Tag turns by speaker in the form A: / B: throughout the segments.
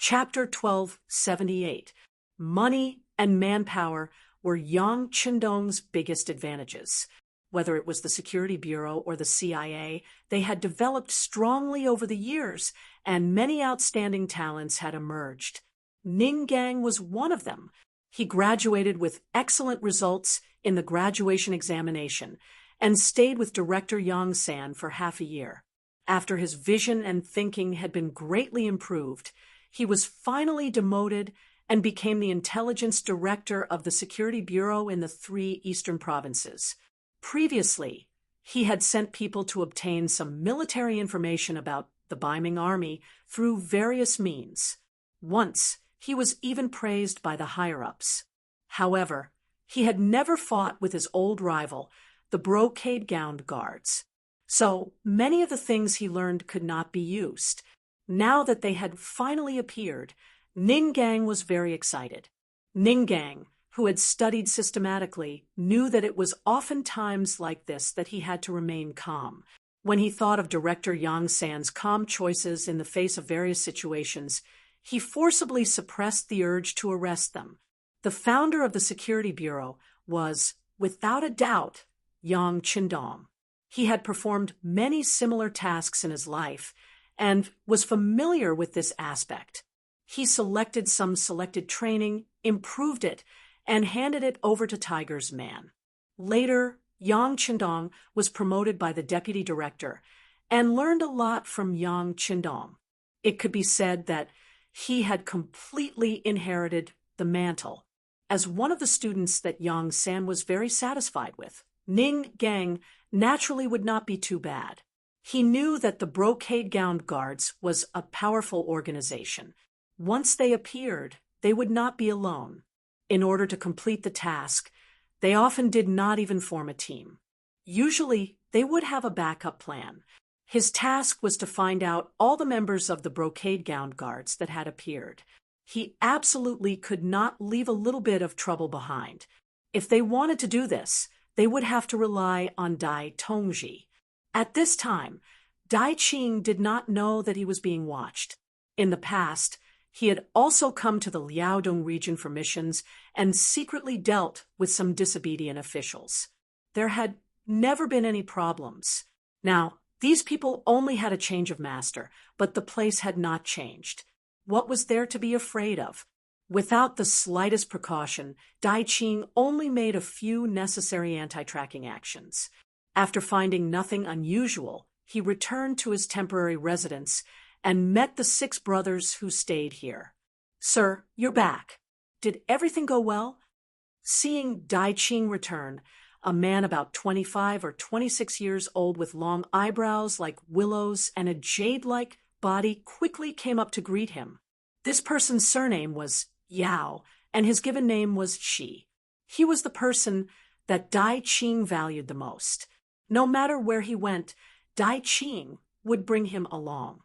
A: Chapter 1278. Money and manpower were Yang Qindong's biggest advantages. Whether it was the Security Bureau or the CIA, they had developed strongly over the years, and many outstanding talents had emerged. Ming was one of them. He graduated with excellent results in the graduation examination and stayed with Director Yang San for half a year. After his vision and thinking had been greatly improved, he was finally demoted and became the intelligence director of the Security Bureau in the 3 eastern provinces. Previously, he had sent people to obtain some military information about the Ming army through various means. Once, he was even praised by the higher-ups. However, he had never fought with his old rival, the brocade-gowned guards. So many of the things he learned could not be used. Now that they had finally appeared, Ming was very excited. Ming, who had studied systematically, knew that it was often times like this that he had to remain calm. When he thought of Director Yang San's calm choices in the face of various situations, he forcibly suppressed the urge to arrest them. The founder of the Security Bureau was, without a doubt, Yang Qindong. He had performed many similar tasks in his life and was familiar with this aspect. He selected some selected training, improved it, and handed it over to Tiger's man. Later, Yang Qindong was promoted by the deputy director and learned a lot from Yang Qindong. It could be said that he had completely inherited the mantle. As one of the students that Yang San was very satisfied with, Ming naturally would not be too bad. He knew that the brocade-gowned guards was a powerful organization. Once they appeared, they would not be alone. In order to complete the task, they often did not even form a team. Usually, they would have a backup plan. His task was to find out all the members of the brocade-gowned guards that had appeared. He absolutely could not leave a little bit of trouble behind. If they wanted to do this, they would have to rely on Dai Tongji. At this time, Dai Qing did not know that he was being watched. In the past, he had also come to the Liaodong region for missions and secretly dealt with some disobedient officials. There had never been any problems. Now, these people only had a change of master, but the place had not changed. What was there to be afraid of? Without the slightest precaution, Dai Qing only made a few necessary anti-tracking actions. After finding nothing unusual, he returned to his temporary residence and met the 6 brothers who stayed here. "Sir, you're back. Did everything go well?" Seeing Dai Qing return, a man about 25 or 26 years old with long eyebrows like willows and a jade-like body quickly came up to greet him. This person's surname was Yao, and his given name was Shi. He was the person that Dai Qing valued the most. No matter where he went, Dai Qing would bring him along.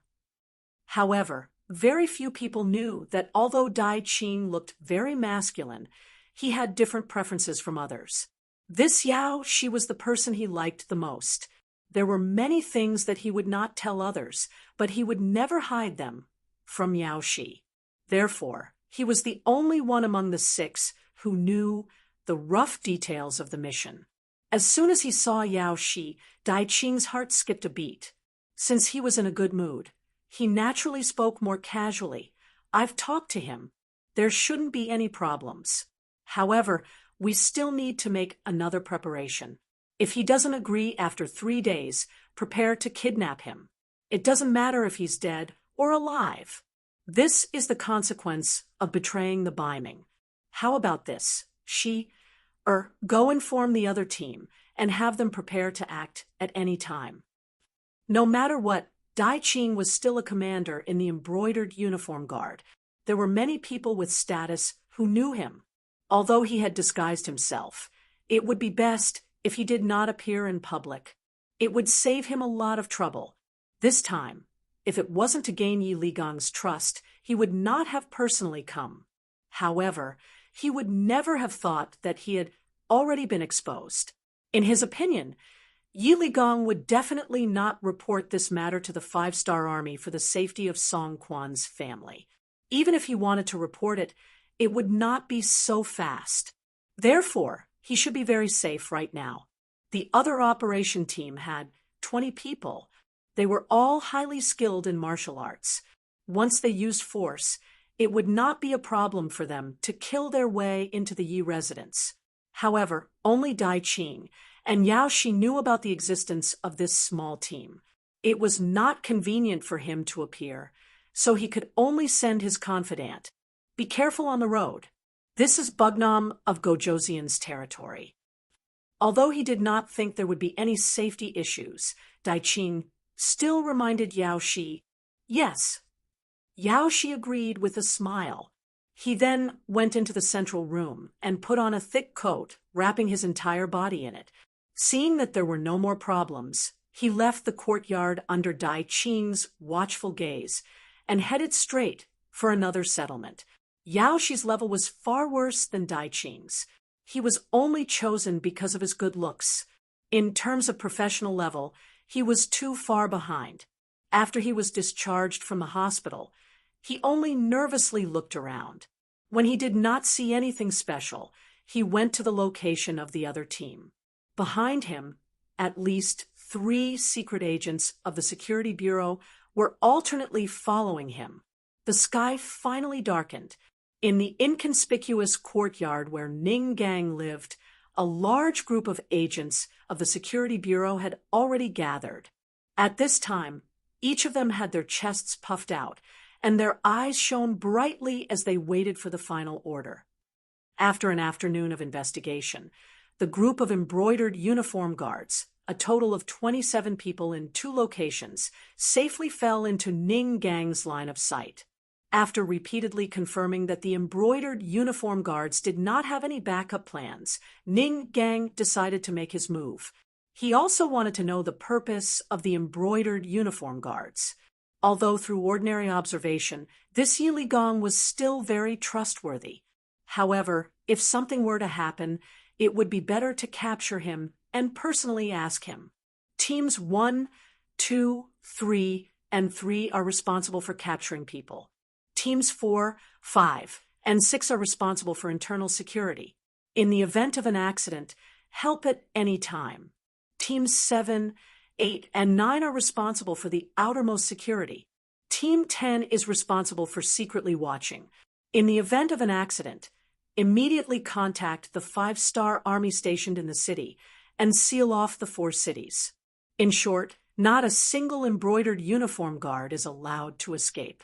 A: However, very few people knew that although Dai Qing looked very masculine, he had different preferences from others. This Yao, she was the person he liked the most. There were many things that he would not tell others, but he would never hide them from Yao Shi. Therefore, he was the only one among the 6 who knew the rough details of the mission. As soon as he saw Yao Shi, Dai Qing's heart skipped a beat. Since he was in a good mood, he naturally spoke more casually. "I've talked to him. There shouldn't be any problems. However, we still need to make another preparation. If he doesn't agree after 3 days, prepare to kidnap him. It doesn't matter if he's dead or alive. This is the consequence of betraying the Ming. How about this? Go inform the other team and have them prepare to act at any time." No matter what, Dai Qing was still a commander in the embroidered uniform guard. There were many people with status who knew him. Although he had disguised himself, it would be best if he did not appear in public. It would save him a lot of trouble. This time, if it wasn't to gain Yi Ligong's trust, he would not have personally come. However, he would never have thought that he had already been exposed. In his opinion, Yi Ligong would definitely not report this matter to the 5-star army for the safety of Song Quan's family. Even if he wanted to report it, it would not be so fast. Therefore, he should be very safe right now. The other operation team had 20 people. They were all highly skilled in martial arts. Once they used force, it would not be a problem for them to kill their way into the Yi residence. However, only Dai Qing and Yao Shi knew about the existence of this small team. It was not convenient for him to appear, so he could only send his confidant. Be careful on the road. This is Bugnam of Gojoseon's territory. Although he did not think there would be any safety issues, Dai Qing still reminded Yao Shi, yes. Yao Shi agreed with a smile. He then went into the central room and put on a thick coat, wrapping his entire body in it. Seeing that there were no more problems, he left the courtyard under Dai Qing's watchful gaze and headed straight for another settlement. Yao Shi's level was far worse than Dai Qing's. He was only chosen because of his good looks. In terms of professional level, he was too far behind. After he was discharged from the hospital, he only nervously looked around. When he did not see anything special, he went to the location of the other team. Behind him, at least 3 secret agents of the Security Bureau were alternately following him. The sky finally darkened. In the inconspicuous courtyard where Ning Gang lived, a large group of agents of the Security Bureau had already gathered. At this time, each of them had their chests puffed out, and their eyes shone brightly as they waited for the final order. After an afternoon of investigation, the group of embroidered uniform guards, a total of 27 people in 2 locations, safely fell into Ning Gang's line of sight. After repeatedly confirming that the embroidered uniform guards did not have any backup plans, Ning Gang decided to make his move. He also wanted to know the purpose of the embroidered uniform guards. Although through ordinary observation, this Yi Ligong was still very trustworthy. However, if something were to happen, it would be better to capture him and personally ask him. Teams 1, 2, 3, and 3 are responsible for capturing people. Teams 4, 5, and 6 are responsible for internal security. In the event of an accident, help at any time. Teams 7, 8, and 9 are responsible for the outermost security. Team 10 is responsible for secretly watching. In the event of an accident, immediately contact the 5-star army stationed in the city and seal off the 4 cities. In short, not a single embroidered uniform guard is allowed to escape.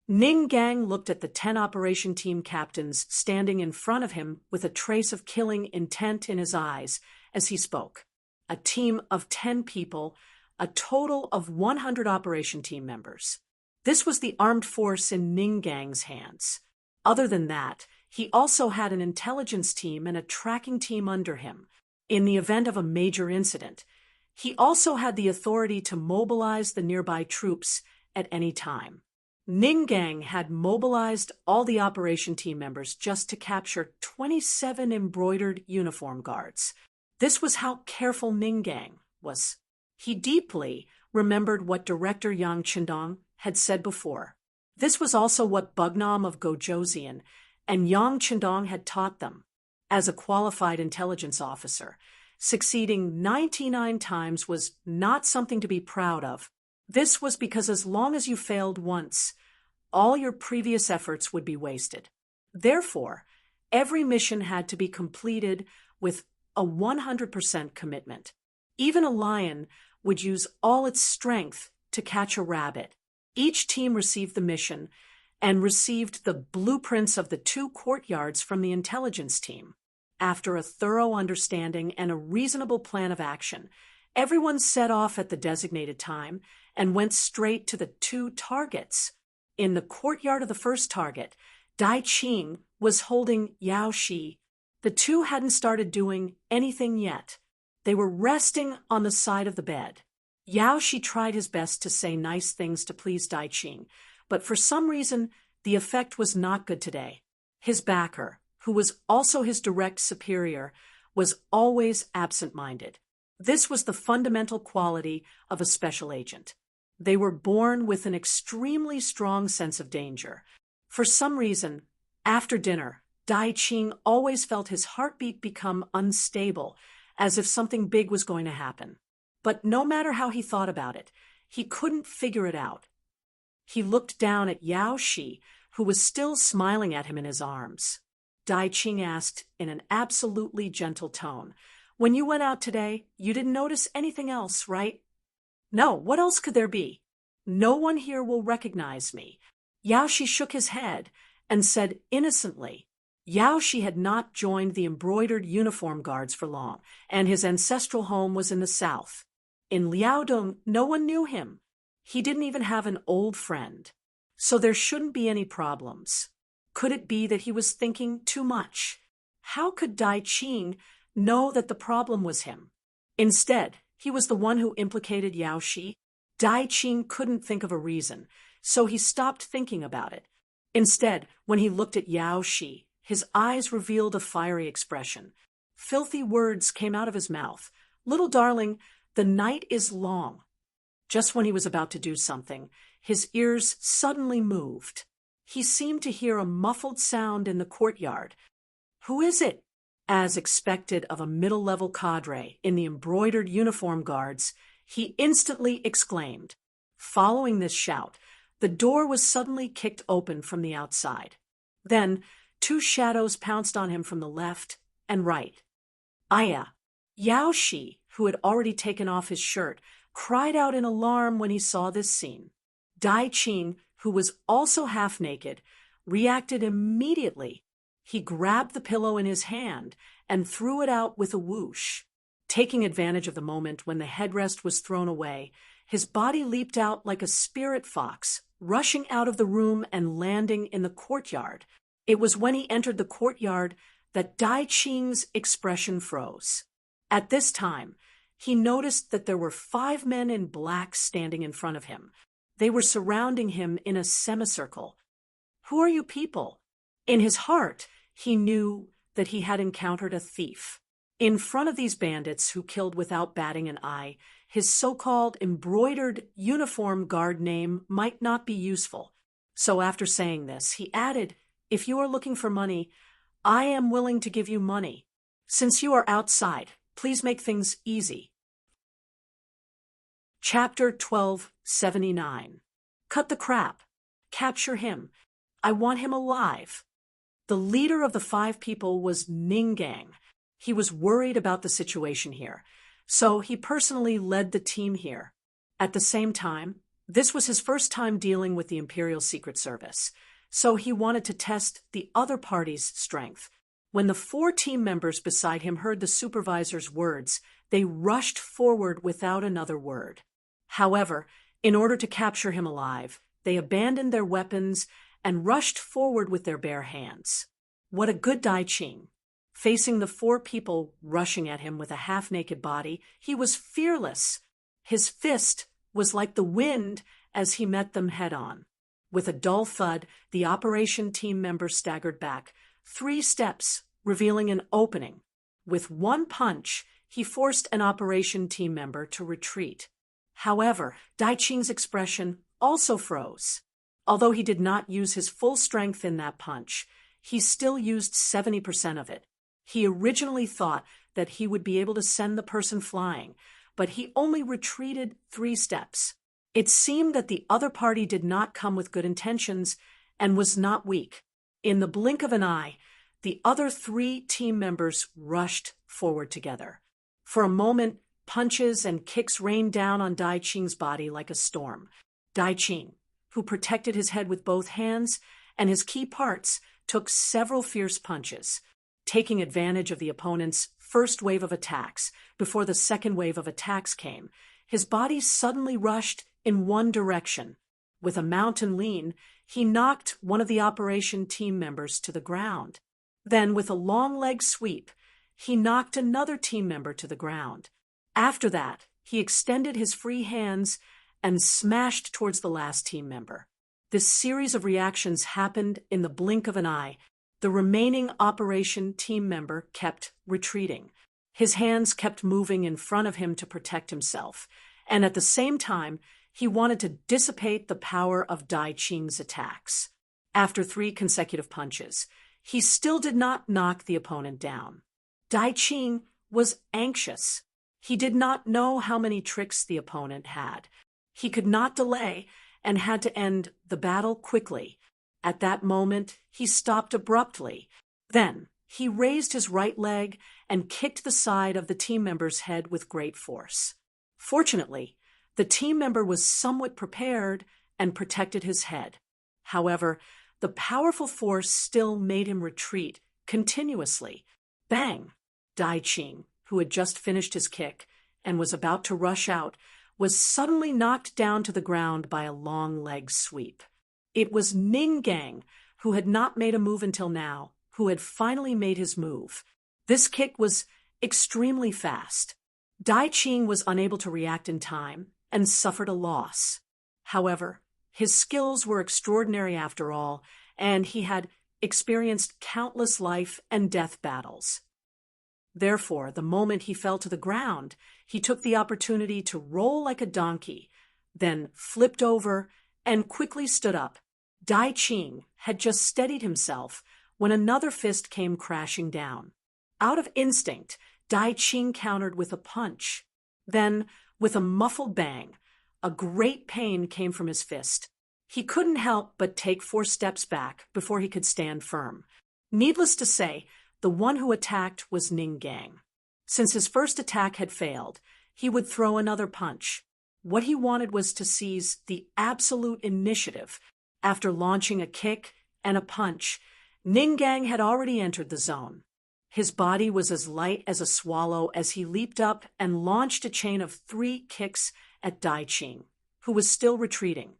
A: Ning Gang looked at the 10 operation team captains standing in front of him with a trace of killing intent in his eyes as he spoke. A team of 10 people, a total of 100 operation team members. This was the armed force in Ning Gang's hands. Other than that, he also had an intelligence team and a tracking team under him. In the event of a major incident, he also had the authority to mobilize the nearby troops at any time. Ning Gang had mobilized all the operation team members just to capture 27 embroidered uniform guards. This was how careful Ning Gang was. He deeply remembered what Director Yang Qindong had said before. This was also what Bugnam of Gojoseon and Yang Qindong had taught them. As a qualified intelligence officer, succeeding 99 times was not something to be proud of. This was because as long as you failed once, all your previous efforts would be wasted. Therefore, every mission had to be completed with a 100% commitment. Even a lion would use all its strength to catch a rabbit. Each team received the mission and received the blueprints of the 2 courtyards from the intelligence team. After a thorough understanding and a reasonable plan of action, everyone set off at the designated time and went straight to the 2 targets. In the courtyard of the first target, Dai Qing was holding Yao Shi. The 2 hadn't started doing anything yet. They were resting on the side of the bed. Yao Shi tried his best to say nice things to please Dai Qing, but for some reason, the effect was not good today. His backer, who was also his direct superior, was always absent-minded. This was the fundamental quality of a special agent. They were born with an extremely strong sense of danger. For some reason, after dinner, Dai Qing always felt his heartbeat become unstable, as if something big was going to happen. But no matter how he thought about it, he couldn't figure it out. He looked down at Yao Shi, who was still smiling at him in his arms. Dai Qing asked in an absolutely gentle tone, "When you went out today, you didn't notice anything else, right?" "No, what else could there be? No one here will recognize me." Yao Shi shook his head and said innocently, Yao Shi had not joined the embroidered uniform guards for long, and his ancestral home was in the south. In Liaodong, no one knew him. He didn't even have an old friend. So there shouldn't be any problems. Could it be that he was thinking too much? How could Dai Qing know that the problem was him? Instead, he was the one who implicated Yao Shi. Dai Qing couldn't think of a reason, so he stopped thinking about it. Instead, when he looked at Yao Shi, his eyes revealed a fiery expression. Filthy words came out of his mouth. "Little darling, the night is long." Just when he was about to do something, his ears suddenly moved. He seemed to hear a muffled sound in the courtyard. "Who is it?" As expected of a middle-level cadre in the embroidered uniform guards, he instantly exclaimed. Following this shout, the door was suddenly kicked open from the outside. Then, two shadows pounced on him from the left and right. Aya! Yao Shi, who had already taken off his shirt, cried out in alarm when he saw this scene. Dai Qing, who was also half naked, reacted immediately. He grabbed the pillow in his hand and threw it out with a whoosh. Taking advantage of the moment when the headrest was thrown away, his body leaped out like a spirit fox, rushing out of the room and landing in the courtyard. It was when he entered the courtyard that Dai Qing's expression froze. At this time, he noticed that there were 5 men in black standing in front of him. They were surrounding him in a semicircle. "Who are you people?" In his heart, he knew that he had encountered a thief. In front of these bandits who killed without batting an eye, his so-called embroidered uniform guard name might not be useful. So after saying this, he added, "If you are looking for money, I am willing to give you money. Since you are outside, please make things easy." Chapter 1279. Cut the crap. Capture him. I want him alive. The leader of the 5 people was Ming. He was worried about the situation here, so he personally led the team here. At the same time, this was his first time dealing with the Imperial Secret Service, so he wanted to test the other party's strength. When the 4 team members beside him heard the supervisor's words, they rushed forward without another word. However, in order to capture him alive, they abandoned their weapons and rushed forward with their bare hands. What a good Dai Qing! Facing the 4 people rushing at him with a half-naked body, he was fearless. His fist was like the wind as he met them head-on. With a dull thud, the operation team member staggered back, 3 steps, revealing an opening. With one punch, he forced an operation team member to retreat. However, Dai Qing's expression also froze. Although he did not use his full strength in that punch, he still used 70% of it. He originally thought that he would be able to send the person flying, but he only retreated 3 steps. It seemed that the other party did not come with good intentions and was not weak. In the blink of an eye, the other 3 team members rushed forward together. For a moment, punches and kicks rained down on Dai Qing's body like a storm. Dai Qing, who protected his head with both hands and his key parts, took several fierce punches. Taking advantage of the opponent's first wave of attacks before the second wave of attacks came, his body suddenly rushed in one direction. With a mountain lean, he knocked one of the operation team members to the ground. Then, with a long leg sweep, he knocked another team member to the ground. After that, he extended his free hands and smashed towards the last team member. This series of reactions happened in the blink of an eye. The remaining operation team member kept retreating. His hands kept moving in front of him to protect himself, and at the same time, he wanted to dissipate the power of Dai Qing's attacks. After 3 consecutive punches, he still did not knock the opponent down. Dai Qing was anxious. He did not know how many tricks the opponent had. He could not delay and had to end the battle quickly. At that moment, he stopped abruptly. Then, he raised his right leg and kicked the side of the team member's head with great force. Fortunately, the team member was somewhat prepared and protected his head. However, the powerful force still made him retreat continuously. Bang! Dai Qing, who had just finished his kick and was about to rush out, was suddenly knocked down to the ground by a long leg sweep. It was Ning, who had not made a move until now, who had finally made his move. This kick was extremely fast. Dai Qing was unable to react in time and suffered a loss. However, his skills were extraordinary after all, and he had experienced countless life and death battles. Therefore, the moment he fell to the ground, he took the opportunity to roll like a donkey, then flipped over and quickly stood up. Dai Qing had just steadied himself when another fist came crashing down. Out of instinct, Dai Qing countered with a punch. Then, with a muffled bang, a great pain came from his fist. He couldn't help but take 4 steps back before he could stand firm. Needless to say, the one who attacked was Ning. Since his first attack had failed, he would throw another punch. What he wanted was to seize the absolute initiative. After launching a kick and a punch, Ning had already entered the zone. His body was as light as a swallow as he leaped up and launched a chain of 3 kicks at Dai Qing, who was still retreating.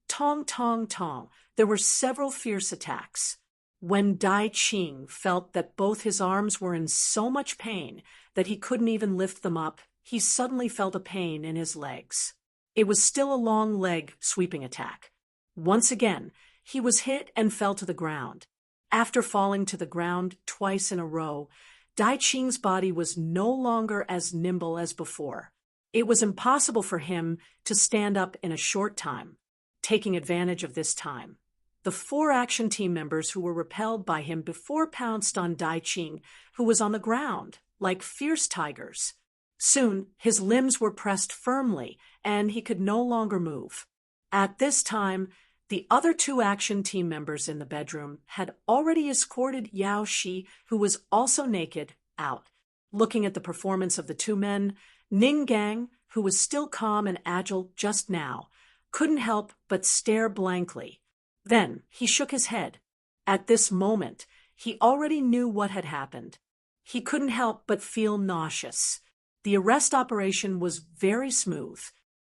A: Tong, tong, tong. There were several fierce attacks. When Dai Qing felt that both his arms were in so much pain that he couldn't even lift them up, he suddenly felt a pain in his legs. It was still a long leg sweeping attack. Once again, he was hit and fell to the ground. After falling to the ground twice in a row, Dai Qing's body was no longer as nimble as before. It was impossible for him to stand up in a short time. Taking advantage of this time, the 4 action team members who were repelled by him before pounced on Dai Qing, who was on the ground, like fierce tigers. Soon, his limbs were pressed firmly, and he could no longer move. At this time, the other 2 action team members in the bedroom had already escorted Yao Shi, who was also naked, out. Looking at the performance of the 2 men, Ning, who was still calm and agile just now, couldn't help but stare blankly. Then he shook his head. At this moment, he already knew what had happened. He couldn't help but feel nauseous. The arrest operation was very smooth.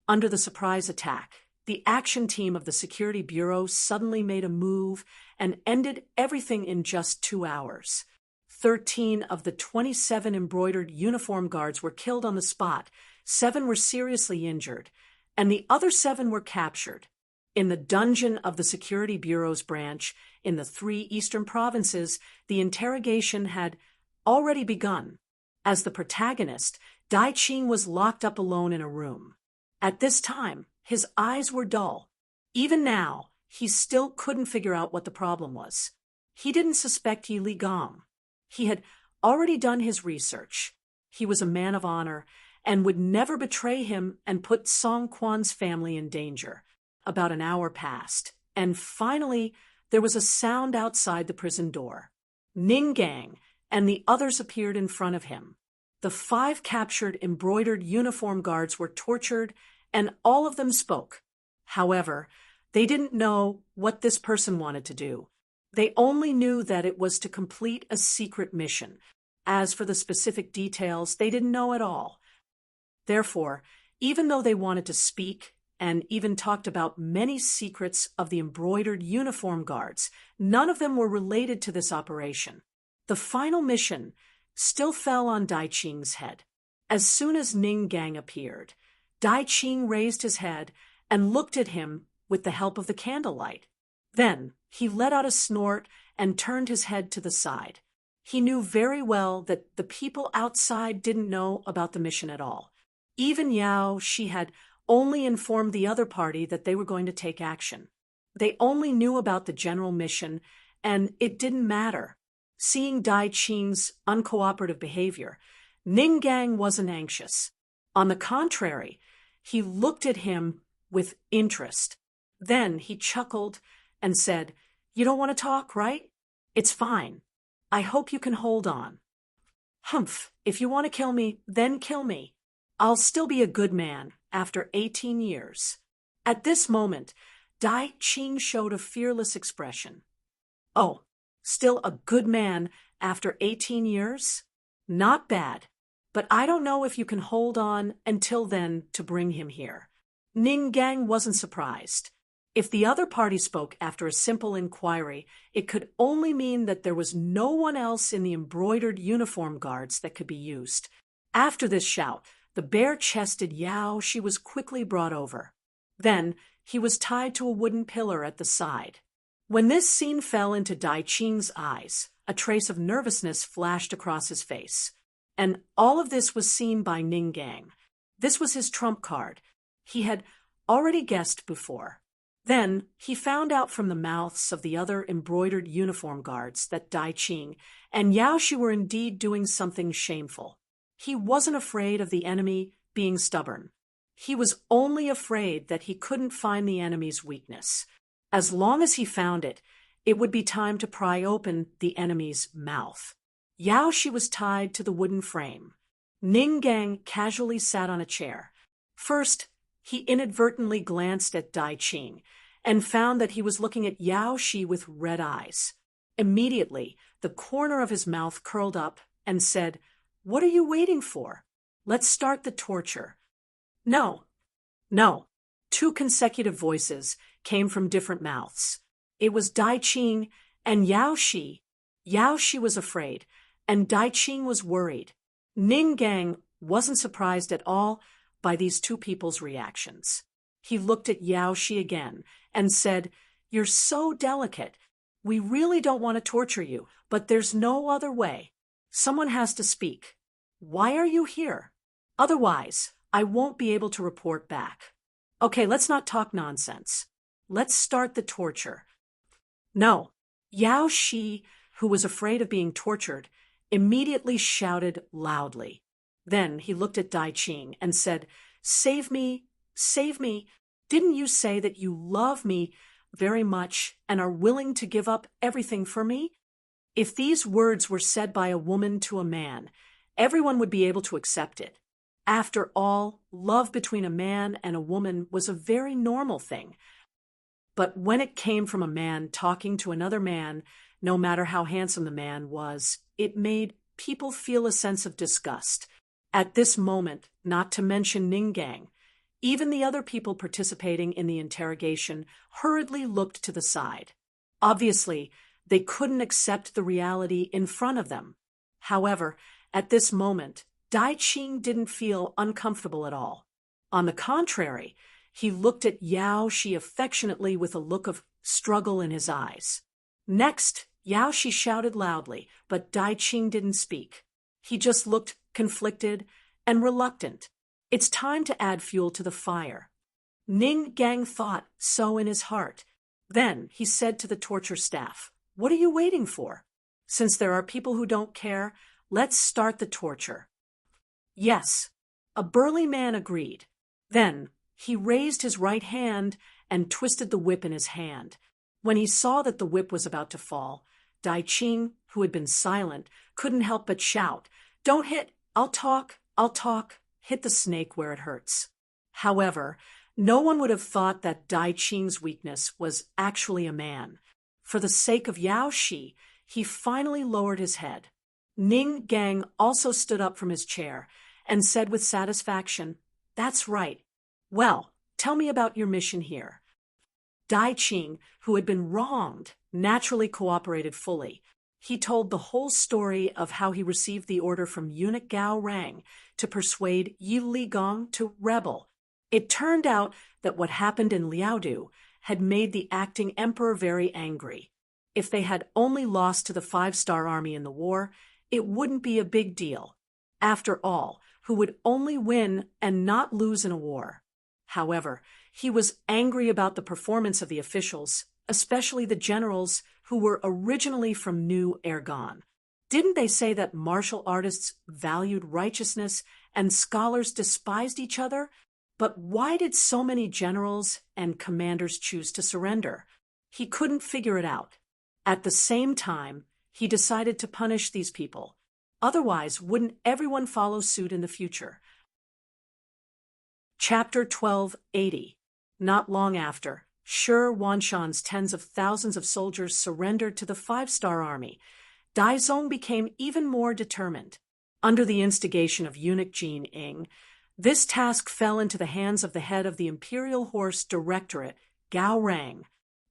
A: Under the surprise attack, the action team of the Security Bureau suddenly made a move and ended everything in just 2 hours. 13 of the 27 embroidered uniform guards were killed on the spot, 7 were seriously injured, and the other 7 were captured. In the dungeon of the Security Bureau's branch in the 3 eastern provinces, the interrogation had already begun. As the protagonist, Dai Qing was locked up alone in a room. At this time, his eyes were dull. Even now, he still couldn't figure out what the problem was. He didn't suspect Yi Ligong. He had already done his research. He was a man of honor and would never betray him and put Song Quan's family in danger. About an hour passed, and finally there was a sound outside the prison door. Ning and the others appeared in front of him. The 5 captured embroidered uniform guards were tortured, and all of them spoke. However, they didn't know what this person wanted to do. They only knew that it was to complete a secret mission. As for the specific details, they didn't know at all. Therefore, even though they wanted to speak and even talked about many secrets of the embroidered uniform guards, none of them were related to this operation. The final mission still fell on Dai Qing's head. As soon as Ning appeared, Dai Qing raised his head and looked at him with the help of the candlelight. Then he let out a snort and turned his head to the side. He knew very well that the people outside didn't know about the mission at all. Even Yao Shi had only informed the other party that they were going to take action. They only knew about the general mission, and it didn't matter. Seeing Dai Qing's uncooperative behavior, Ning wasn't anxious. On the contrary, he looked at him with interest. Then he chuckled and said, "You don't want to talk, right? It's fine. I hope you can hold on. Humph, if you want to kill me, then kill me. I'll still be a good man after 18 years. At this moment, Dai Qing showed a fearless expression. Oh, still a good man after 18 years? Not bad, but I don't know if you can hold on until then to bring him here. Ning wasn't surprised. If the other party spoke after a simple inquiry, it could only mean that there was no one else in the embroidered uniform guards that could be used. After this shout, the bare-chested Yao Shi was quickly brought over. Then he was tied to a wooden pillar at the side. When this scene fell into Dai Qing's eyes, a trace of nervousness flashed across his face. And all of this was seen by Ning. This was his trump card. He had already guessed before. Then he found out from the mouths of the other embroidered uniform guards that Dai Qing and Yao Shi were indeed doing something shameful. He wasn't afraid of the enemy being stubborn. He was only afraid that he couldn't find the enemy's weakness. As long as he found it, it would be time to pry open the enemy's mouth. Yao Shi was tied to the wooden frame. Ning casually sat on a chair. First, he inadvertently glanced at Dai Qing and found that he was looking at Yao Shi with red eyes. Immediately, the corner of his mouth curled up and said, "What are you waiting for? Let's start the torture." No. Two consecutive voices came from different mouths. It was Dai Qing and Yao Shi. Yao Shi was afraid, and Dai Qing was worried. Ning wasn't surprised at all by these two people's reactions. He looked at Yao Shi again and said, "You're so delicate. We really don't want to torture you, but there's no other way. Someone has to speak. Why are you here? Otherwise, I won't be able to report back. Okay, let's not talk nonsense. Let's start the torture." No. Yao Shi, who was afraid of being tortured, immediately shouted loudly. Then he looked at Dai Qing and said, "Save me, save me. Didn't you say that you love me very much and are willing to give up everything for me?" If these words were said by a woman to a man, everyone would be able to accept it. After all, love between a man and a woman was a very normal thing. But when it came from a man talking to another man, no matter how handsome the man was, it made people feel a sense of disgust. At this moment, not to mention Ning, even the other people participating in the interrogation hurriedly looked to the side. Obviously, they couldn't accept the reality in front of them. However, at this moment, Dai Qing didn't feel uncomfortable at all. On the contrary, he looked at Yao Shi affectionately with a look of struggle in his eyes. Next, Yao Shi shouted loudly, but Dai Qing didn't speak. He just looked conflicted and reluctant. It's time to add fuel to the fire. Ning thought so in his heart. Then he said to the torture staff, "What are you waiting for? Since there are people who don't care, let's start the torture." Yes, a burly man agreed. Then he raised his right hand and twisted the whip in his hand. When he saw that the whip was about to fall, Dai Qing, who had been silent, couldn't help but shout, "Don't hit! I'll talk! Hit the snake where it hurts." However, no one would have thought that Dai Qing's weakness was actually a man. For the sake of Yao Shi, he finally lowered his head. Ning also stood up from his chair and said with satisfaction, "That's right. Well, tell me about your mission here." Dai Qing, who had been wronged, naturally cooperated fully. He told the whole story of how he received the order from eunuch Gao Rang to persuade Yi Ligong to rebel. It turned out that what happened in Liaodu had made the acting emperor very angry. If they had only lost to the 5-star army in the war, it wouldn't be a big deal. After all, who would only win and not lose in a war? However, He was angry about the performance of the officials, especially the generals who were originally from New Ergon. Didn't they say that martial artists valued righteousness and scholars despised each other? But why did so many generals and commanders choose to surrender? He couldn't figure it out. At the same time, he decided to punish these people. Otherwise, wouldn't everyone follow suit in the future? Chapter 1280. Not long after, Wanshan's tens of thousands of soldiers surrendered to the five-star army. Daizong became even more determined. Under the instigation of eunuch Jin Ing, this task fell into the hands of the head of the Imperial Horse Directorate, Gao Rang.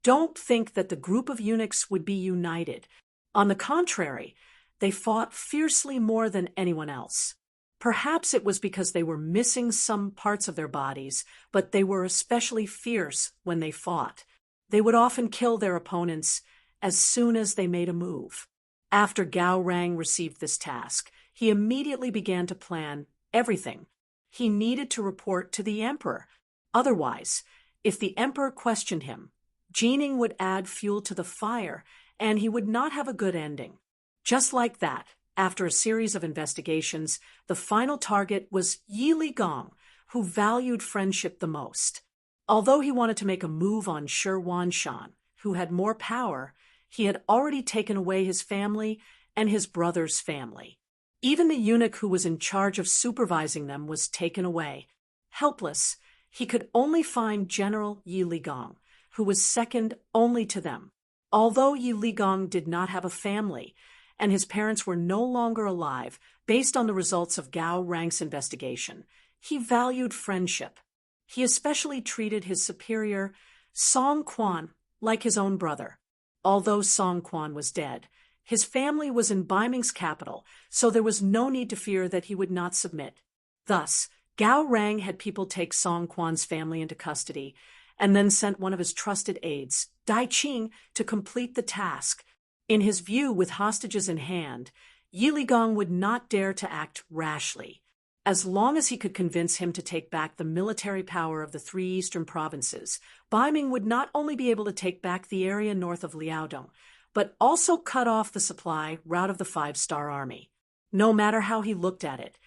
A: Don't think that the group of eunuchs would be united. On the contrary, they fought fiercely more than anyone else. Perhaps it was because they were missing some parts of their bodies, but they were especially fierce when they fought. They would often kill their opponents as soon as they made a move. After Gao Rang received this task, he immediately began to plan everything. He needed to report to the emperor. Otherwise, if the emperor questioned him, Jining would add fuel to the fire, and he would not have a good ending. Just like that, after a series of investigations, the final target was Yi Ligong, who valued friendship the most. Although he wanted to make a move on Wanshan, who had more power, he had already taken away his family and his brother's family. Even the eunuch who was in charge of supervising them was taken away. Helpless, he could only find General Yi Ligong, who was second only to them. Although Yi Ligong did not have a family, and his parents were no longer alive, based on the results of Gao Rang's investigation, he valued friendship. He especially treated his superior, Song Quan, like his own brother. Although Song Quan was dead, his family was in Baiming's capital, so there was no need to fear that he would not submit. Thus, Gao Rang had people take Song Quan's family into custody, and then sent one of his trusted aides, Dai Qing, to complete the task. In his view, with hostages in hand, Yi Ligong would not dare to act rashly. As long as he could convince him to take back the military power of the three eastern provinces, Baiming would not only be able to take back the area north of Liaodong, but also cut off the supply route of the five-star army. No matter how he looked at it,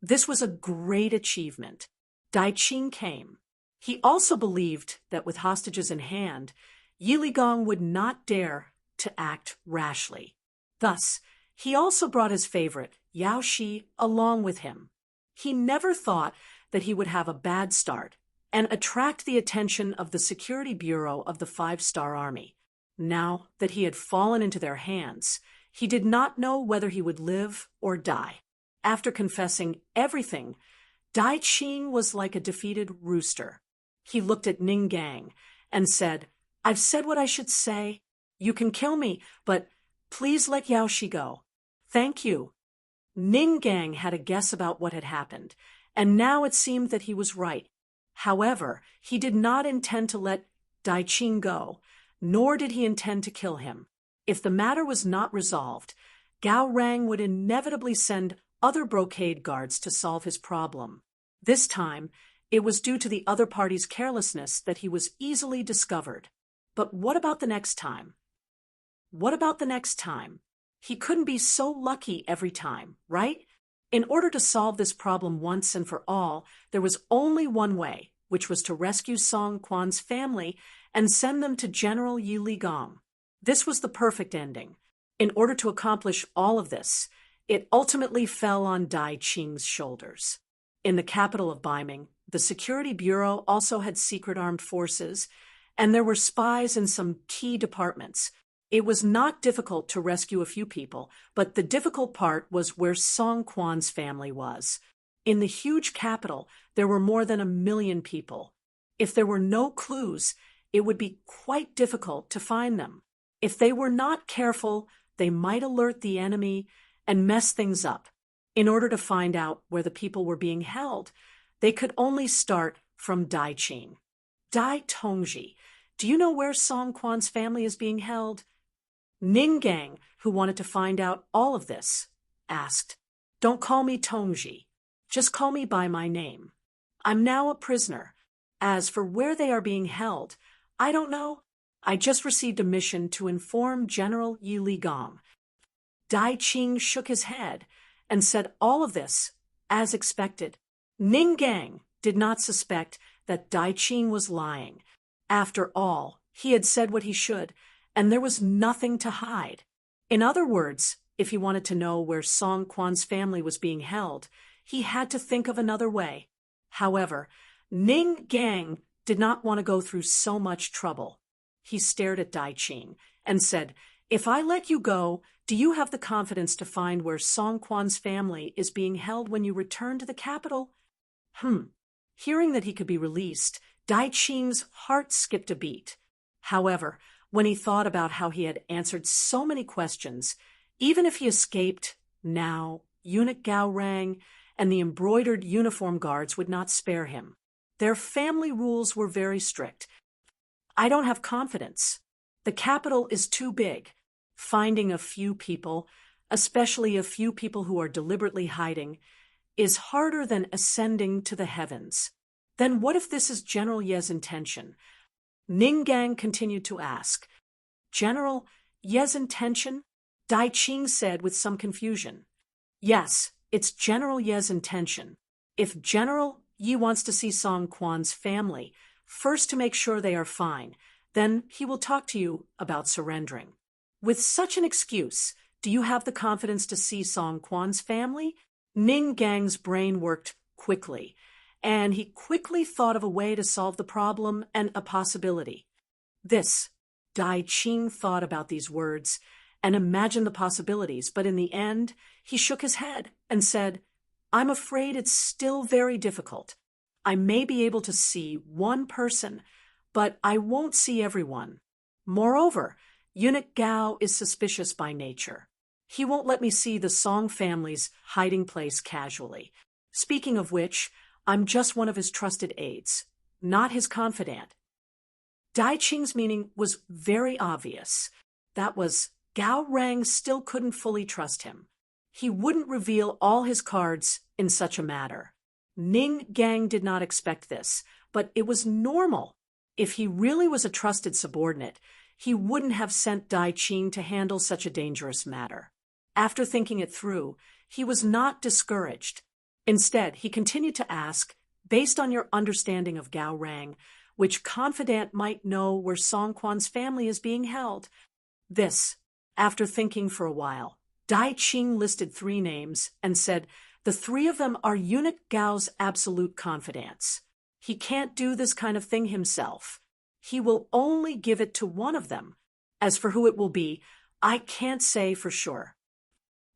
A: this was a great achievement. Dai Qing came. He also believed that with hostages in hand, Yi Ligong would not dare to act rashly. Thus, he also brought his favorite, Yao Shi, along with him. He never thought that he would have a bad start and attract the attention of the Security Bureau of the Five-Star Army. Now that he had fallen into their hands, he did not know whether he would live or die. After confessing everything, Dai Qing was like a defeated rooster. He looked at Ning Gang and said, "I've said what I should say. You can kill me, but please let Yao Shi go. Thank you." Ning Gang had a guess about what had happened, and now it seemed that he was right. However, he did not intend to let Dai Qing go, nor did he intend to kill him. If the matter was not resolved, Gao Rang would inevitably send other brocade guards to solve his problem. This time, it was due to the other party's carelessness that he was easily discovered. But what about the next time? What about the next time? He couldn't be so lucky every time, right? In order to solve this problem once and for all, there was only one way, which was to rescue Song Quan's family and send them to General Yi Ligong. This was the perfect ending. In order to accomplish all of this, it ultimately fell on Dai Qing's shoulders. In the capital of Baiming, the Security Bureau also had secret armed forces, and there were spies in some key departments. It was not difficult to rescue a few people, but the difficult part was where Song Quan's family was. In the huge capital, there were more than 1 million people. If there were no clues, it would be quite difficult to find them. If they were not careful, they might alert the enemy and mess things up. In order to find out where the people were being held, they could only start from Dai Qing. Dai Tongji, do you know where Song Quan's family is being held? Ning Gang, who wanted to find out all of this, asked, "Don't call me Tongji. Just call me by my name. I'm now a prisoner. As for where they are being held, I don't know. I just received a mission to inform General Yi Ligong. Dai Qing shook his head and said all of this, as expected. Ning Gang did not suspect that Dai Qing was lying. After all, he had said what he should, and there was nothing to hide. In other words, if he wanted to know where Song Quan's family was being held, he had to think of another way. However, Ning Gang did not want to go through so much trouble. He stared at Dai Qing and said, "If I let you go, do you have the confidence to find where Song Quan's family is being held when you return to the capital?" Hearing that he could be released, Dai Qing's heart skipped a beat. However, when he thought about how he had answered so many questions, even if he escaped, now eunuch Gao Rang and the embroidered uniform guards would not spare him. Their family rules were very strict. I don't have confidence. The capital is too big. Finding a few people, especially a few people who are deliberately hiding, is harder than ascending to the heavens. Then what if this is General Ye's intention? Ning Gang continued to ask. General Ye's intention? Dai Qing said with some confusion. Yes, it's General Ye's intention. If General Yi wants to see Song Quan's family, first to make sure they are fine, then he will talk to you about surrendering. With such an excuse, do you have the confidence to see Song Quan's family? Ning Gang's brain worked quickly, and he quickly thought of a way to solve the problem and a possibility. Dai Qing thought about these words and imagined the possibilities, but in the end, he shook his head and said, "I'm afraid it's still very difficult. I may be able to see one person, but I won't see everyone. Moreover, eunuch Gao is suspicious by nature. He won't let me see the Song family's hiding place casually. Speaking of which, I'm just one of his trusted aides, not his confidant." Dai Qing's meaning was very obvious. That was, Gao Rang still couldn't fully trust him. He wouldn't reveal all his cards in such a matter. Ning Gang did not expect this, but it was normal. If he really was a trusted subordinate, he wouldn't have sent Dai Qing to handle such a dangerous matter. After thinking it through, he was not discouraged. Instead, he continued to ask, based on your understanding of Gao Rang, which confidant might know where Song Quan's family is being held? After thinking for a while, Dai Qing listed 3 names and said, the 3 of them are eunuch Gao's absolute confidants. He can't do this kind of thing himself. He will only give it to one of them. As for who it will be, I can't say for sure.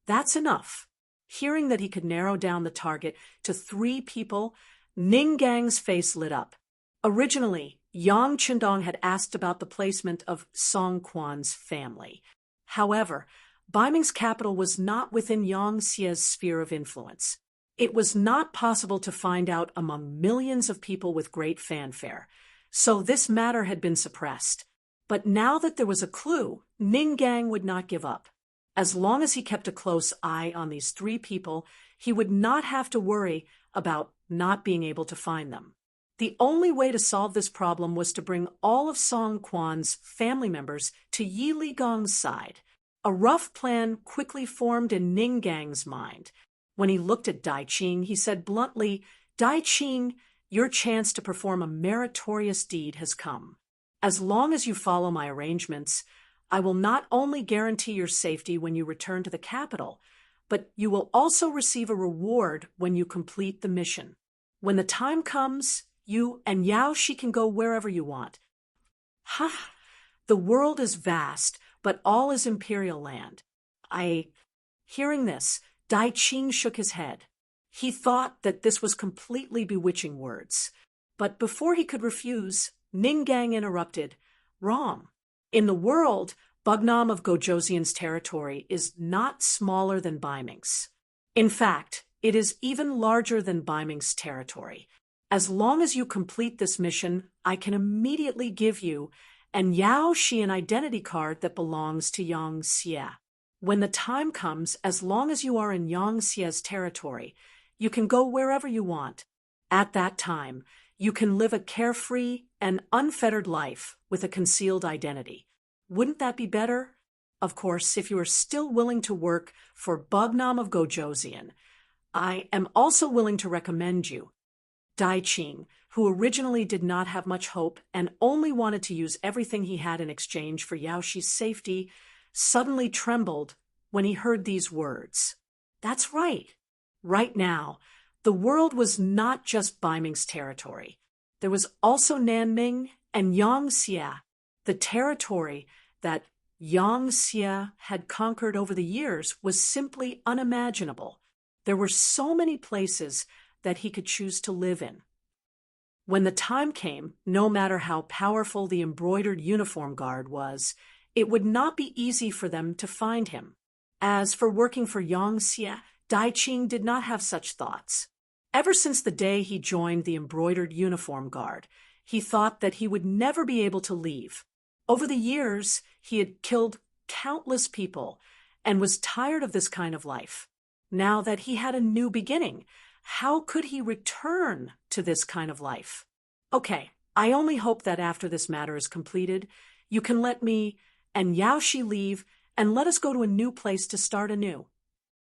A: That's enough. Hearing that he could narrow down the target to 3 people, Ning Gang's face lit up. Originally, Yang Qindong had asked about the placement of Song Quan's family. However, Baiming's capital was not within Yang Xie's sphere of influence. It was not possible to find out among millions of people with great fanfare, so this matter had been suppressed. But now that there was a clue, Ning Gang would not give up. As long as he kept a close eye on these 3 people, he would not have to worry about not being able to find them. The only way to solve this problem was to bring all of Song Quan's family members to Yi Ligong's side. A rough plan quickly formed in Ning Gang's mind. When he looked at Dai Qing, he said bluntly, "Dai Qing, your chance to perform a meritorious deed has come. As long as you follow my arrangements, I will not only guarantee your safety when you return to the capital, but you will also receive a reward when you complete the mission. When the time comes, you and Yao Shi can go wherever you want." The world is vast, but all is imperial land. Hearing this, Dai Qing shook his head. He thought that this was completely bewitching words. But before he could refuse, Ning Gang interrupted. Wrong. In the world, Bugnam of Gojoseon's territory is not smaller than Baiming's. In fact, it is even larger than Baiming's territory. As long as you complete this mission, I can immediately give you and Yao Shi an identity card that belongs to Yang Xie. When the time comes, as long as you are in Yang Xie's territory, you can go wherever you want. At that time, You can live a carefree and unfettered life with a concealed identity. Wouldn't that be better? Of course, if you are still willing to work for Bugnam of Gojosian, I am also willing to recommend you. Dai Qing, who originally did not have much hope and only wanted to use everything he had in exchange for Yaoxi's safety, suddenly trembled when he heard these words. That's right. Right now, the world was not just Bai Ming's territory. There was also Nanming and Yangxia, the territory that Yangxia had conquered over the years was simply unimaginable. There were so many places that he could choose to live in. When the time came, no matter how powerful the embroidered uniform guard was, it would not be easy for them to find him. As for working for Yangxia, Dai Qing did not have such thoughts. Ever since the day he joined the embroidered uniform guard, he thought that he would never be able to leave. Over the years, he had killed countless people and was tired of this kind of life. Now that he had a new beginning, how could he return to this kind of life? Okay, I only hope that after this matter is completed, you can let me and Yaoxi leave and let us go to a new place to start anew.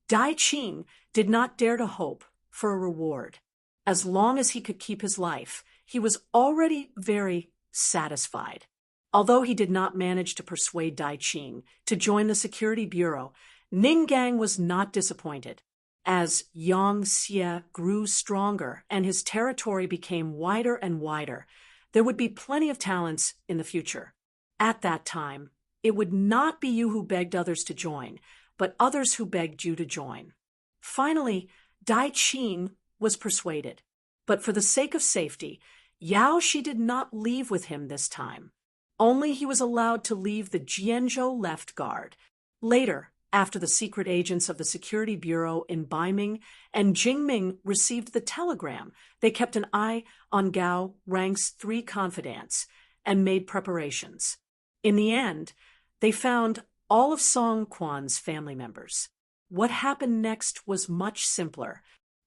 A: Dai Qing did not dare to hope for a reward. As long as he could keep his life, he was already very satisfied. Although he did not manage to persuade Dai Qing to join the Security Bureau, Ninggang was not disappointed. As Yangxia grew stronger and his territory became wider and wider, there would be plenty of talents in the future. At that time, it would not be you who begged others to join, but others who begged you to join. Finally, Dai Qing was persuaded. But for the sake of safety, Yaoxi did not leave with him this time. Only he was allowed to leave the Jianzhou left guard. Later, after the secret agents of the Security Bureau in Baiming and Jingming received the telegram, they kept an eye on Gao Rang's 3 confidants and made preparations. In the end, they found all of Song Quan's family members. What happened next was much simpler.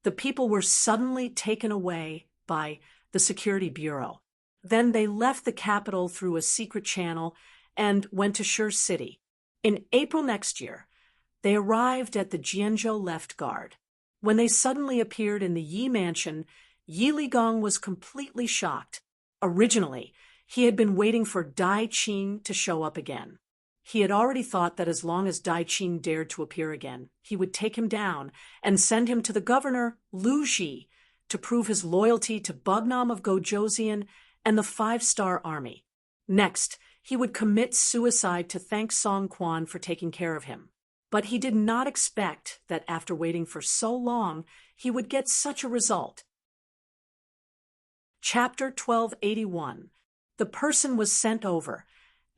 A: The people were suddenly taken away by the Security Bureau. Then they left the capital through a secret channel and went to Shi City. In April next year, they arrived at the Jianzhou left guard. When they suddenly appeared in the Yi mansion, Yi Ligong was completely shocked. Originally, he had been waiting for Dai Qing to show up again. He had already thought that as long as Dai Qing dared to appear again, he would take him down and send him to the governor, Lu Ji, to prove his loyalty to Bugnam of Gojosian and the 5-star army. Next, he would commit suicide to thank Song Quan for taking care of him. But he did not expect that after waiting for so long, he would get such a result. Chapter 1281. The person was sent over,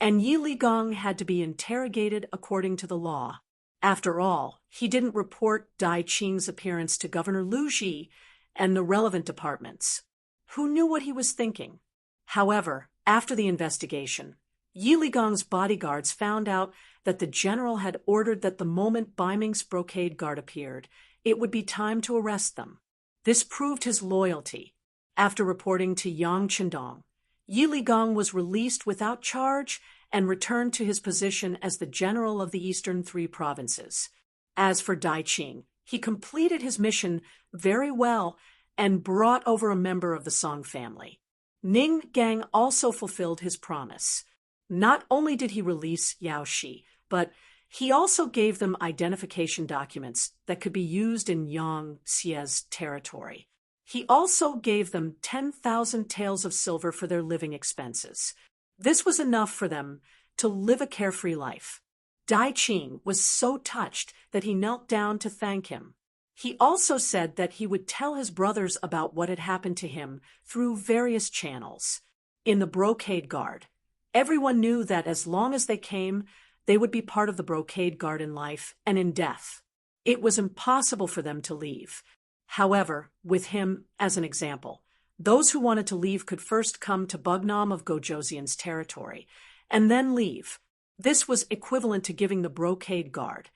A: and Yi Ligong had to be interrogated according to the law. After all, he didn't report Dai Qing's appearance to Governor Lu Ji and the relevant departments. Who knew what he was thinking? However, after the investigation, Yi Ligong's bodyguards found out that the general had ordered that the moment Baiming's brocade guard appeared, it would be time to arrest them. This proved his loyalty. After reporting to Yang Chendong, Yi Ligong was released without charge and returned to his position as the general of the eastern 3 provinces. As for Dai Qing, he completed his mission very well and brought over a member of the Song family. Ning Gang also fulfilled his promise. Not only did he release Yaoxi, but he also gave them identification documents that could be used in Yangxia's territory. He also gave them 10,000 taels of silver for their living expenses. This was enough for them to live a carefree life. Dai Qing was so touched that he knelt down to thank him. He also said that he would tell his brothers about what had happened to him through various channels. In the brocade guard, everyone knew that as long as they came, they would be part of the brocade guard in life and in death. It was impossible for them to leave. However, with him as an example, those who wanted to leave could first come to Bugnam of Gojosian's territory and then leave. This was equivalent to giving the brocade guard,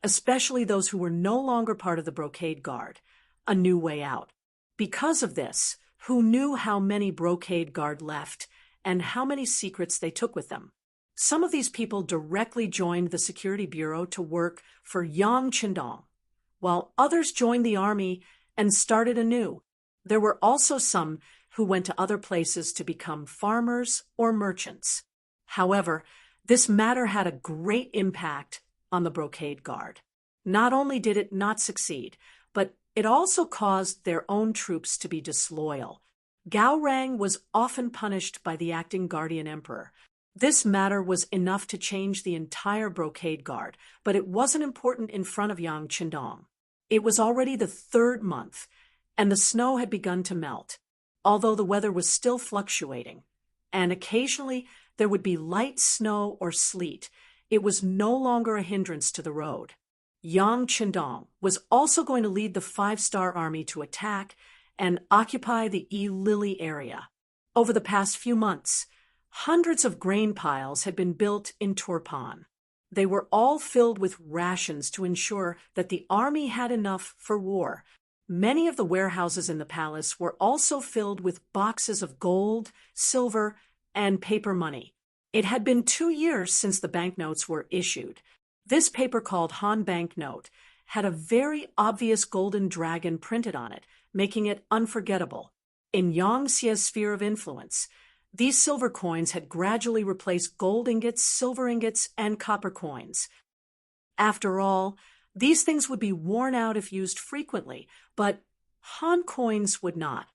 A: especially those who were no longer part of the brocade guard, a new way out. Because of this, Who knew how many brocade guard left and how many secrets they took with them? Some of these people directly joined the security bureau to work for Yang Qindong, while others joined the army and started anew. There were also some who went to other places to become farmers or merchants. However, this matter had a great impact on the brocade guard. Not only did it not succeed, but it also caused their own troops to be disloyal. Gao Rang was often punished by the acting guardian emperor. This matter was enough to change the entire brocade guard, but it wasn't important in front of Yang Qindong. It was already the 3rd month, and the snow had begun to melt, although the weather was still fluctuating, and occasionally there would be light snow or sleet. It was no longer a hindrance to the road. Yang Qindong was also going to lead the 5-star army to attack and occupy the Yi area. Over the past few months, hundreds of grain piles had been built in Turpan. They were all filled with rations to ensure that the army had enough for war. Many of the warehouses in the palace were also filled with boxes of gold, silver, and paper money. It had been 2 years since the banknotes were issued. This paper, called Han banknote, had a very obvious golden dragon printed on it, making it unforgettable. In Yang Xie's sphere of influence, these silver coins had gradually replaced gold ingots, silver ingots, and copper coins. After all, these things would be worn out if used frequently, but Han coins would not.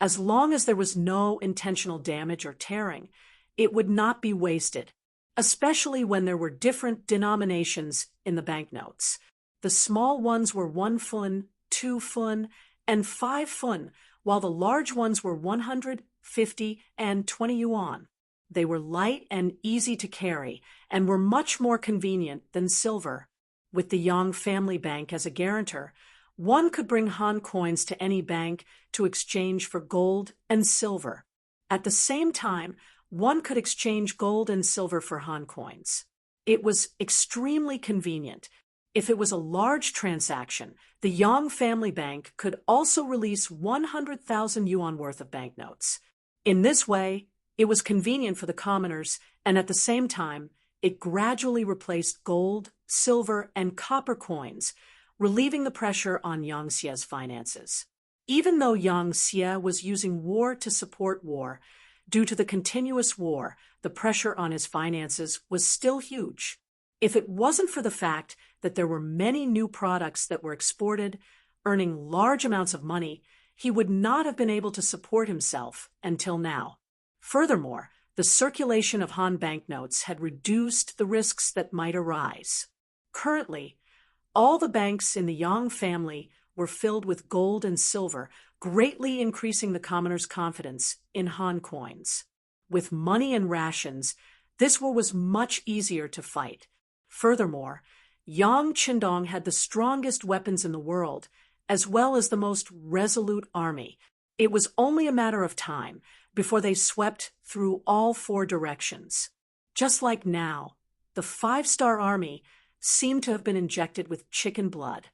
A: As long as there was no intentional damage or tearing, it would not be wasted, especially when there were different denominations in the banknotes. The small ones were 1 fun, 2 fun, and 5 fun, while the large ones were 100, 50, and 20 yuan. They were light and easy to carry, and were much more convenient than silver. With the Yang family bank as a guarantor, one could bring Han coins to any bank to exchange for gold and silver. At the same time, one could exchange gold and silver for Han coins. It was extremely convenient. If it was a large transaction, the Yang family bank could also release 100,000 yuan worth of banknotes. In this way, it was convenient for the commoners, and at the same time, it gradually replaced gold, silver, and copper coins, relieving the pressure on Yang Xie's finances. Even though Yang Xie was using war to support war, due to the continuous war, the pressure on his finances was still huge. If it wasn't for the fact that there were many new products that were exported, earning large amounts of money, he would not have been able to support himself until now. Furthermore, the circulation of Han banknotes had reduced the risks that might arise. Currently, all the banks in the Yang family were filled with gold and silver, greatly increasing the commoners' confidence in Han coins. With money and rations, this war was much easier to fight. Furthermore, Yang Qindong had the strongest weapons in the world, as well as the most resolute army. It was only a matter of time before they swept through all 4 directions. Just like now, the 5-star army seemed to have been injected with chicken blood.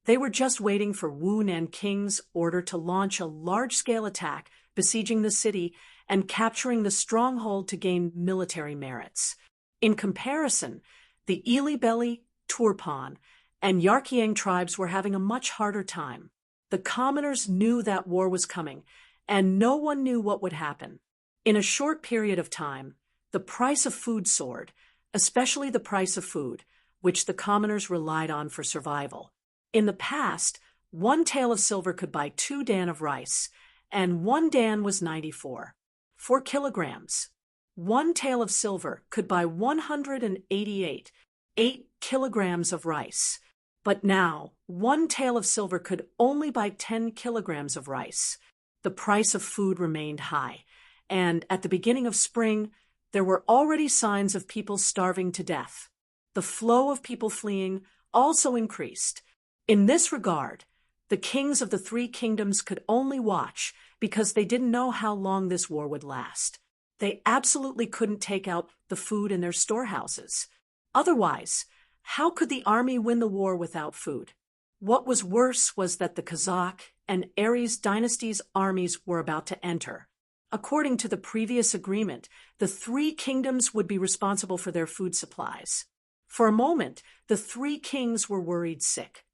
A: They were just waiting for Wu Nanking's order to launch a large-scale attack, besieging the city and capturing the stronghold to gain military merits. In comparison, the Ilibeli, Turpan, and Yarkiang tribes were having a much harder time. The commoners knew that war was coming, and no one knew what would happen. In a short period of time, the price of food soared, especially the price of food, which the commoners relied on for survival. In the past, 1 tael of silver could buy 2 dan of rice, and 1 dan was 94. 4 kilograms. 1 tael of silver could buy 188, 8 kilograms of rice. But now, 1 tael of silver could only buy 10 kilograms of rice. The price of food remained high, and at the beginning of spring, there were already signs of people starving to death. The flow of people fleeing also increased. In this regard, the kings of the 3 kingdoms could only watch because they didn't know how long this war would last. They absolutely couldn't take out the food in their storehouses. Otherwise, how could the army win the war without food? What was worse was that the Kazakh and Ares dynasty's armies were about to enter. According to the previous agreement, the three kingdoms would be responsible for their food supplies. For a moment, the three kings were worried sick.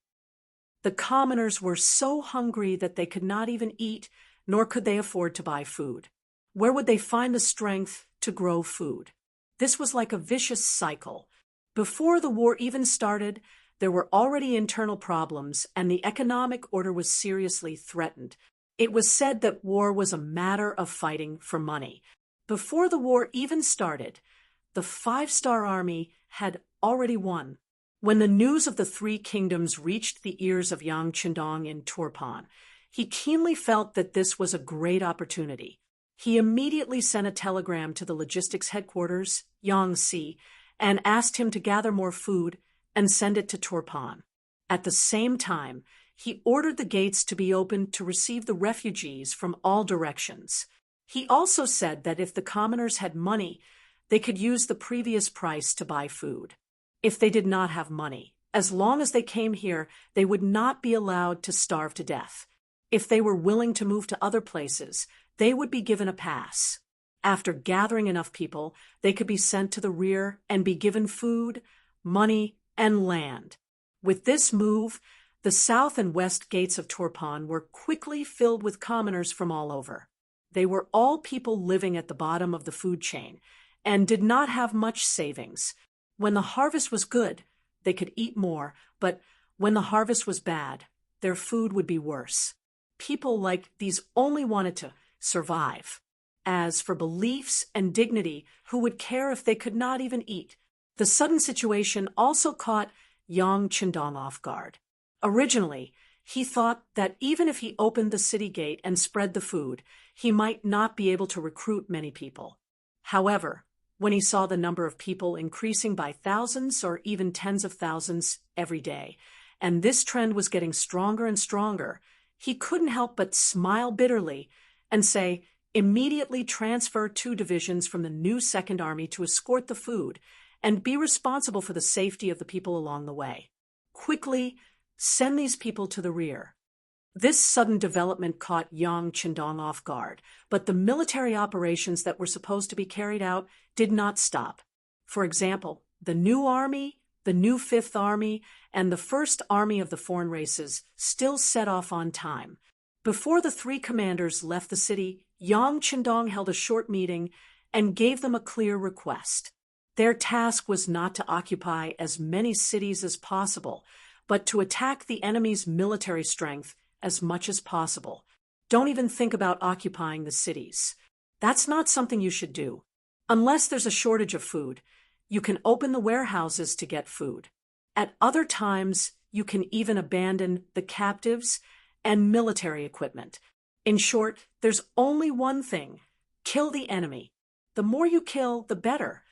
A: The commoners were so hungry that they could not even eat, nor could they afford to buy food. Where would they find the strength to grow food? This was like a vicious cycle. Before the war even started, there were already internal problems, and the economic order was seriously threatened. It was said that war was a matter of fighting for money. Before the war even started, the five-star army had already won. When the news of the three kingdoms reached the ears of Yang Qindong in Turpan, he keenly felt that this was a great opportunity. He immediately sent a telegram to the logistics headquarters, Yangtze, and asked him to gather more food and send it to Turpan. At the same time, he ordered the gates to be opened to receive the refugees from all directions. He also said that if the commoners had money, they could use the previous price to buy food. If they did not have money, as long as they came here, they would not be allowed to starve to death. If they were willing to move to other places, they would be given a pass. After gathering enough people, they could be sent to the rear and be given food, money, and land. With this move, the south and west gates of Turpan were quickly filled with commoners from all over. They were all people living at the bottom of the food chain and did not have much savings. When the harvest was good, they could eat more, but when the harvest was bad, their food would be worse. People like these only wanted to survive. As for beliefs and dignity, who would care if they could not even eat? The sudden situation also caught Yang Qindong off guard. Originally, he thought that even if he opened the city gate and spread the food, he might not be able to recruit many people. However, when he saw the number of people increasing by thousands or even tens of thousands every day, and this trend was getting stronger and stronger, he couldn't help but smile bitterly and say, immediately transfer 2 divisions from the new Second Army to escort the food and be responsible for the safety of the people along the way. Quickly, send these people to the rear. This sudden development caught Yang Qindong off guard, but the military operations that were supposed to be carried out did not stop. For example, the new army, the new Fifth Army, and the First Army of the Foreign Races still set off on time. Before the 3 commanders left the city, Yang Qindong held a short meeting and gave them a clear request. Their task was not to occupy as many cities as possible, but to attack the enemy's military strength as much as possible. Don't even think about occupying the cities. That's not something you should do. Unless there's a shortage of food, you can open the warehouses to get food. At other times, you can even abandon the captives and military equipment. In short, there's only one thing: kill the enemy. The more you kill, the better.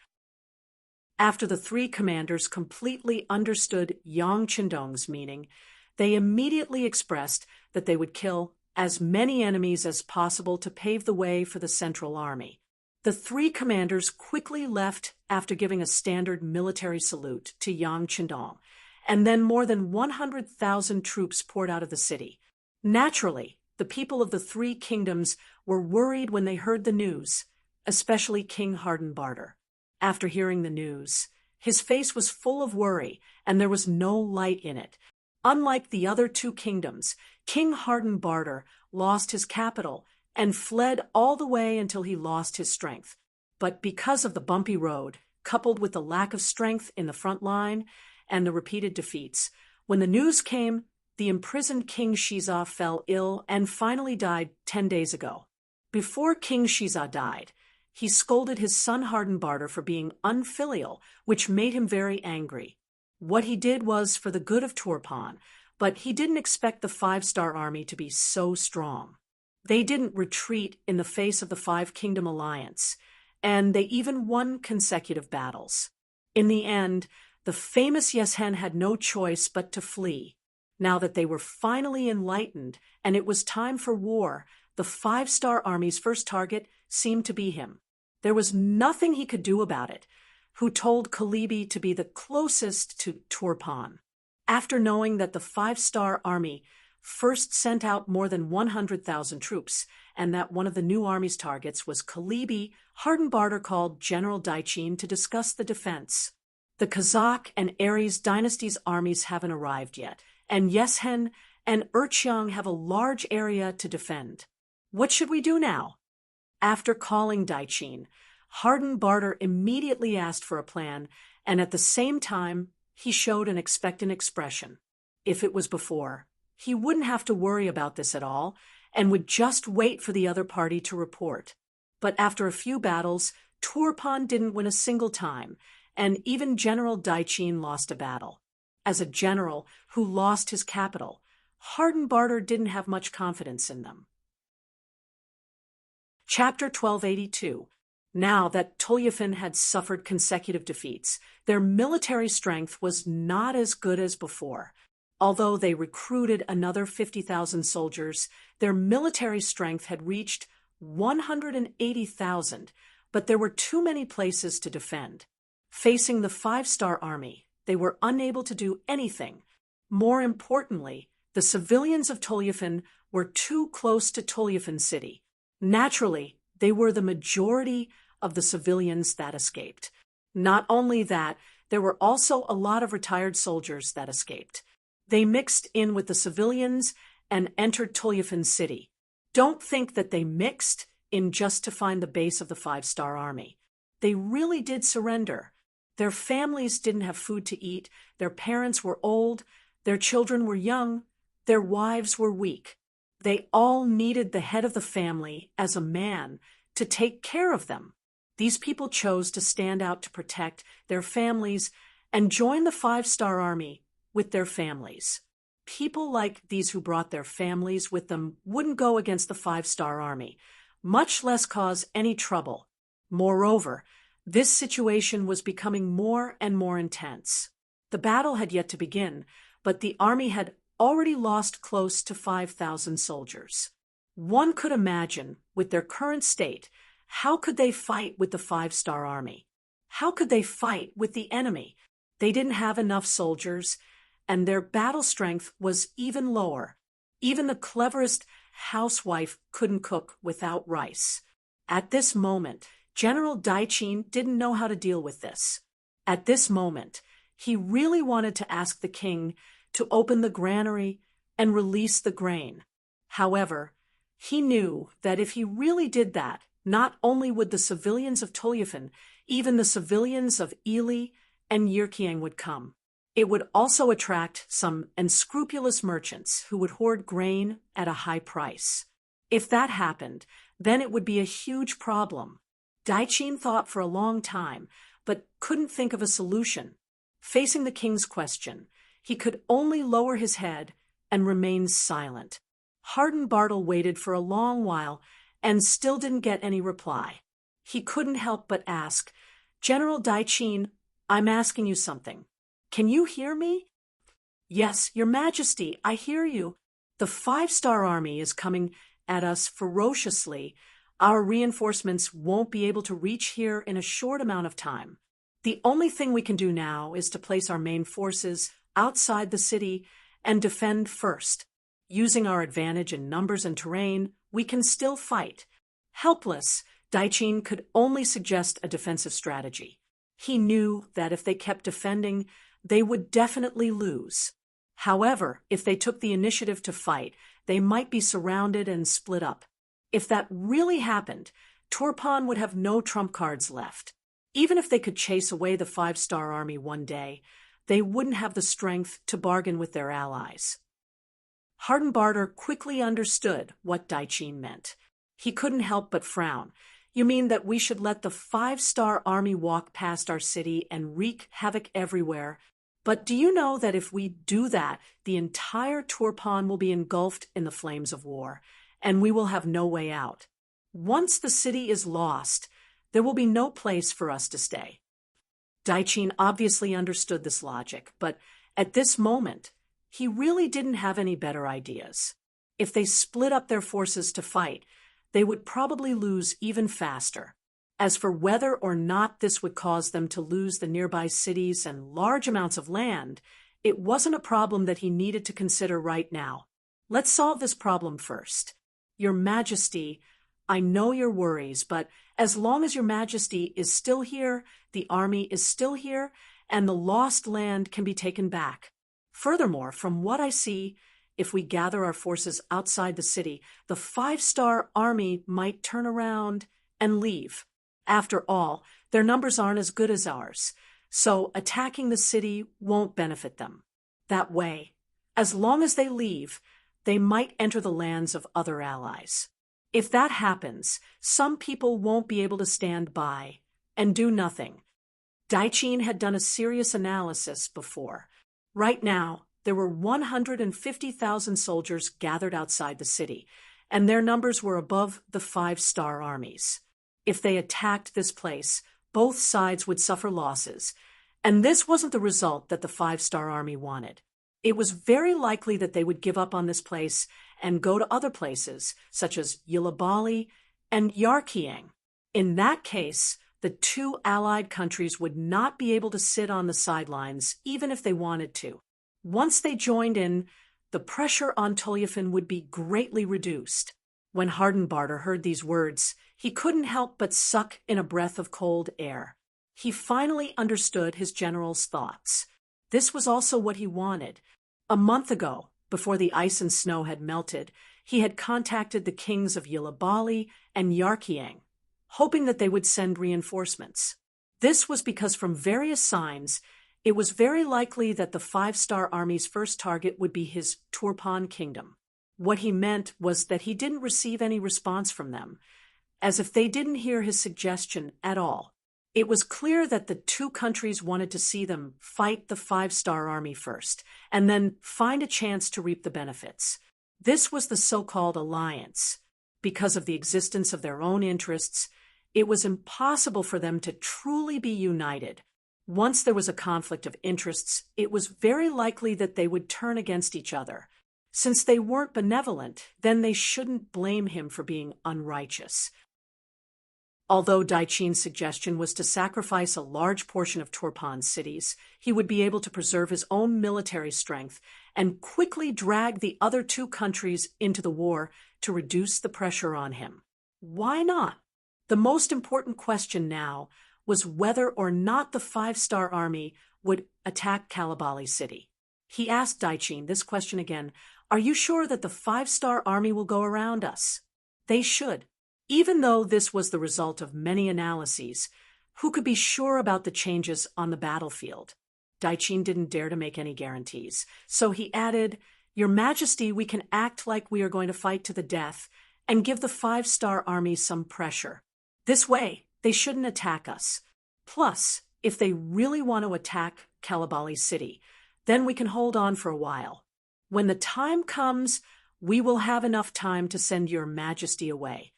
A: After the 3 commanders completely understood Yang Qindong's meaning, they immediately expressed that they would kill as many enemies as possible to pave the way for the Central Army. The 3 commanders quickly left after giving a standard military salute to Yang Qindong, and then more than 100,000 troops poured out of the city. Naturally, the people of the 3 kingdoms were worried when they heard the news, especially King Hardenbarter. After hearing the news, his face was full of worry, and there was no light in it. Unlike the other 2 kingdoms, King Hardenbarter lost his capital and fled all the way until he lost his strength. But because of the bumpy road, coupled with the lack of strength in the front line and the repeated defeats, when the news came, the imprisoned King Shiza fell ill and finally died 10 days ago. Before King Shiza died, he scolded his son Hardenbarter for being unfilial, which made him very angry. What he did was for the good of Turpan, but he didn't expect the 5-star army to be so strong. They didn't retreat in the face of the 5-kingdom alliance, and they even won consecutive battles. In the end, the famous Yesen had no choice but to flee. Now that they were finally enlightened and it was time for war, the 5-star army's first target seemed to be him. There was nothing he could do about it, who told Kalibi to be the closest to Turpan. After knowing that the 5-star army first sent out more than 100,000 troops, and that one of the new army's targets was Kalibi. Hardenbarter called General Daichin to discuss the defense. The Kazakh and Ares dynasty's armies haven't arrived yet, and Yeshen and Urcheong have a large area to defend. What should we do now? After calling Daichin, Hardenbarter immediately asked for a plan, and at the same time, he showed an expectant expression. If it was before, he wouldn't have to worry about this at all, and would just wait for the other party to report. But after a few battles, Turpan didn't win a single time, and even General Daichin lost a battle. As a general who lost his capital, Hardenbarter didn't have much confidence in them. Chapter 1282. Now that Tolyafen had suffered consecutive defeats, their military strength was not as good as before. Although they recruited another 50,000 soldiers, their military strength had reached 180,000, but there were too many places to defend. Facing the 5-star army, they were unable to do anything. More importantly, the civilians of Tolyafen were too close to Tolyafen City. Naturally, they were the majority of the civilians that escaped. Not only that, there were also a lot of retired soldiers that escaped. They mixed in with the civilians and entered Tolyafen City. Don't think that they mixed in just to find the base of the 5-star army. They really did surrender. Their families didn't have food to eat, their parents were old, their children were young, their wives were weak. They all needed the head of the family as a man to take care of them. These people chose to stand out to protect their families and join the 5-star army with their families. People like these who brought their families with them wouldn't go against the 5-star army, much less cause any trouble. Moreover, this situation was becoming more and more intense. The battle had yet to begin, but the army had already lost close to 5,000 soldiers. One could imagine, with their current state, how could they fight with the 5-star army? How could they fight with the enemy? They didn't have enough soldiers, and their battle strength was even lower. Even the cleverest housewife couldn't cook without rice. At this moment, General Daichin didn't know how to deal with this. At this moment, he really wanted to ask the king to open the granary and release the grain. However, he knew that if he really did that, not only would the civilians of Tolyafen, even the civilians of Ely and Yirkiang would come. It would also attract some unscrupulous merchants who would hoard grain at a high price. If that happened, then it would be a huge problem. Daichin thought for a long time, but couldn't think of a solution. Facing the king's question, he could only lower his head and remain silent. Hardenbarter waited for a long while and still didn't get any reply. He couldn't help but ask, "General Daichin, I'm asking you something. Can you hear me?" "Yes, Your Majesty, I hear you. The 5-star army is coming at us ferociously. Our reinforcements won't be able to reach here in a short amount of time. The only thing we can do now is to place our main forces outside the city and defend first. Using our advantage in numbers and terrain, we can still fight." Helpless, Daichin could only suggest a defensive strategy. He knew that if they kept defending, they would definitely lose. However, if they took the initiative to fight, they might be surrounded and split up. If that really happened, Turpan would have no trump cards left. Even if they could chase away the 5-star army one day, they wouldn't have the strength to bargain with their allies. Hardenbarter quickly understood what Daichin meant. He couldn't help but frown. "You mean that we should let the 5-star army walk past our city and wreak havoc everywhere? But do you know that if we do that, the entire Turpan will be engulfed in the flames of war, and we will have no way out? Once the city is lost, there will be no place for us to stay." Daichin obviously understood this logic, but at this moment, he really didn't have any better ideas. If they split up their forces to fight, they would probably lose even faster. As for whether or not this would cause them to lose the nearby cities and large amounts of land, it wasn't a problem that he needed to consider right now. Let's solve this problem first. Your Majesty, I know your worries, but as long as your Majesty is still here, the army is still here, and the lost land can be taken back. Furthermore, from what I see, if we gather our forces outside the city, the 5-star army might turn around and leave. After all, their numbers aren't as good as ours, so attacking the city won't benefit them. That way, as long as they leave, they might enter the lands of other allies. If that happens, some people won't be able to stand by and do nothing. Daichin had done a serious analysis before. Right now, there were 150,000 soldiers gathered outside the city, and their numbers were above the 5-star armies. If they attacked this place, both sides would suffer losses, and this wasn't the result that the 5-star army wanted. It was very likely that they would give up on this place and go to other places, such as Yilabali and Yarkiang. In that case, the two allied countries would not be able to sit on the sidelines, even if they wanted to. Once they joined in, the pressure on Toliafin would be greatly reduced. When Hardenbarter heard these words, he couldn't help but suck in a breath of cold air. He finally understood his general's thoughts. This was also what he wanted. A month ago, before the ice and snow had melted, he had contacted the kings of Yilabali and Yarkiang, hoping that they would send reinforcements. This was because from various signs, it was very likely that the 5-star army's first target would be his Turpan kingdom. What he meant was that he didn't receive any response from them, as if they didn't hear his suggestion at all. It was clear that the two countries wanted to see them fight the 5-star army first, and then find a chance to reap the benefits. This was the so-called alliance. Because of the existence of their own interests, it was impossible for them to truly be united. Once there was a conflict of interests, it was very likely that they would turn against each other. Since they weren't benevolent, then they shouldn't blame him for being unrighteous. Although Daichin's suggestion was to sacrifice a large portion of Turpan's cities, he would be able to preserve his own military strength and quickly drag the other two countries into the war to reduce the pressure on him. Why not? The most important question now was whether or not the 5-star army would attack Kalabali city. He asked Daichin this question again, "Are you sure that the 5-star army will go around us?" They should. Even though this was the result of many analyses, who could be sure about the changes on the battlefield? Daichin didn't dare to make any guarantees, so he added, "Your Majesty, we can act like we are going to fight to the death and give the 5-star army some pressure. This way, they shouldn't attack us. Plus, if they really want to attack Kalabali city, then we can hold on for a while. When the time comes, we will have enough time to send your Majesty away."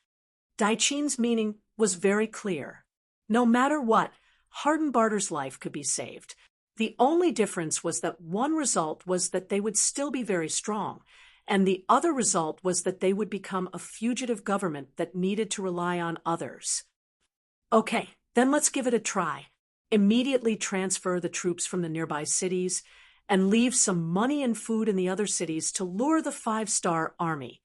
A: Daichin's meaning was very clear. No matter what, Hardenbarter's life could be saved. The only difference was that one result was that they would still be very strong, and the other result was that they would become a fugitive government that needed to rely on others. Okay, then let's give it a try. Immediately transfer the troops from the nearby cities and leave some money and food in the other cities to lure the 5-star army.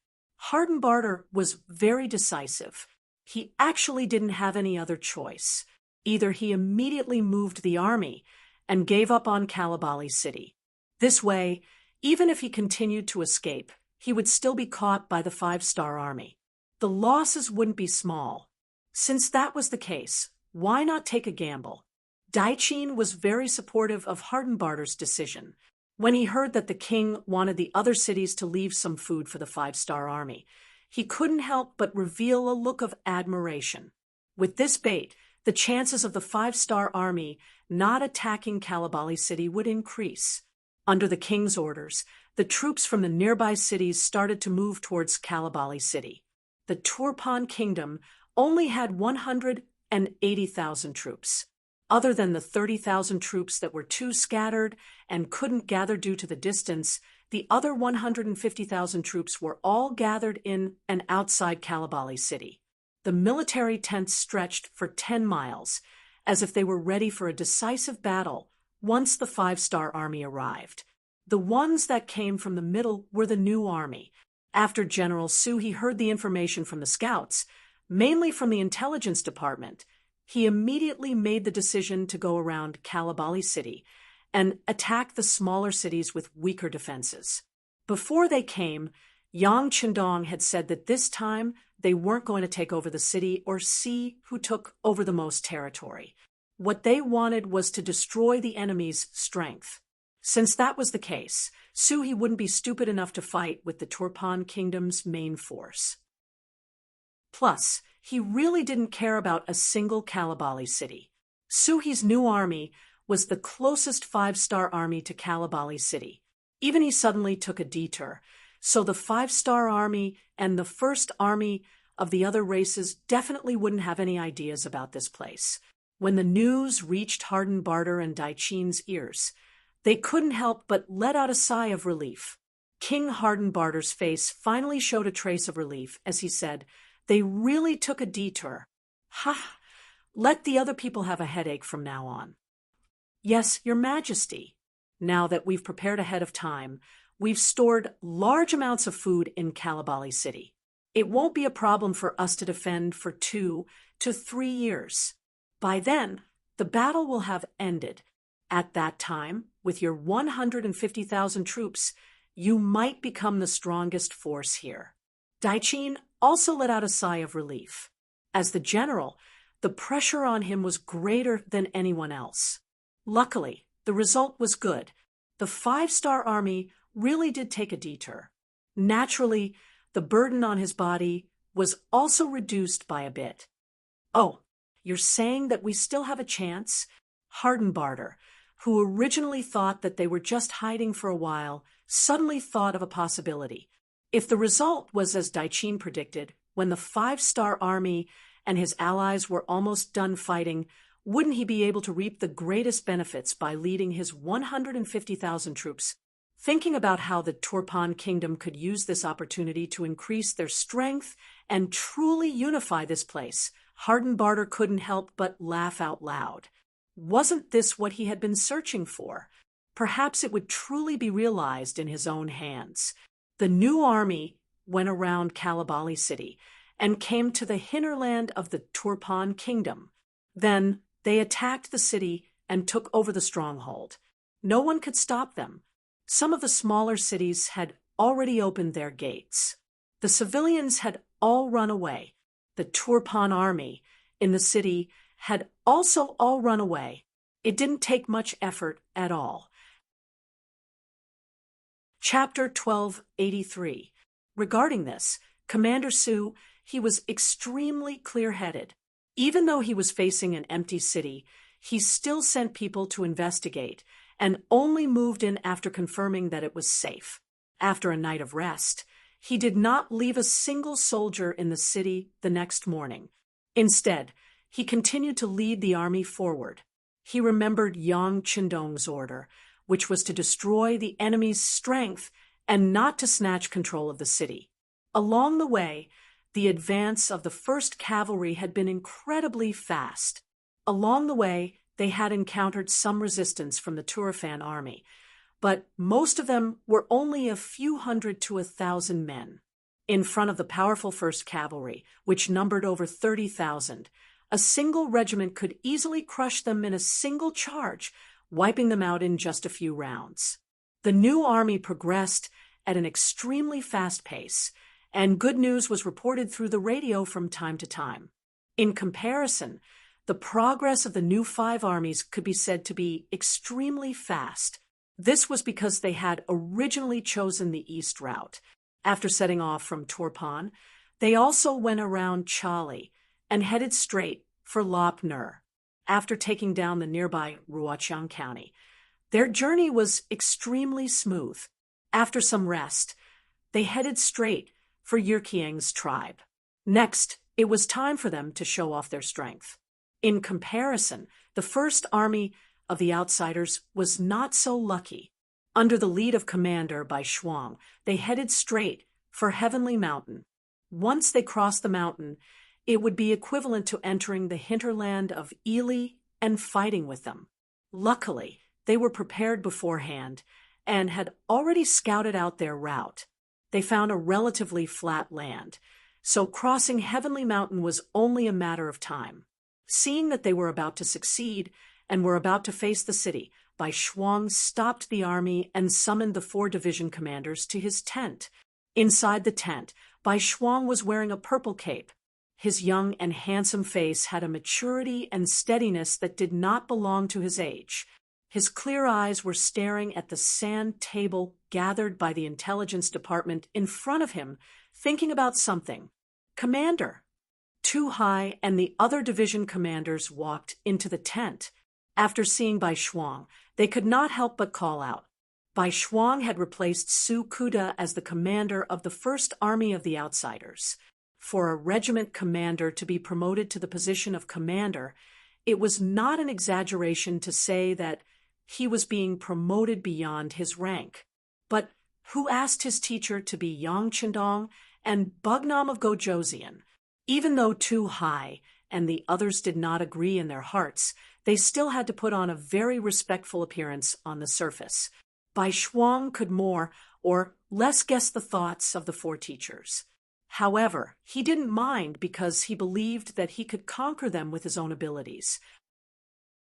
A: Hardenbarter was very decisive. He actually didn't have any other choice. Either he immediately moved the army and gave up on Kalabali city. This way, even if he continued to escape, he would still be caught by the 5-star army. The losses wouldn't be small. Since that was the case, why not take a gamble? Daichin was very supportive of Hardenbarter's decision. When he heard that the king wanted the other cities to leave some food for the 5-star army, he couldn't help but reveal a look of admiration. With this bait, the chances of the 5-star army not attacking Kalabali city would increase. Under the king's orders, the troops from the nearby cities started to move towards Kalabali city. The Turpan kingdom only had 180,000 troops. Other than the 30,000 troops that were too scattered and couldn't gather due to the distance, the other 150,000 troops were all gathered in and outside Kalabali city. The military tents stretched for 10 miles, as if they were ready for a decisive battle once the 5-star army arrived. The ones that came from the middle were the new army. After General Su heard the information from the scouts, mainly from the intelligence department, he immediately made the decision to go around Kalabali City and attack the smaller cities with weaker defenses. Before they came, Yang Qindong had said that this time they weren't going to take over the city or see who took over the most territory. What they wanted was to destroy the enemy's strength. Since that was the case, Suhi wouldn't be stupid enough to fight with the Turpan Kingdom's main force. Plus, he really didn't care about a single Kalabali city. Suhi's new army was the closest five-star army to Kalabali City. Even he suddenly took a detour, so the five-star army and the first army of the other races definitely wouldn't have any ideas about this place. When the news reached Harden Barter and Daichin's ears, they couldn't help but let out a sigh of relief. King Harden Barter's face finally showed a trace of relief as he said, "They really took a detour. Ha! Let the other people have a headache from now on." "Yes, Your Majesty. Now that we've prepared ahead of time, we've stored large amounts of food in Kalabali City. It won't be a problem for us to defend for 2 to 3 years. By then, the battle will have ended. At that time, with your 150,000 troops, you might become the strongest force here." Daichin also let out a sigh of relief. As the general, the pressure on him was greater than anyone else. Luckily, the result was good. The five-star army really did take a detour. Naturally, the burden on his body was also reduced by a bit. "Oh, you're saying that we still have a chance?" Harden Barter, who originally thought that they were just hiding for a while, suddenly thought of a possibility. If the result was as Daichin predicted, when the five-star army and his allies were almost done fighting, wouldn't he be able to reap the greatest benefits by leading his 150,000 troops? Thinking about how the Turpan Kingdom could use this opportunity to increase their strength and truly unify this place, Harden Barter couldn't help but laugh out loud. Wasn't this what he had been searching for? Perhaps it would truly be realized in his own hands. The new army went around Kalabali City and came to the hinterland of the Turpan Kingdom. Then they attacked the city and took over the stronghold. No one could stop them. Some of the smaller cities had already opened their gates. The civilians had all run away. The Turpan army in the city had also all run away. It didn't take much effort at all. Chapter 1283. Regarding this, Commander Su, he was extremely clear-headed. Even though he was facing an empty city, he still sent people to investigate and only moved in after confirming that it was safe. After a night of rest, he did not leave a single soldier in the city the next morning. Instead, he continued to lead the army forward. He remembered Yang Qindong's order, which was to destroy the enemy's strength and not to snatch control of the city. Along the way, the advance of the 1st Cavalry had been incredibly fast. Along the way, they had encountered some resistance from the Turfan army, but most of them were only a few hundred to 1,000 men. In front of the powerful 1st Cavalry, which numbered over 30,000, a single regiment could easily crush them in a single charge, wiping them out in just a few rounds. The new army progressed at an extremely fast pace, and good news was reported through the radio from time to time. In comparison, the progress of the new 5 armies could be said to be extremely fast. This was because they had originally chosen the east route. After setting off from Turpan, they also went around Chali and headed straight for Lop Nur. After taking down the nearby Ruochang County, their journey was extremely smooth. After some rest, they headed straight for Yirkiang's tribe. Next, it was time for them to show off their strength. In comparison, the 1st Army of the Outsiders was not so lucky. Under the lead of Commander Bai Shuang, they headed straight for Heavenly Mountain. Once they crossed the mountain, it would be equivalent to entering the hinterland of Ili and fighting with them. Luckily, they were prepared beforehand and had already scouted out their route. They found a relatively flat land, so crossing Heavenly Mountain was only a matter of time. Seeing that they were about to succeed and were about to face the city, Bai Shuang stopped the army and summoned the 4 division commanders to his tent. Inside the tent, Bai Shuang was wearing a purple cape. His young and handsome face had a maturity and steadiness that did not belong to his age. His clear eyes were staring at the sand table gathered by the intelligence department in front of him, thinking about something. "Commander!" Tu Hai and the other division commanders walked into the tent. After seeing Bai Shuang, they could not help but call out. Bai Shuang had replaced Su Kuda as the commander of the First Army of the Outsiders. For a regiment commander to be promoted to the position of commander, it was not an exaggeration to say that he was being promoted beyond his rank. But who asked his teacher to be Yang Qindong and Bugnam of Gojoseon? Even though Tu Hai and the others did not agree in their hearts, they still had to put on a very respectful appearance on the surface. Bai Shuang could more or less guess the thoughts of the 4 teachers. However, he didn't mind because he believed that he could conquer them with his own abilities.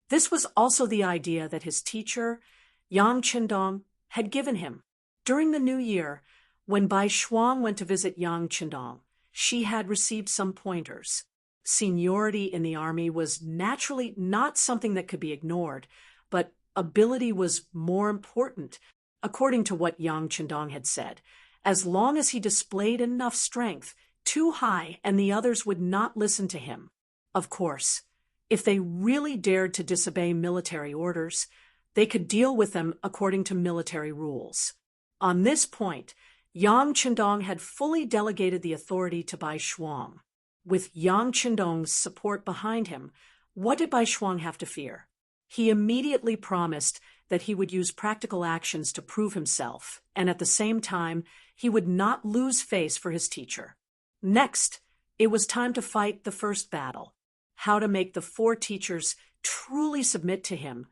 A: This was also the idea that his teacher, Yang Qindong, had given him. During the new year, when Bai Shuang went to visit Yang Qindong, she had received some pointers. Seniority in the army was naturally not something that could be ignored, but ability was more important, according to what Yang Qindong had said. As long as he displayed enough strength, Tu Hai and the others would not listen to him. Of course, if they really dared to disobey military orders, they could deal with them according to military rules. On this point, Yang Qindong had fully delegated the authority to Bai Shuang. With Yang Qindong's support behind him, what did Bai Shuang have to fear? He immediately promised that he would use practical actions to prove himself, and at the same time, he would not lose face for his teacher. Next, it was time to fight the first battle. How to make the 4 teachers truly submit to him.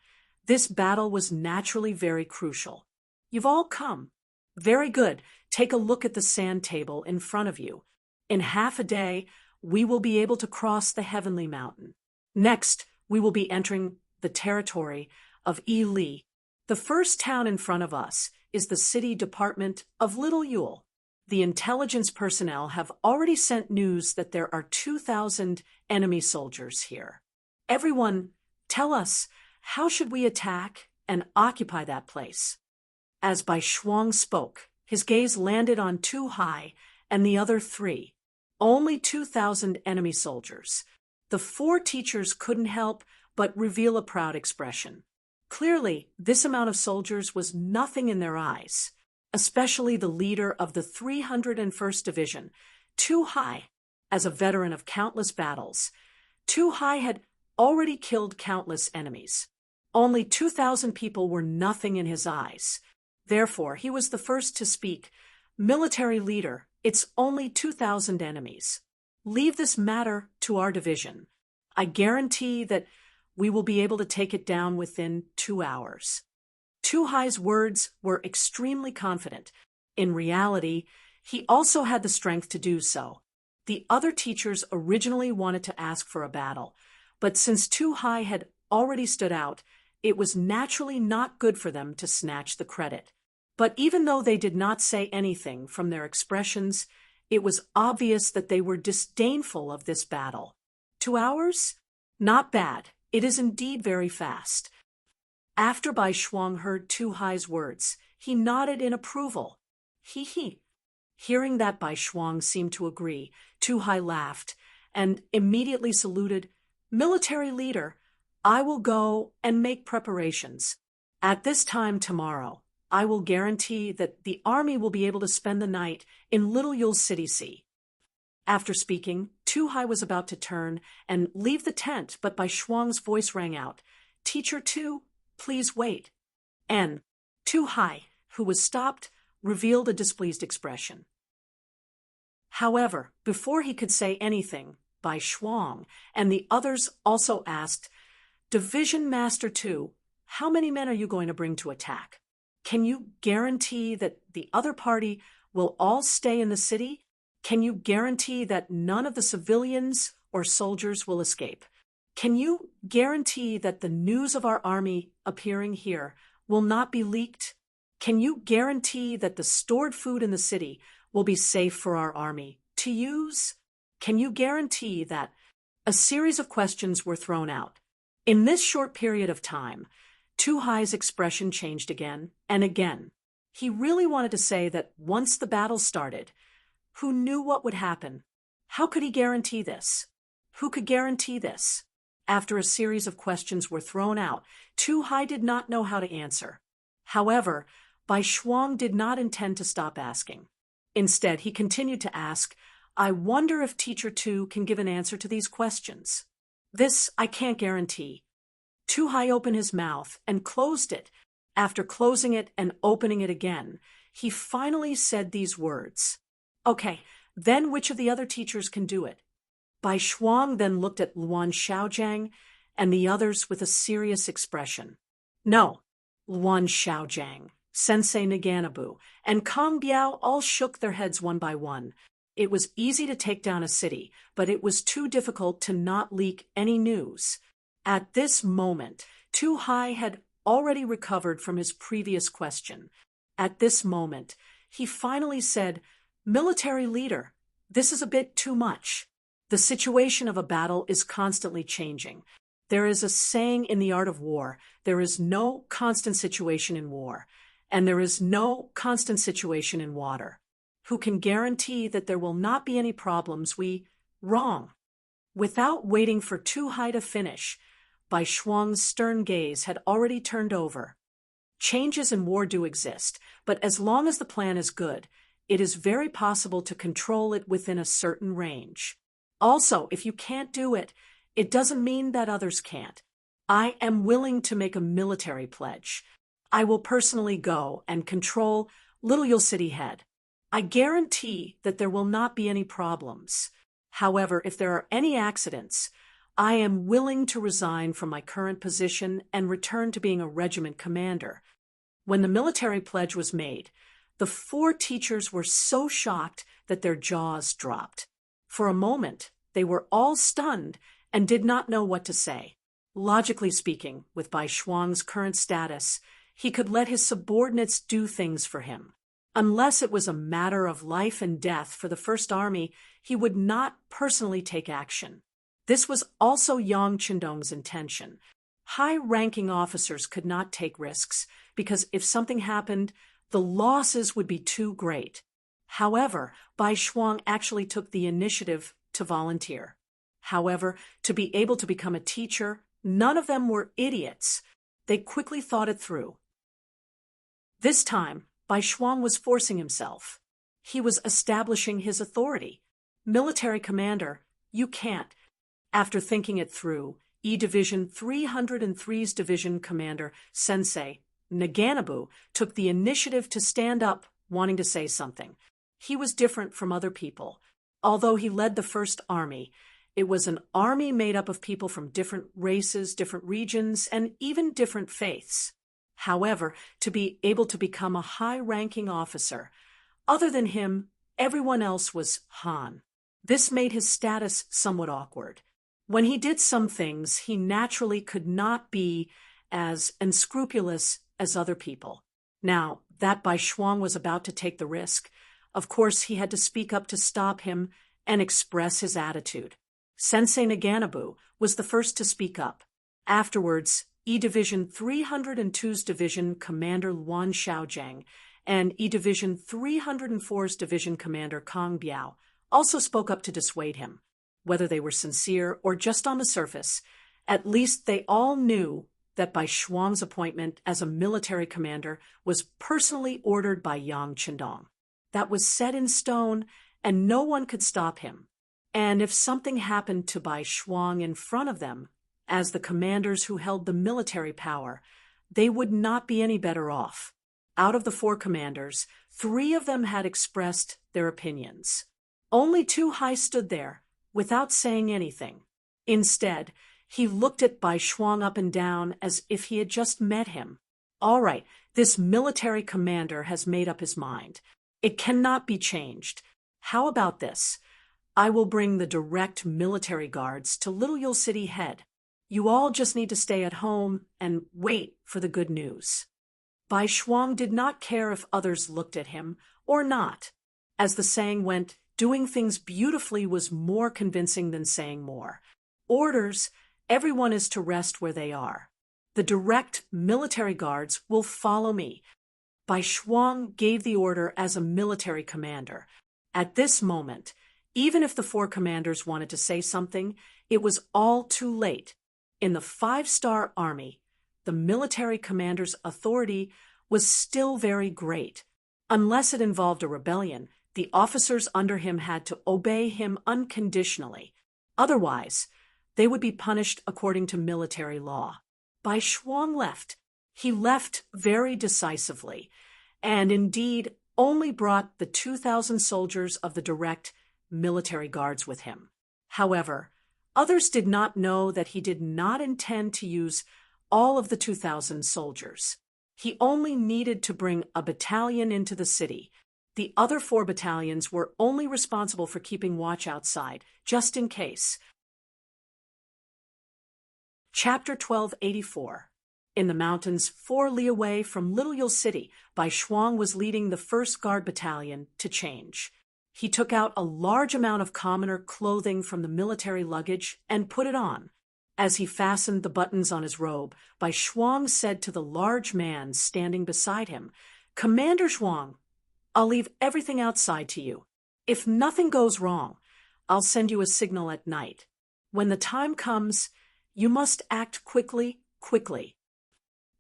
A: This battle was naturally very crucial. You've all come. Very good. Take a look at the sand table in front of you. In half a day, we will be able to cross the Heavenly Mountain. Next, we will be entering the territory of Yili. The first town in front of us is the city department of Little Yule. The intelligence personnel have already sent news that there are 2,000 enemy soldiers here. Everyone, tell us, how should we attack and occupy that place? As Bai Shuang spoke, his gaze landed on Tu Hai and the other 3. Only 2,000 enemy soldiers. The 4 teachers couldn't help but reveal a proud expression. Clearly, this amount of soldiers was nothing in their eyes, especially the leader of the 301st Division, Tu Hai. As a veteran of countless battles, Tu Hai had already killed countless enemies. Only 2,000 people were nothing in his eyes. Therefore, he was the first to speak. "Military leader, it's only 2,000 enemies. Leave this matter to our division. I guarantee that we will be able to take it down within 2 hours." Tu Hai's words were extremely confident. In reality, he also had the strength to do so. The other teachers originally wanted to ask for a battle, but since Tu Hai had already stood out, it was naturally not good for them to snatch the credit. But even though they did not say anything from their expressions, it was obvious that they were disdainful of this battle. 2 hours? Not bad. It is indeed very fast. After Bai Shuang heard Tu Hai's words, he nodded in approval. He. Hearing that Bai Shuang seemed to agree, Tu Hai laughed and immediately saluted. "Military leader, I will go and make preparations. At this time tomorrow, I will guarantee that the army will be able to spend the night in Little Yule City. After speaking, Tu Hai was about to turn and leave the tent, but Bai Shuang's voice rang out. "Teacher Tu, please wait." And Tu Hai, who was stopped, revealed a displeased expression. However, before he could say anything, Bai Shuang and the others also asked, "Division Master Tu, how many men are you going to bring to attack?" Can you guarantee that the other party will all stay in the city? Can you guarantee that none of the civilians or soldiers will escape? Can you guarantee that the news of our army appearing here will not be leaked? Can you guarantee that the stored food in the city will be safe for our army to use? Can you guarantee that a series of questions were thrown out? In this short period of time, Tu Hai's expression changed again and again. He really wanted to say that once the battle started, who knew what would happen? How could he guarantee this? Who could guarantee this? After a series of questions were thrown out, Tu Hai did not know how to answer. However, Bai Shuang did not intend to stop asking. Instead, he continued to ask, I wonder if Teacher Tu can give an answer to these questions. This I can't guarantee. Tu Hai opened his mouth and closed it. After closing it and opening it again, he finally said these words. Okay, then which of the other teachers can do it? Bai Shuang then looked at Luan Xiaojiang and the others with a serious expression. No, Luan Xiaojiang, Sensei Naganabu, and Kong Biao all shook their heads one by one. It was easy to take down a city, but it was too difficult to not leak any news. At this moment, Tu Hai had already recovered from his previous question. At this moment, he finally said, Military leader, this is a bit too much. The situation of a battle is constantly changing. There is a saying in the art of war, there is no constant situation in war, and there is no constant situation in water. Who can guarantee that there will not be any problems? Wrong. Without waiting for Tu Hai to finish, Bai Shuang's stern gaze had already turned over. Changes in war do exist, but as long as the plan is good, it is very possible to control it within a certain range. Also, if you can't do it, it doesn't mean that others can't. I am willing to make a military pledge. I will personally go and control Little Yule City Head. I guarantee that there will not be any problems. However, if there are any accidents, I am willing to resign from my current position and return to being a regiment commander. When the military pledge was made, the 4 teachers were so shocked that their jaws dropped. For a moment, they were all stunned and did not know what to say. Logically speaking, with Bai Shuang's current status, he could let his subordinates do things for him. Unless it was a matter of life and death for the First Army, he would not personally take action. This was also Yang Qindong's intention. High-ranking officers could not take risks, because if something happened, the losses would be too great. However, Bai Shuang actually took the initiative to volunteer. However, to be able to become a teacher, none of them were idiots. They quickly thought it through. This time, Bai Shuang was forcing himself. He was establishing his authority. Military commander, you can't. After thinking it through, E Division 303's division commander, Sensei Naganabu, took the initiative to stand up, wanting to say something. He was different from other people. Although he led the First Army, it was an army made up of people from different races, different regions, and even different faiths. However, to be able to become a high-ranking officer, other than him, everyone else was Han. This made his status somewhat awkward. When he did some things, he naturally could not be as unscrupulous as other people. Now, that Bai Shuang was about to take the risk, of course he had to speak up to stop him and express his attitude. Sensei Naganabu was the first to speak up. Afterwards, E Division 302's division commander Luan Xiaojiang and E Division 304's division commander Kong Biao also spoke up to dissuade him. Whether they were sincere or just on the surface, at least they all knew that Bai Shuang's appointment as a military commander was personally ordered by Yang Qindong. That was set in stone, and no one could stop him. And if something happened to Bai Shuang in front of them, as the commanders who held the military power, they would not be any better off. Out of the 4 commanders, 3 of them had expressed their opinions. Only Tu Hai stood there, without saying anything. Instead, he looked at Bai Shuang up and down as if he had just met him. All right, This military commander has made up his mind. It cannot be changed. How about this? I will bring the direct military guards to Little Yule City Head. You all just need to stay at home and wait for the good news. Bai Shuang did not care if others looked at him or not. As the saying went, doing things beautifully was more convincing than saying more. Orders, everyone is to rest where they are. The direct military guards will follow me. Bai Shuang gave the order as a military commander. At this moment, even if the four commanders wanted to say something, it was all too late. In the 5-star army, the military commander's authority was still very great. Unless it involved a rebellion, the officers under him had to obey him unconditionally. Otherwise, they would be punished according to military law. Bai Shuang left. He left very decisively, and indeed only brought the 2,000 soldiers of the direct military guards with him. However, others did not know that he did not intend to use all of the 2,000 soldiers. He only needed to bring a battalion into the city. The other 4 battalions were only responsible for keeping watch outside, just in case. Chapter 1284. In the mountains 4 li away from Little Yule City, Bai Shuang was leading the 1st Guard Battalion to change. He took out a large amount of commoner clothing from the military luggage and put it on. As he fastened the buttons on his robe, Bai Shuang said to the large man standing beside him, "Commander Shuang, I'll leave everything outside to you. If nothing goes wrong, I'll send you a signal at night. When the time comes, you must act quickly.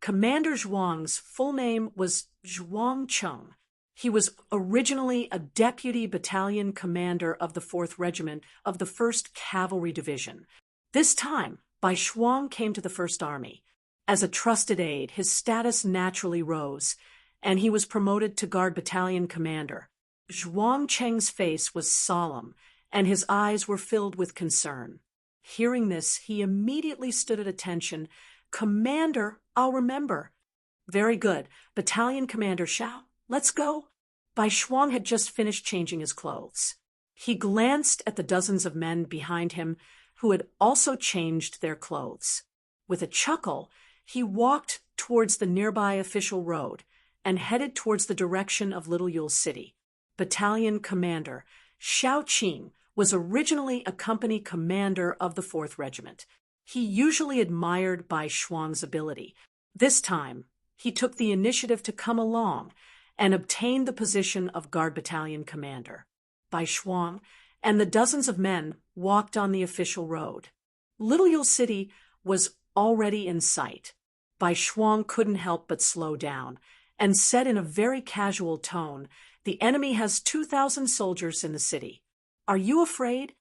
A: Commander Zhuang's full name was Zhuang Cheng. He was originally a deputy battalion commander of the 4th Regiment of the 1st Cavalry Division. This time, Bai Shuang came to the 1st Army. As a trusted aide, his status naturally rose, and he was promoted to Guard Battalion Commander. Zhuang Cheng's face was solemn, and his eyes were filled with concern. Hearing this, he immediately stood at attention. "Commander, I'll remember." "Very good. Battalion Commander Xiao, let's go." Bai Shuang had just finished changing his clothes. He glanced at the dozens of men behind him who had also changed their clothes. With a chuckle, he walked towards the nearby official road and headed towards the direction of Little Yule City. Battalion Commander Xiao Qing was originally a company commander of the 4th Regiment. He usually admired Bai Shuang's ability. This time, he took the initiative to come along and obtained the position of Guard Battalion Commander. Bai Shuang and the dozens of men walked on the official road. Little Yule City was already in sight. Bai Shuang couldn't help but slow down and said in a very casual tone, "The enemy has 2,000 soldiers in the city. Are you afraid?"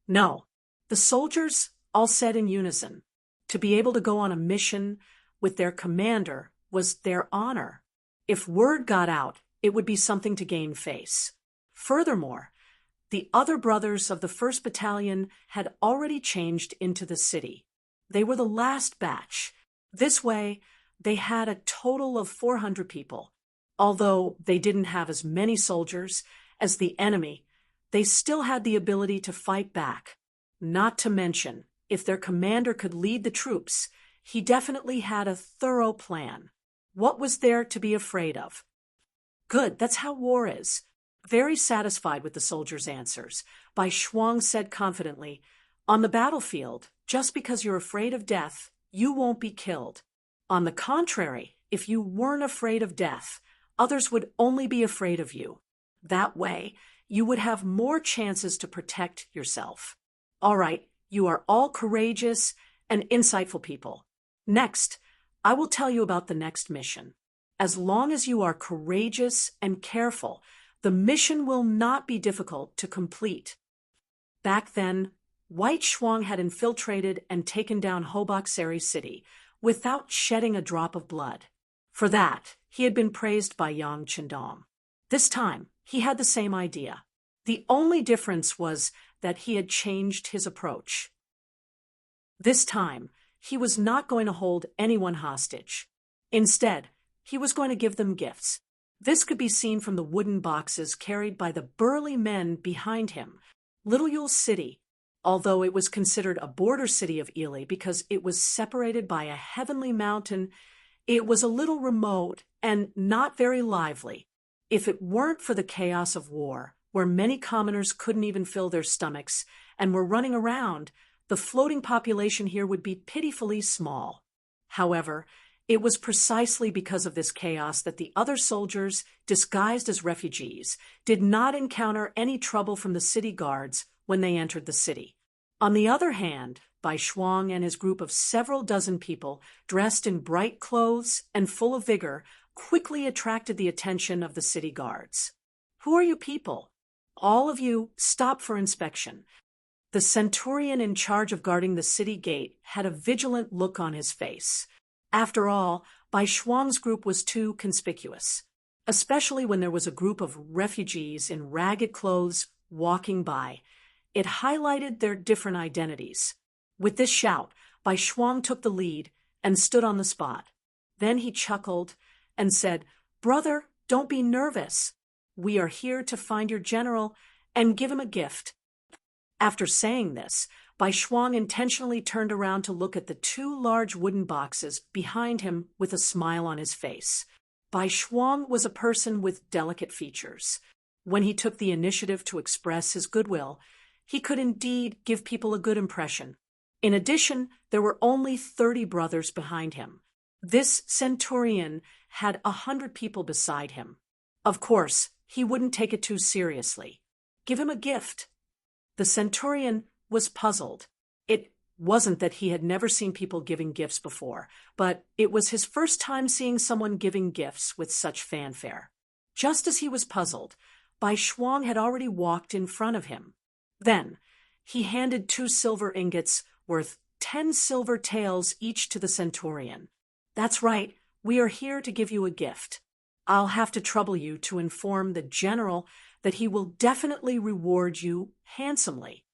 A: "No." The soldiers all said in unison. To be able to go on a mission with their commander was their honor. If word got out, it would be something to gain face. Furthermore, the other brothers of the 1st Battalion had already changed into the city. They were the last batch. This way, they had a total of 400 people. Although they didn't have as many soldiers as the enemy, they still had the ability to fight back. Not to mention, if their commander could lead the troops, he definitely had a thorough plan. What was there to be afraid of? Good, that's how war is. Very satisfied with the soldiers' answers, Bai Shuang said confidently, "On the battlefield, just because you're afraid of death, you won't be killed. On the contrary, if you weren't afraid of death, others would only be afraid of you. That way, you would have more chances to protect yourself. All right, you are all courageous and insightful people. Next, I will tell you about the next mission. As long as you are courageous and careful, the mission will not be difficult to complete." Back then, White Shuang had infiltrated and taken down Hobokseri City without shedding a drop of blood. For that, he had been praised by Yang Qindong. This time, he had the same idea. The only difference was that he had changed his approach. This time, he was not going to hold anyone hostage. Instead, He was going to give them gifts. This could be seen from the wooden boxes carried by the burly men behind him. Little Yule City, although it was considered a border city of Ely because it was separated by a heavenly mountain, it was a little remote and not very lively. If it weren't for the chaos of war, where many commoners couldn't even fill their stomachs and were running around, the floating population here would be pitifully small. However, it was precisely because of this chaos that the other soldiers, disguised as refugees, did not encounter any trouble from the city guards when they entered the city. On the other hand, Bai Shuang and his group of several dozen people, dressed in bright clothes and full of vigor, quickly attracted the attention of the city guards. "Who are you people? All of you, stop for inspection." The centurion in charge of guarding the city gate had a vigilant look on his face. After all, Bai Shuang's group was too conspicuous, especially when there was a group of refugees in ragged clothes walking by. It highlighted their different identities. With this shout, Bai Shuang took the lead and stood on the spot. Then he chuckled and said, "Brother, don't be nervous. We are here to find your general and give him a gift." After saying this, Bai Shuang intentionally turned around to look at the two large wooden boxes behind him with a smile on his face. Bai Shuang was a person with delicate features. When he took the initiative to express his goodwill, he could indeed give people a good impression. In addition, there were only 30 brothers behind him. This centurion had 100 people beside him. Of course, he wouldn't take it too seriously. Give him a gift. The centurion was puzzled. It wasn't that he had never seen people giving gifts before, but it was his first time seeing someone giving gifts with such fanfare. Just as he was puzzled, Bai Shuang had already walked in front of him. Then, he handed 2 silver ingots worth 10 silver taels each to the centurion. "That's right, we are here to give you a gift. I'll have to trouble you to inform the general that he will definitely reward you handsomely."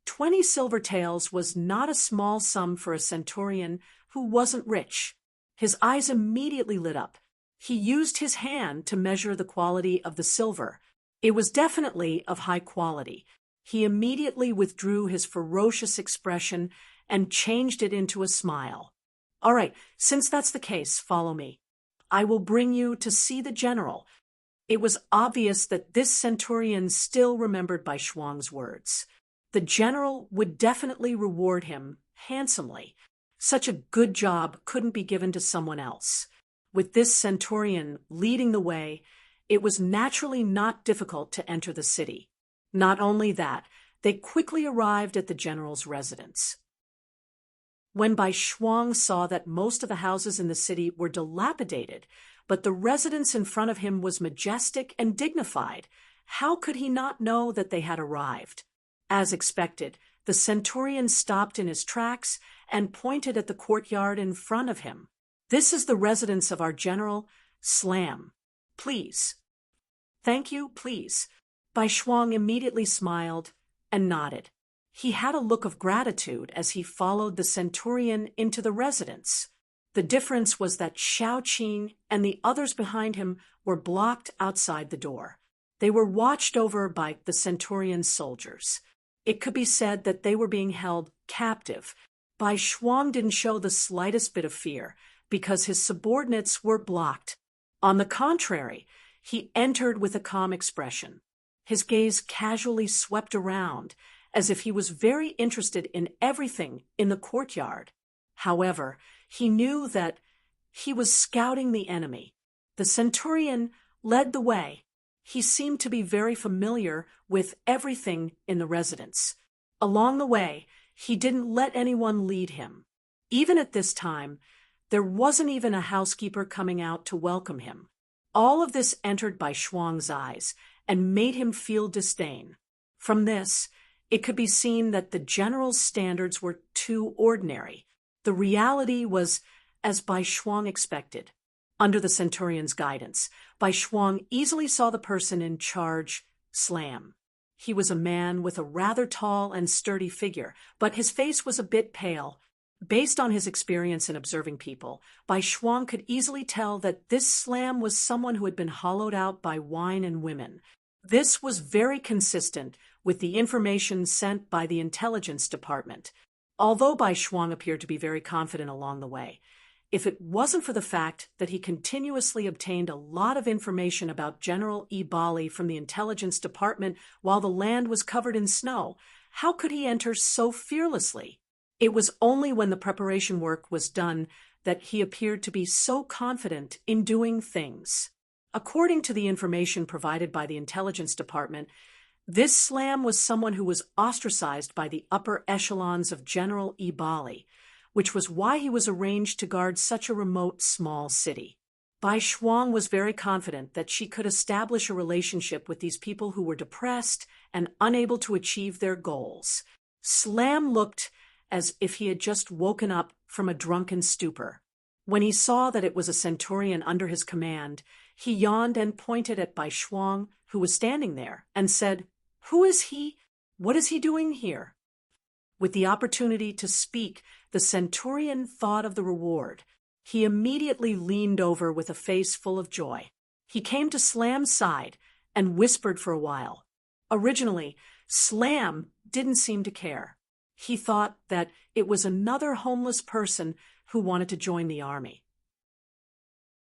A: 20 silver taels was not a small sum for a centurion who wasn't rich. His eyes immediately lit up. He used his hand to measure the quality of the silver. It was definitely of high quality. He immediately withdrew his ferocious expression and changed it into a smile. "All right, since that's the case, follow me. I will bring you to see the general." It was obvious that this centurion still remembered Bai Shuang's words. The general would definitely reward him handsomely. Such a good job couldn't be given to someone else. With this centurion leading the way, it was naturally not difficult to enter the city. Not only that, they quickly arrived at the general's residence. When Bai Shuang saw that most of the houses in the city were dilapidated, but the residence in front of him was majestic and dignified, how could he not know that they had arrived? As expected, the centurion stopped in his tracks and pointed at the courtyard in front of him. "This is the residence of our general, Slam. Please." "Thank you, please." Bai Shuang immediately smiled and nodded. He had a look of gratitude as he followed the centurion into the residence. The difference was that Xiaoqing and the others behind him were blocked outside the door. They were watched over by the centurion's soldiers. It could be said that they were being held captive. Bai Shuang didn't show the slightest bit of fear because his subordinates were blocked. On the contrary, he entered with a calm expression. His gaze casually swept around, as if he was very interested in everything in the courtyard. However, he knew that he was scouting the enemy. The centurion led the way. He seemed to be very familiar with everything in the residence. Along the way, he didn't let anyone lead him. Even at this time, there wasn't even a housekeeper coming out to welcome him. All of this entered Bai Shuang's eyes and made him feel disdain. From this, it could be seen that the general's standards were too ordinary. The reality was as Bai Shuang expected. Under the centurion's guidance, Bai Shuang easily saw the person in charge, Slam. He was a man with a rather tall and sturdy figure, but his face was a bit pale. Based on his experience in observing people, Bai Shuang could easily tell that this Slam was someone who had been hollowed out by wine and women. This was very consistent with the information sent by the intelligence department, although Bai Shuang appeared to be very confident along the way. If it wasn't for the fact that he continuously obtained a lot of information about General Ibali from the intelligence department while the land was covered in snow, how could he enter so fearlessly? It was only when the preparation work was done that he appeared to be so confident in doing things. According to the information provided by the intelligence department, this Slam was someone who was ostracized by the upper echelons of General Ibali, which was why he was arranged to guard such a remote, small city. Bai Shuang was very confident that she could establish a relationship with these people who were depressed and unable to achieve their goals. Slam looked as if he had just woken up from a drunken stupor. When he saw that it was a centurion under his command, he yawned and pointed at Bai Shuang, who was standing there, and said, "Who is he? What is he doing here?" With the opportunity to speak, the centurion thought of the reward. He immediately leaned over with a face full of joy. He came to Slam's side and whispered for a while. Originally, Slam didn't seem to care. He thought that it was another homeless person who wanted to join the army.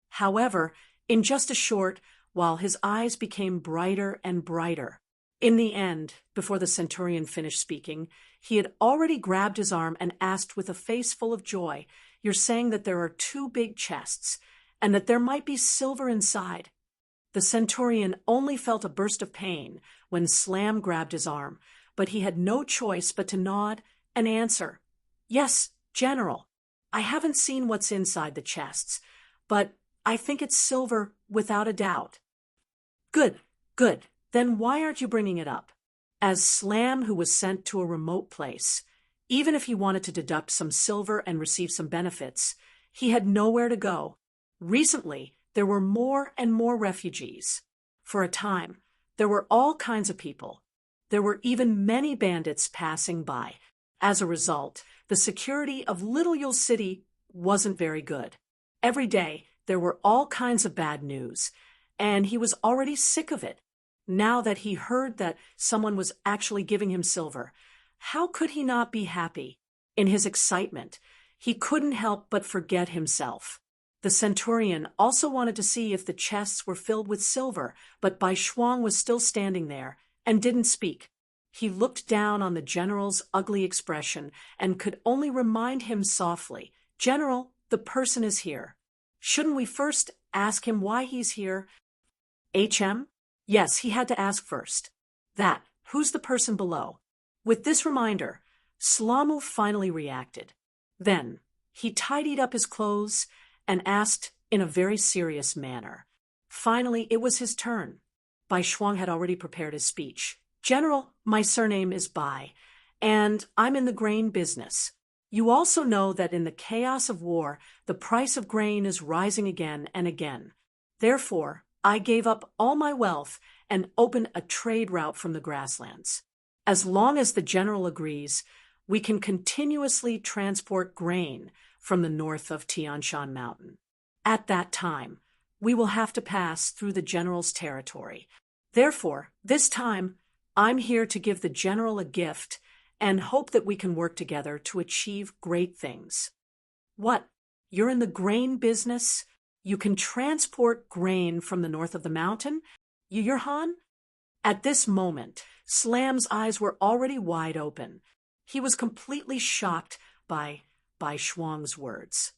A: However, in just a short while, his eyes became brighter and brighter. In the end, before the centurion finished speaking, he had already grabbed his arm and asked with a face full of joy, "You're saying that there are 2 big chests, and that there might be silver inside?" The centurion only felt a burst of pain when Slam grabbed his arm, but he had no choice but to nod and answer, "Yes, General. I haven't seen what's inside the chests, but I think it's silver without a doubt." "Good, good. Then why aren't you bringing it up?" As Slam, who was sent to a remote place, even if he wanted to deduct some silver and receive some benefits, he had nowhere to go. Recently, there were more and more refugees. For a time, there were all kinds of people. There were even many bandits passing by. As a result, the security of Little Yule City wasn't very good. Every day, there were all kinds of bad news, and he was already sick of it. Now that he heard that someone was actually giving him silver, how could he not be happy? In his excitement, he couldn't help but forget himself. The centurion also wanted to see if the chests were filled with silver, but Bai Shuang was still standing there and didn't speak. He looked down on the general's ugly expression and could only remind him softly, "General, the person is here. Shouldn't we first ask him why he's here?" "HM? Yes, he had to ask first. That, who's the person below?" With this reminder, Slamu finally reacted. Then, he tidied up his clothes and asked in a very serious manner. Finally, it was his turn. Bai Shuang had already prepared his speech. "General, my surname is Bai, and I'm in the grain business. You also know that in the chaos of war, the price of grain is rising again and again. Therefore, I gave up all my wealth and opened a trade route from the grasslands. As long as the general agrees, we can continuously transport grain from the north of Tian Shan Mountain. At that time, we will have to pass through the general's territory. Therefore, this time, I'm here to give the general a gift and hope that we can work together to achieve great things." "What? You're in the grain business? You can transport grain from the north of the mountain? You're Han?" At this moment, Slam's eyes were already wide open. He was completely shocked by Bai Shuang's words.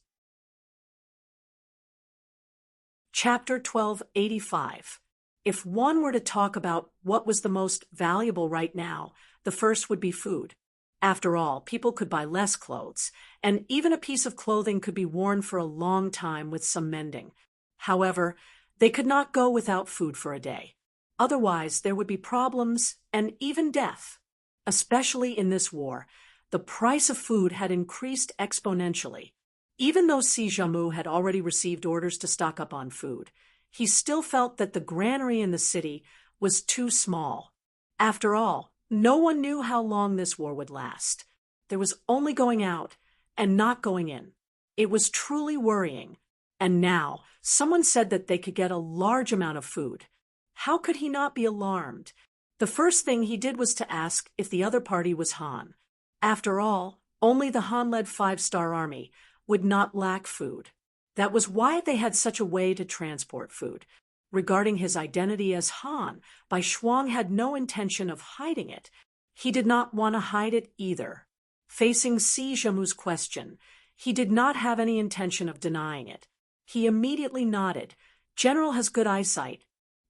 A: Chapter 1285. If one were to talk about what was the most valuable right now, the first would be food. After all, people could buy less clothes, and even a piece of clothing could be worn for a long time with some mending. However, they could not go without food for a day. Otherwise, there would be problems and even death. Especially in this war, the price of food had increased exponentially. Even though Si Jamu had already received orders to stock up on food, he still felt that the granary in the city was too small. After all, no one knew how long this war would last. There was only going out and not going in. It was truly worrying. And now, someone said that they could get a large amount of food. How could he not be alarmed? The first thing he did was to ask if the other party was Han. After all, only the Han-led five-star army would not lack food. That was why they had such a way to transport food. Regarding his identity as Han, Bai Shuang had no intention of hiding it. He did not want to hide it either. Facing Si Zhemu's question, he did not have any intention of denying it. He immediately nodded. General has good eyesight.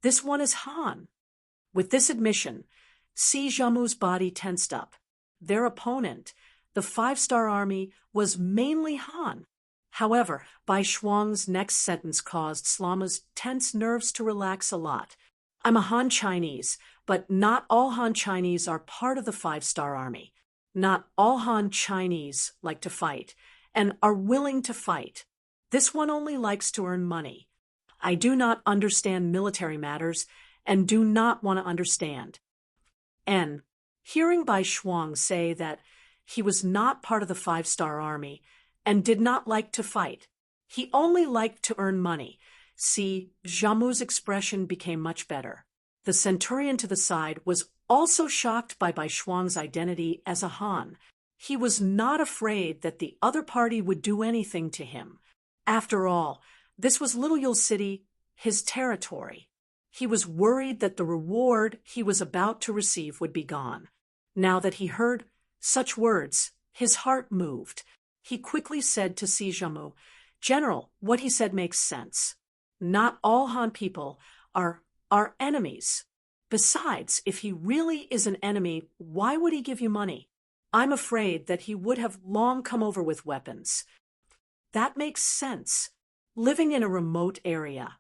A: This one is Han. With this admission, Si Zhemu's body tensed up. Their opponent, the five-star army, was mainly Han. However, Bai Shuang's next sentence caused Slama's tense nerves to relax a lot. I'm a Han Chinese, but not all Han Chinese are part of the five-star army. Not all Han Chinese like to fight, and are willing to fight. This one only likes to earn money. I do not understand military matters, and do not want to understand. N. Hearing Bai Shuang say that he was not part of the five-star army, and did not like to fight. He only liked to earn money. Si Zhemu's expression became much better. The centurion to the side was also shocked by Bai Shuang's identity as a Han. He was not afraid that the other party would do anything to him. After all, this was Little Yule City, his territory. He was worried that the reward he was about to receive would be gone. Now that he heard such words, his heart moved. He quickly said to Si Zhemu, General, what he said makes sense. Not all Han people are our enemies. Besides, if he really is an enemy, why would he give you money? I'm afraid that he would have long come over with weapons. That makes sense. Living in a remote area.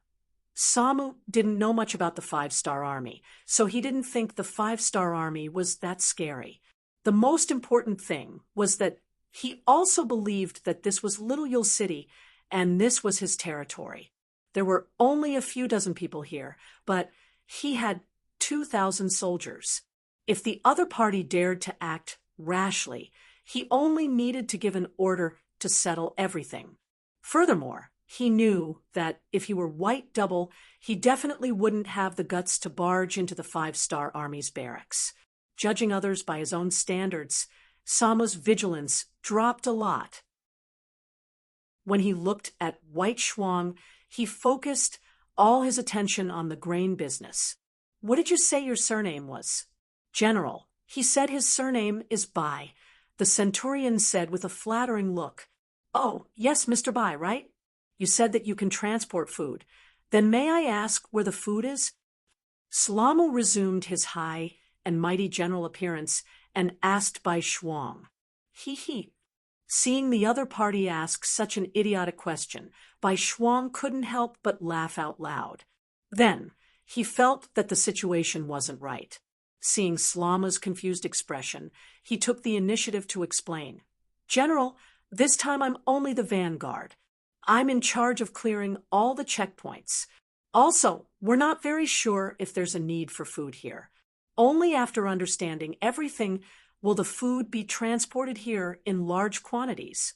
A: Samu didn't know much about the five-star army, so he didn't think the five-star army was that scary. The most important thing was that he also believed that this was Little Yule City, and this was his territory. There were only a few dozen people here, but he had 2,000 soldiers. If the other party dared to act rashly, he only needed to give an order to settle everything. Furthermore, he knew that if he were white double, he definitely wouldn't have the guts to barge into the five-star army's barracks. Judging others by his own standards, Samu's vigilance dropped a lot. When he looked at White Shuang, he focused all his attention on the grain business. What did you say your surname was? General. He said his surname is Bai. The centurion said with a flattering look. Oh, yes, Mr. Bai, right? You said that you can transport food. Then may I ask where the food is? Slamu resumed his high and mighty general appearance and asked Bai Shuang. He. Seeing the other party ask such an idiotic question, Bai Shuang couldn't help but laugh out loud. Then, he felt that the situation wasn't right. Seeing Slama's confused expression, he took the initiative to explain. General, this time I'm only the vanguard. I'm in charge of clearing all the checkpoints. Also, we're not very sure if there's a need for food here. Only after understanding everything will the food be transported here in large quantities.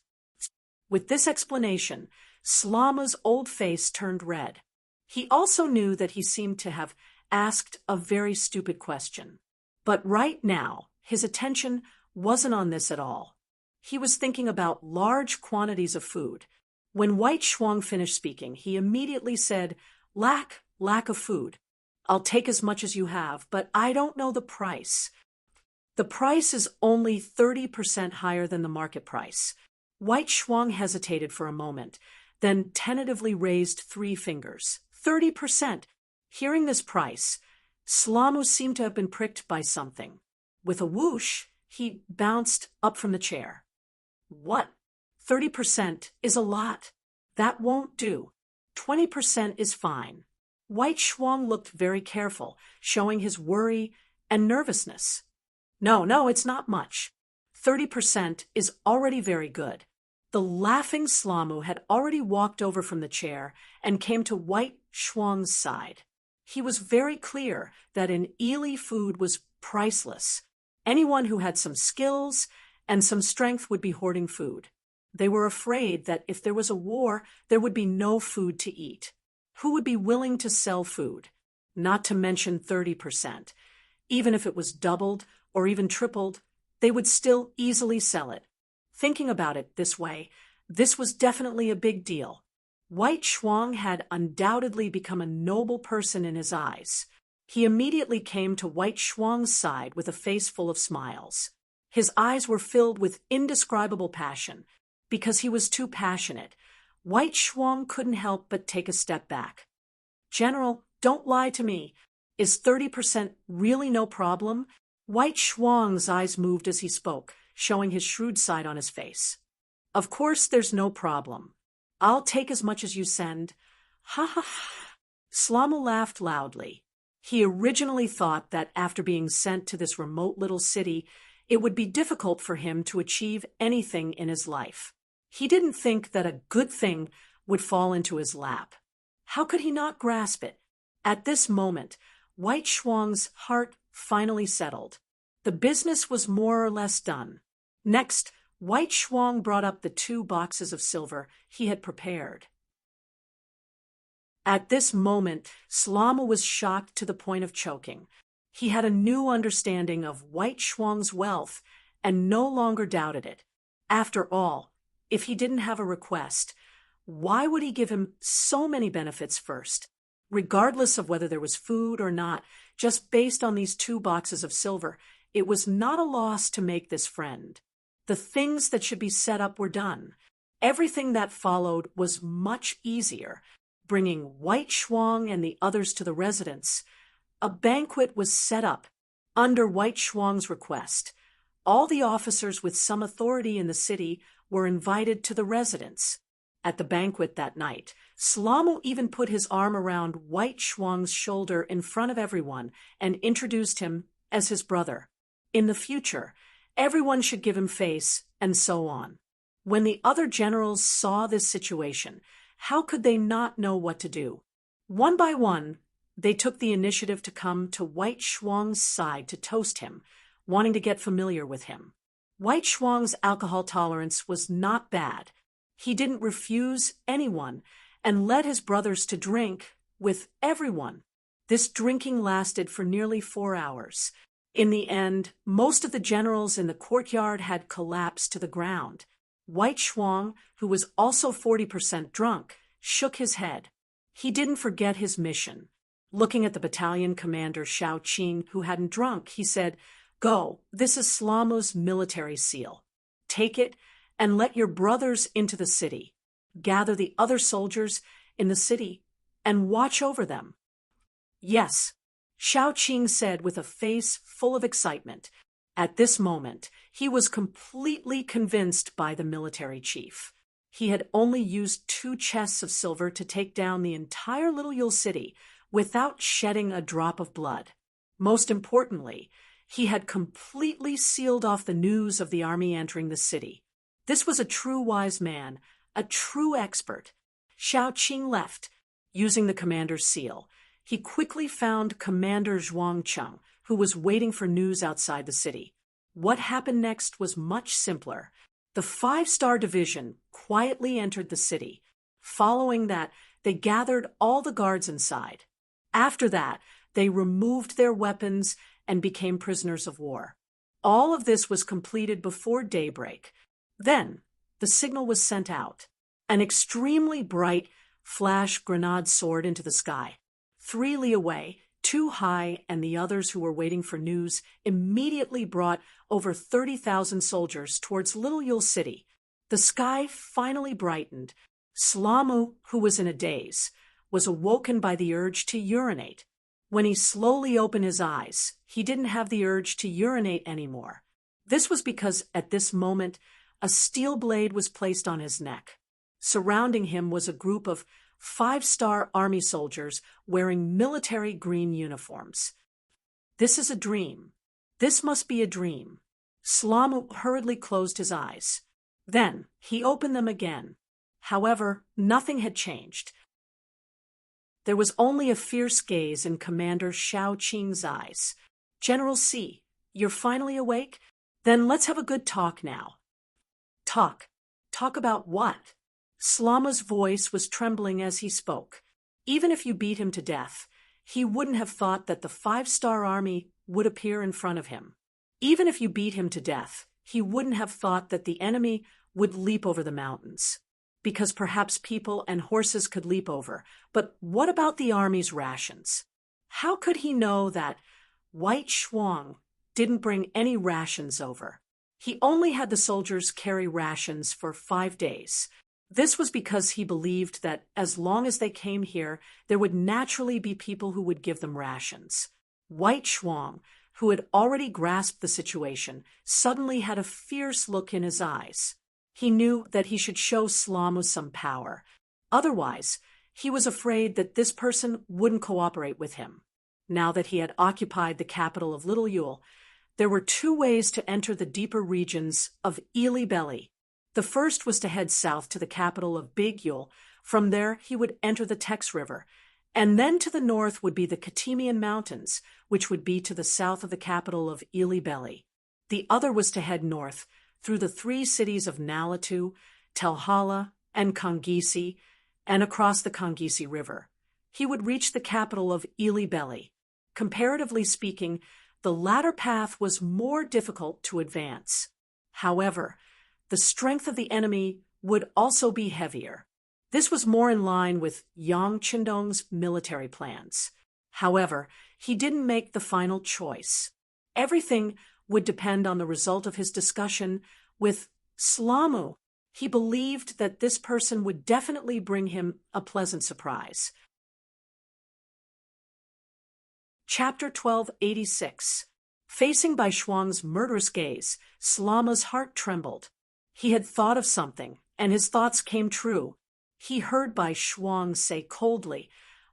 A: With this explanation, Slama's old face turned red. He also knew that he seemed to have asked a very stupid question. But right now, his attention wasn't on this at all. He was thinking about large quantities of food. When White Shuang finished speaking, he immediately said, Lack of food. I'll take as much as you have, but I don't know the price. The price is only 30% higher than the market price. White Shuang hesitated for a moment, then tentatively raised 3 fingers. 30%. Hearing this price, Slamu seemed to have been pricked by something. With a whoosh, he bounced up from the chair. What? 30% is a lot. That won't do. 20% is fine. White Shuang looked very careful, showing his worry and nervousness. No, it's not much. 30% is already very good. The laughing Slamu had already walked over from the chair and came to White Shuang's side. He was very clear that an Ili food was priceless. Anyone who had some skills and some strength would be hoarding food. They were afraid that if there was a war, there would be no food to eat. Who would be willing to sell food? Not to mention 30%. Even if it was doubled or even tripled, they would still easily sell it. Thinking about it this way, this was definitely a big deal. White Shuang had undoubtedly become a noble person in his eyes. He immediately came to White Shuang's side with a face full of smiles. His eyes were filled with indescribable passion. Because he was too passionate, White Shuang couldn't help but take a step back. "General, don't lie to me. Is 30% really no problem?" White Shuang's eyes moved as he spoke, showing his shrewd side on his face. "Of course there's no problem. I'll take as much as you send." Ha ha ha. Slama laughed loudly. He originally thought that after being sent to this remote little city, it would be difficult for him to achieve anything in his life. He didn't think that a good thing would fall into his lap. How could he not grasp it? At this moment, White Shuang's heart finally settled. The business was more or less done. Next, White Shuang brought up the 2 boxes of silver he had prepared. At this moment, Slama was shocked to the point of choking. He had a new understanding of White Shuang's wealth and no longer doubted it. After all, if he didn't have a request, why would he give him so many benefits first? Regardless of whether there was food or not, just based on these 2 boxes of silver, it was not a loss to make this friend. The things that should be set up were done. Everything that followed was much easier, bringing White Shuang and the others to the residence. A banquet was set up under White Shuang's request. All the officers with some authority in the city were invited to the residence. At the banquet that night, Slama even put his arm around White Shuang's shoulder in front of everyone and introduced him as his brother. In the future, everyone should give him face, and so on. When the other generals saw this situation, how could they not know what to do? One by one, they took the initiative to come to White Shuang's side to toast him, wanting to get familiar with him. White Shuang's alcohol tolerance was not bad. He didn't refuse anyone and led his brothers to drink with everyone. This drinking lasted for nearly 4 hours. In the end, most of the generals in the courtyard had collapsed to the ground. White Shuang, who was also 40% drunk, shook his head. He didn't forget his mission. Looking at the battalion commander Xiao Qing, who hadn't drunk, he said, "Go, this is Slama's military seal. Take it and let your brothers into the city. Gather the other soldiers in the city and watch over them." "Yes," Xiao Qing said with a face full of excitement. At this moment, he was completely convinced by the military chief. He had only used 2 chests of silver to take down the entire Little Yule city without shedding a drop of blood. Most importantly, he had completely sealed off the news of the army entering the city. This was a true wise man, a true expert. Xiao Qing left, using the commander's seal. He quickly found Commander Zhuangcheng, who was waiting for news outside the city. What happened next was much simpler. The 5-star division quietly entered the city. Following that, they gathered all the guards inside. After that, they removed their weapons and became prisoners of war. All of this was completed before daybreak. Then, the signal was sent out. An extremely bright flash grenade soared into the sky. 3 li away, 2 high, and the others who were waiting for news immediately brought over 30,000 soldiers towards Little Yule City. The sky finally brightened. Slamu, who was in a daze, was awoken by the urge to urinate. When he slowly opened his eyes, he didn't have the urge to urinate anymore. This was because at this moment, a steel blade was placed on his neck. Surrounding him was a group of 5-star army soldiers wearing military green uniforms. This is a dream. This must be a dream. Slamu hurriedly closed his eyes. Then he opened them again. However, nothing had changed. There was only a fierce gaze in Commander Xiao Qing's eyes. "General C, you're finally awake? Then let's have a good talk now." "Talk. Talk about what? Slama's voice was trembling as he spoke. Even if you beat him to death, he wouldn't have thought that the five-star army would appear in front of him. Even if you beat him to death, he wouldn't have thought that the enemy would leap over the mountains. Because perhaps people and horses could leap over. But what about the army's rations? How could he know that White Shuang didn't bring any rations over? He only had the soldiers carry rations for 5 days. This was because he believed that as long as they came here, there would naturally be people who would give them rations. White Shuang, who had already grasped the situation, suddenly had a fierce look in his eyes. He knew that he should show Slama some power. Otherwise, he was afraid that this person wouldn't cooperate with him. Now that he had occupied the capital of Little Yule, there were 2 ways to enter the deeper regions of Ili Belly. The first was to head south to the capital of Big Yule. From there, he would enter the Tex River. And then to the north would be the Katimian Mountains, which would be to the south of the capital of Ili Belly. The other was to head north through the 3 cities of Nalatu, Telhala, and Kongisi, and across the Kongisi River. He would reach the capital of Ili Belly. Comparatively speaking, the latter path was more difficult to advance. However, the strength of the enemy would also be heavier. This was more in line with Yang Qindong's military plans. However, he didn't make the final choice. Everything would depend on the result of his discussion with Slamu. He believed that this person would definitely bring him a pleasant surprise. Chapter 1286. Facing Bai Shuang's murderous gaze, Slama's heart trembled. He had thought of something, and his thoughts came true. He heard Bai Shuang say coldly,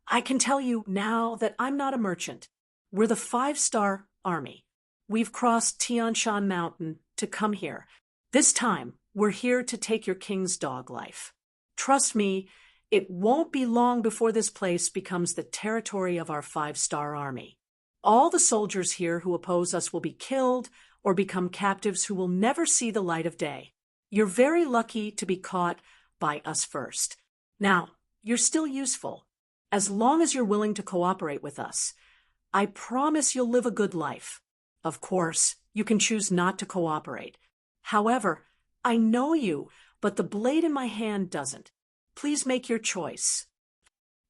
A: "I can tell you now that I'm not a merchant. We're the 5-star army. We've crossed Tianshan Mountain to come here. This time, we're here to take your king's dog life. Trust me, it won't be long before this place becomes the territory of our 5-star army. All the soldiers here who oppose us will be killed or become captives who will never see the light of day. You're very lucky to be caught by us first. Now, you're still useful. As long as you're willing to cooperate with us, I promise you'll live a good life. Of course, you can choose not to cooperate. However, I know you, but the blade in my hand doesn't. Please make your choice."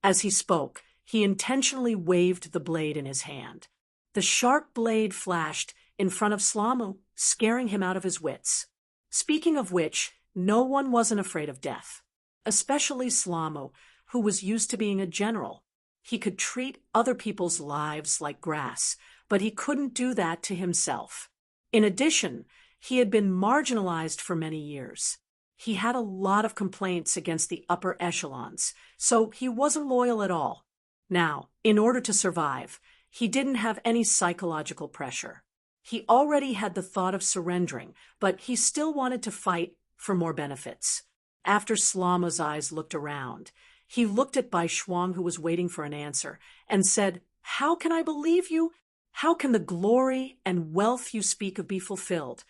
A: As he spoke, he intentionally waved the blade in his hand. The sharp blade flashed in front of Slamu, scaring him out of his wits. Speaking of which, no one wasn't afraid of death. Especially Slamu, who was used to being a general. He could treat other people's lives like grass, but he couldn't do that to himself. In addition, he had been marginalized for many years. He had a lot of complaints against the upper echelons, so he wasn't loyal at all. Now, in order to survive, he didn't have any psychological pressure. He already had the thought of surrendering, but he still wanted to fight for more benefits. After Slama's eyes looked around, he looked at Bai Shuang, who was waiting for an answer, and said, "How can I believe you? How can the glory and wealth you speak of be fulfilled?"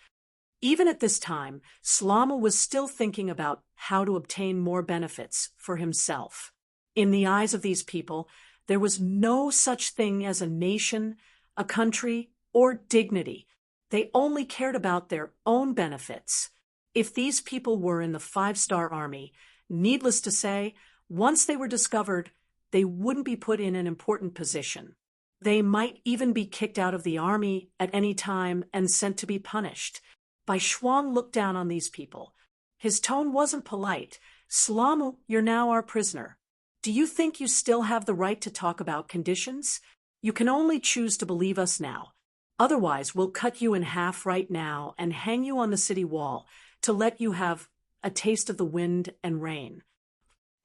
A: Even at this time, Slama was still thinking about how to obtain more benefits for himself. In the eyes of these people, there was no such thing as a nation, a country, or dignity. They only cared about their own benefits. If these people were in the 5-star army, needless to say, once they were discovered, they wouldn't be put in an important position. They might even be kicked out of the army at any time and sent to be punished. Bai Shuang looked down on these people. His tone wasn't polite. "Slamu, you're now our prisoner. Do you think you still have the right to talk about conditions? You can only choose to believe us now. Otherwise, we'll cut you in half right now and hang you on the city wall to let you have a taste of the wind and rain."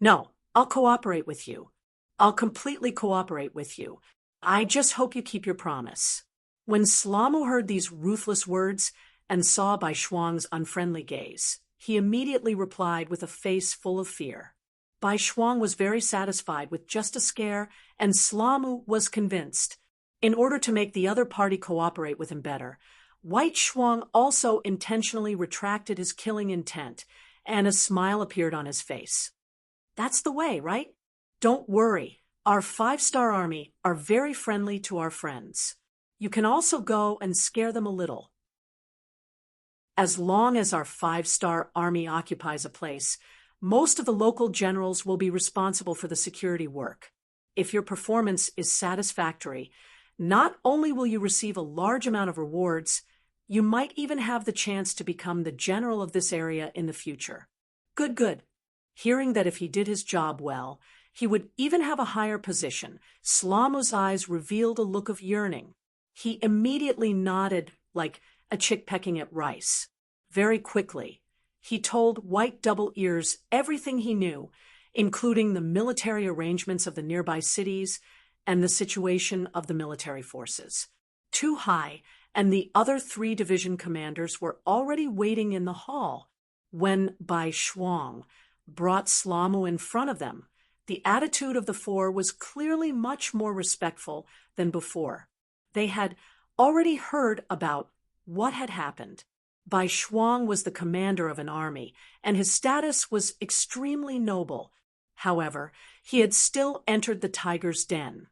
A: "No, I'll cooperate with you. I'll completely cooperate with you. I just hope you keep your promise." When Slamu heard these ruthless words and saw Bai Shuang's unfriendly gaze, he immediately replied with a face full of fear. Bai Shuang was very satisfied with just a scare, and Slamu was convinced. In order to make the other party cooperate with him better, White Shuang also intentionally retracted his killing intent and a smile appeared on his face. "That's the way, right? Don't worry. Our 5-star army are very friendly to our friends. You can also go and scare them a little. As long as our 5-star army occupies a place, most of the local generals will be responsible for the security work. If your performance is satisfactory, not only will you receive a large amount of rewards, you might even have the chance to become the general of this area in the future." Good, good. Hearing that if he did his job well, he would even have a higher position, Slamu's eyes revealed a look of yearning. He immediately nodded like a chick pecking at rice. Very quickly, he told White Double Ears everything he knew, including the military arrangements of the nearby cities and the situation of the military forces. Tu Hai and the other 3 division commanders were already waiting in the hall when Bai Shuang brought Slamu in front of them. The attitude of the 4 was clearly much more respectful than before. They had already heard about what had happened. Bai Shuang was the commander of an army, and his status was extremely noble. However, he had still entered the tiger's den,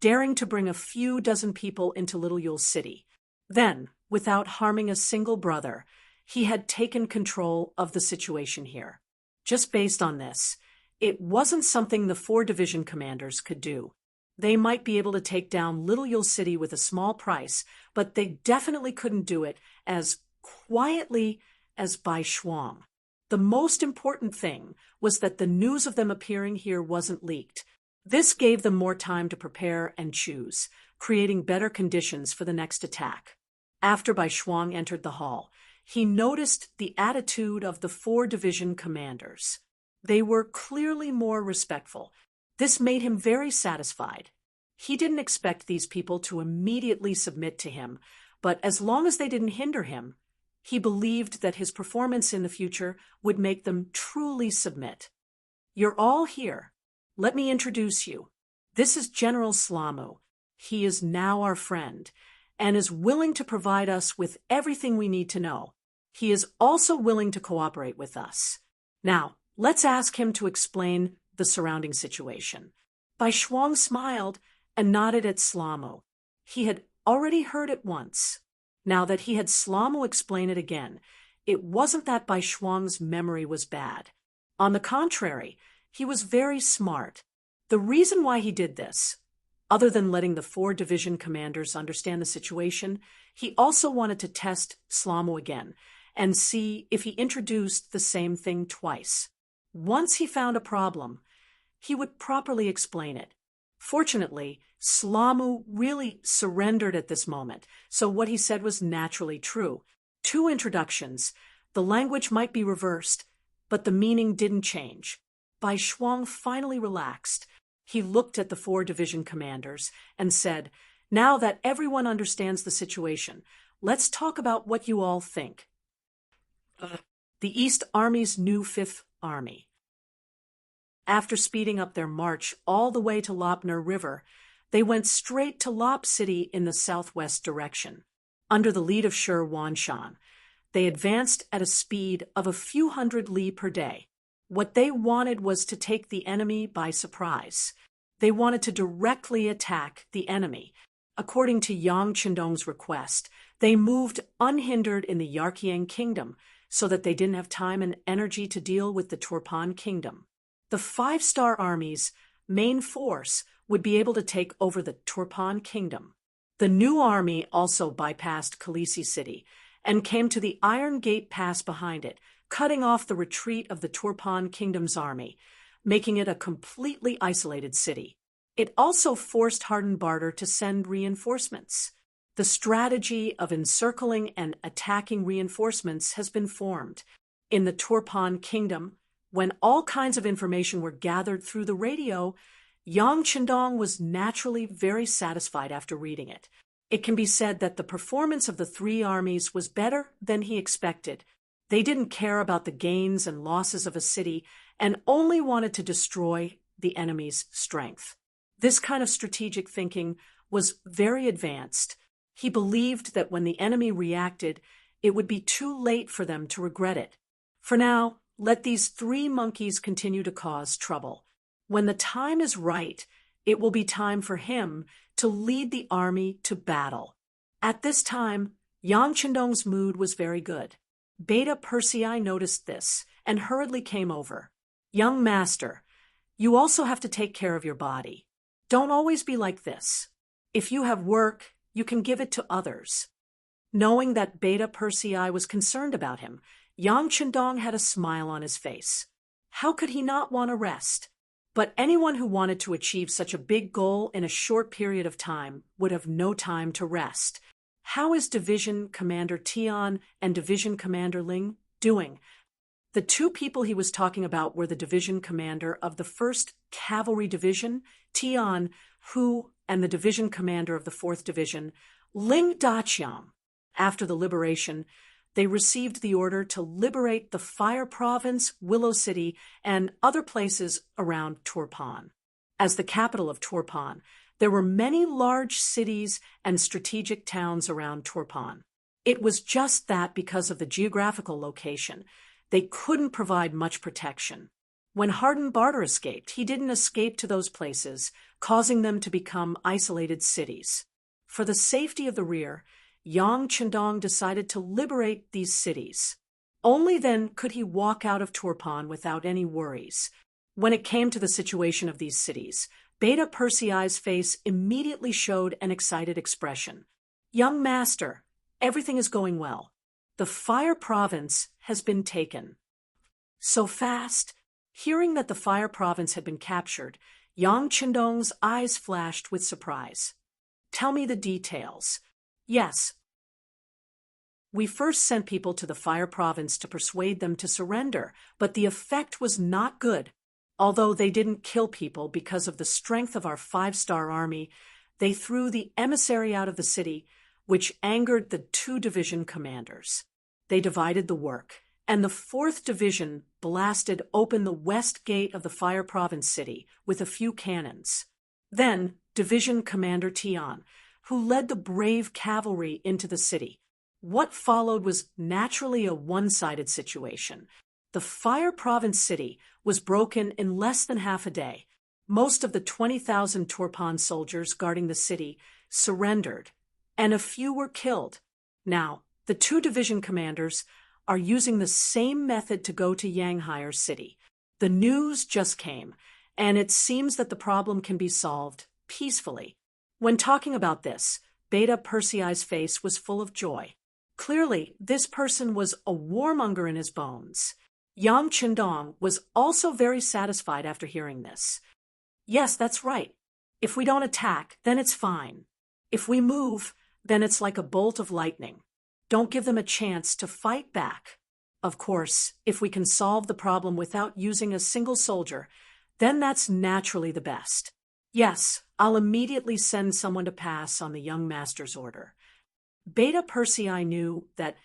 A: daring to bring a few dozen people into Little Yule City. Then, without harming a single brother, he had taken control of the situation here. Just based on this, it wasn't something the 4 division commanders could do. They might be able to take down Little Yule City with a small price, but they definitely couldn't do it as quietly as Bai Shuang. The most important thing was that the news of them appearing here wasn't leaked. This gave them more time to prepare and choose, creating better conditions for the next attack. After Bai Shuang entered the hall, he noticed the attitude of the 4 division commanders. They were clearly more respectful. This made him very satisfied. He didn't expect these people to immediately submit to him, but as long as they didn't hinder him, he believed that his performance in the future would make them truly submit. "You're all here. Let me introduce you. This is General Slamu. He is now our friend, and is willing to provide us with everything we need to know. He is also willing to cooperate with us. Now, let's ask him to explain the surrounding situation." Bai Shuang smiled and nodded at Slamu. He had already heard it once. Now that he had Slamu explain it again, it wasn't that Bai Shuang's memory was bad. On the contrary, he was very smart. The reason why he did this, other than letting the 4 division commanders understand the situation, he also wanted to test Slamu again and see if he introduced the same thing twice. Once he found a problem, he would properly explain it. Fortunately, Slamu really surrendered at this moment, so what he said was naturally true. 2 introductions. The language might be reversed, but the meaning didn't change. Bai Shuang finally relaxed. He looked at the 4 division commanders and said, "Now that everyone understands the situation, let's talk about what you all think." The East Army's new 5th Army. After speeding up their march all the way to Lopner River, they went straight to Lop City in the southwest direction. Under the lead of Shi Wanshan, they advanced at a speed of a few hundred li per day. What they wanted was to take the enemy by surprise. They wanted to directly attack the enemy. According to Yang Qindong's request, they moved unhindered in the Yarqiang Kingdom so that they didn't have time and energy to deal with the Turpan Kingdom. The 5-star army's main force would be able to take over the Turpan Kingdom. The new army also bypassed Khaleesi City and came to the Iron Gate Pass behind it, cutting off the retreat of the Turpan Kingdom's army, making it a completely isolated city. It also forced Harden Barter to send reinforcements. The strategy of encircling and attacking reinforcements has been formed. In the Turpan Kingdom, when all kinds of information were gathered through the radio, Yang Qindong was naturally very satisfied after reading it. It can be said that the performance of the 3 armies was better than he expected. They didn't care about the gains and losses of a city and only wanted to destroy the enemy's strength. This kind of strategic thinking was very advanced. He believed that when the enemy reacted, it would be too late for them to regret it. For now, let these 3 monkeys continue to cause trouble. When the time is right, it will be time for him to lead the army to battle. At this time, Yang Chendong's mood was very good. Beta Persei noticed this and hurriedly came over. Young master, you also have to take care of your body. Don't always be like this. If you have work, you can give it to others. Knowing that Beta Persei was concerned about him, Yang Chendong had a smile on his face. How could he not want to rest? But anyone who wanted to achieve such a big goal in a short period of time would have no time to rest. How is Division Commander Tian and Division Commander Ling doing? The 2 people he was talking about were the division commander of the 1st Cavalry Division, Tian, and the division commander of the 4th Division, Ling Daqiang. After the liberation, they received the order to liberate the Fire Province, Willow City, and other places around Turpan. As the capital of Turpan, there were many large cities and strategic towns around Turpan. It was just that because of the geographical location, they couldn't provide much protection. When Harden Barter escaped, he didn't escape to those places, causing them to become isolated cities. For the safety of the rear, Yang Chendong decided to liberate these cities. Only then could he walk out of Turpan without any worries. When it came to the situation of these cities, Beta Persei's face immediately showed an excited expression. Young master, everything is going well. The Fire Province has been taken. So fast? Hearing that the Fire Province had been captured, Yang Chendong's eyes flashed with surprise. Tell me the details. Yes. We first sent people to the Fire Province to persuade them to surrender, but the effect was not good. Although they didn't kill people because of the strength of our 5-star army, they threw the emissary out of the city, which angered the 2 division commanders. They divided the work, and the 4th Division blasted open the west gate of the Fire Province city with a few cannons. Then, Division Commander Tian, who led the brave cavalry into the city. What followed was naturally a one-sided situation. The Fire Province city was broken in less than half a day. Most of the 20,000 Turpan soldiers guarding the city surrendered, and a few were killed. Now, the 2 division commanders are using the same method to go to Yanghire City. The news just came, and it seems that the problem can be solved peacefully. When talking about this, Beta Persei's face was full of joy. Clearly, this person was a warmonger in his bones. Yang Chendong was also very satisfied after hearing this. Yes, that's right. If we don't attack, then it's fine. If we move, then it's like a bolt of lightning. Don't give them a chance to fight back. Of course, if we can solve the problem without using a single soldier, then that's naturally the best. Yes, I'll immediately send someone to pass on the young master's order. Beta Persei knew that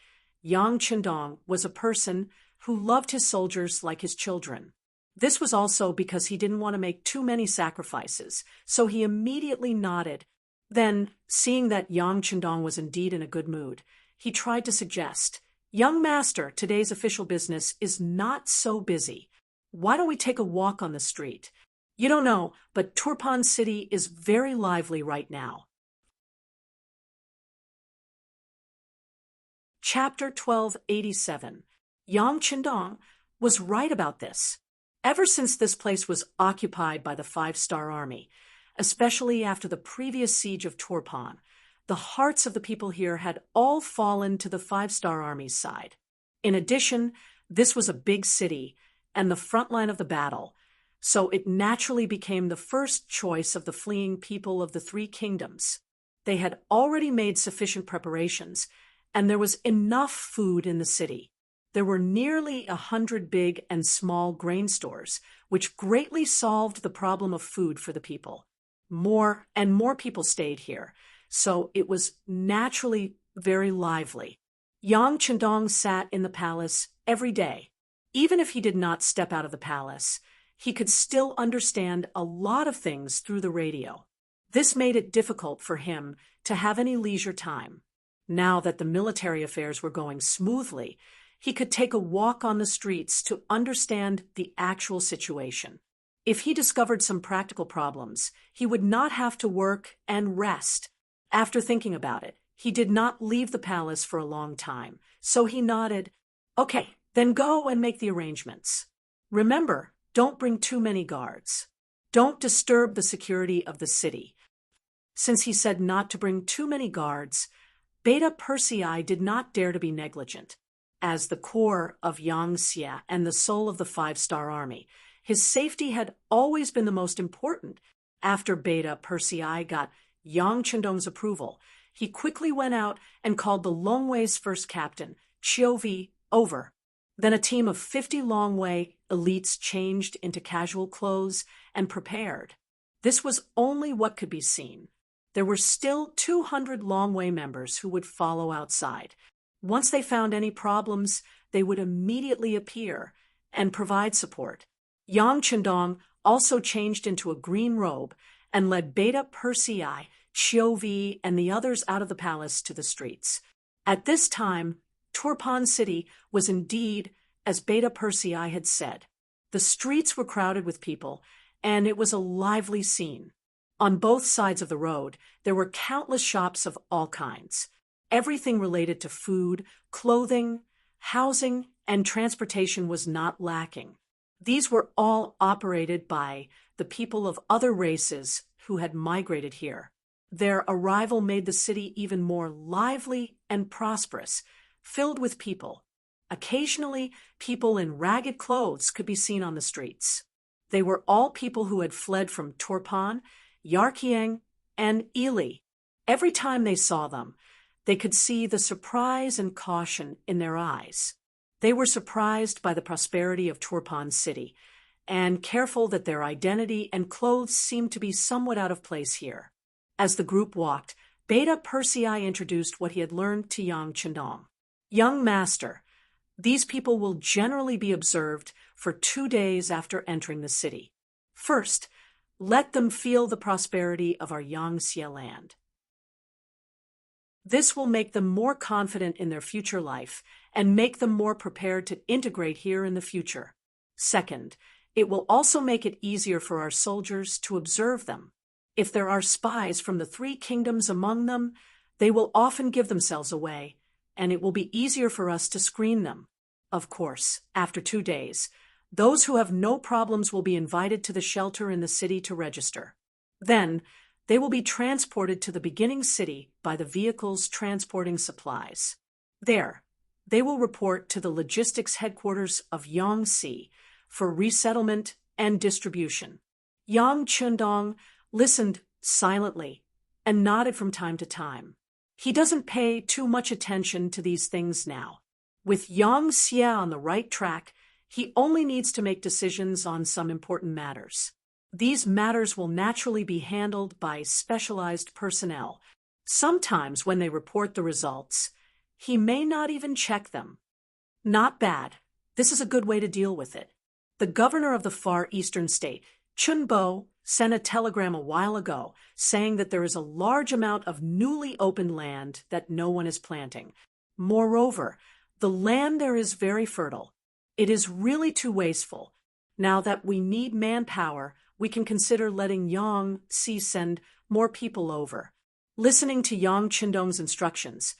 A: Yang Chendong was a person who loved his soldiers like his children. This was also because he didn't want to make too many sacrifices, so he immediately nodded. Then, seeing that Yang Chendong was indeed in a good mood, he tried to suggest, "Young master, today's official business is not so busy. Why don't we take a walk on the street? You don't know, but Turpan City is very lively right now." Chapter 1287. Yang Chendong was right about this. Ever since this place was occupied by the 5-star army, especially after the previous siege of Turpan, the hearts of the people here had all fallen to the 5-star army's side. In addition, this was a big city and the front line of the battle, so it naturally became the first choice of the fleeing people of the 3 kingdoms. They had already made sufficient preparations, and there was enough food in the city. There were nearly 100 big and small grain stores, which greatly solved the problem of food for the people. More and more people stayed here, so it was naturally very lively. Yang Chendong sat in the palace every day. Even if he did not step out of the palace, he could still understand a lot of things through the radio. This made it difficult for him to have any leisure time. Now that the military affairs were going smoothly, he could take a walk on the streets to understand the actual situation. If he discovered some practical problems, he would not have to work and rest. After thinking about it, he did not leave the palace for a long time, so he nodded. Okay, then go and make the arrangements. Remember, don't bring too many guards. Don't disturb the security of the city. Since he said not to bring too many guards, Beta Persei did not dare to be negligent. As the core of Yang Xie and the soul of the five-star army, his safety had always been the most important. After Beta Persei got Yang Chendong's approval, he quickly went out and called the Longwei's first captain, Qiuvi, over. Then a team of 50 Longwei elites changed into casual clothes and prepared. This was only what could be seen. There were still 200 Longwei members who would follow outside. Once they found any problems, they would immediately appear and provide support. Yang Chendong also changed into a green robe and led Beta Persei, Qiuvi, and the others out of the palace to the streets. At this time, Turpan City was indeed, as Beta Persei had said. The streets were crowded with people, and it was a lively scene. On both sides of the road, there were countless shops of all kinds. Everything related to food, clothing, housing, and transportation was not lacking. These were all operated by the people of other races who had migrated here. Their arrival made the city even more lively and prosperous, filled with people. Occasionally, people in ragged clothes could be seen on the streets. They were all people who had fled from Turpan, Yarkiang, and Ili. Every time they saw them, they could see the surprise and caution in their eyes. They were surprised by the prosperity of Turpan City, and careful that their identity and clothes seemed to be somewhat out of place here. As the group walked, Beta Persei introduced what he had learned to Yang Chendong. Young master, these people will generally be observed for 2 days after entering the city. First, let them feel the prosperity of our Yangxie land. This will make them more confident in their future life and make them more prepared to integrate here in the future. Second, it will also make it easier for our soldiers to observe them. If there are spies from the 3 kingdoms among them, they will often give themselves away, and it will be easier for us to screen them. Of course, after 2 days, those who have no problems will be invited to the shelter in the city to register. Then, they will be transported to the beginning city by the vehicles transporting supplies. There, they will report to the logistics headquarters of Yangxi for resettlement and distribution. Yang Chendong listened silently and nodded from time to time. He doesn't pay too much attention to these things now. With Yang Xie on the right track, he only needs to make decisions on some important matters. These matters will naturally be handled by specialized personnel. Sometimes when they report the results, he may not even check them. Not bad. This is a good way to deal with it. The governor of the Far Eastern state, Chunbo, sent a telegram a while ago saying that there is a large amount of newly opened land that no one is planting. Moreover, the land there is very fertile. It is really too wasteful. Now that we need manpower, we can consider letting Yang Xi send more people over. Listening to Yang Chendong's instructions,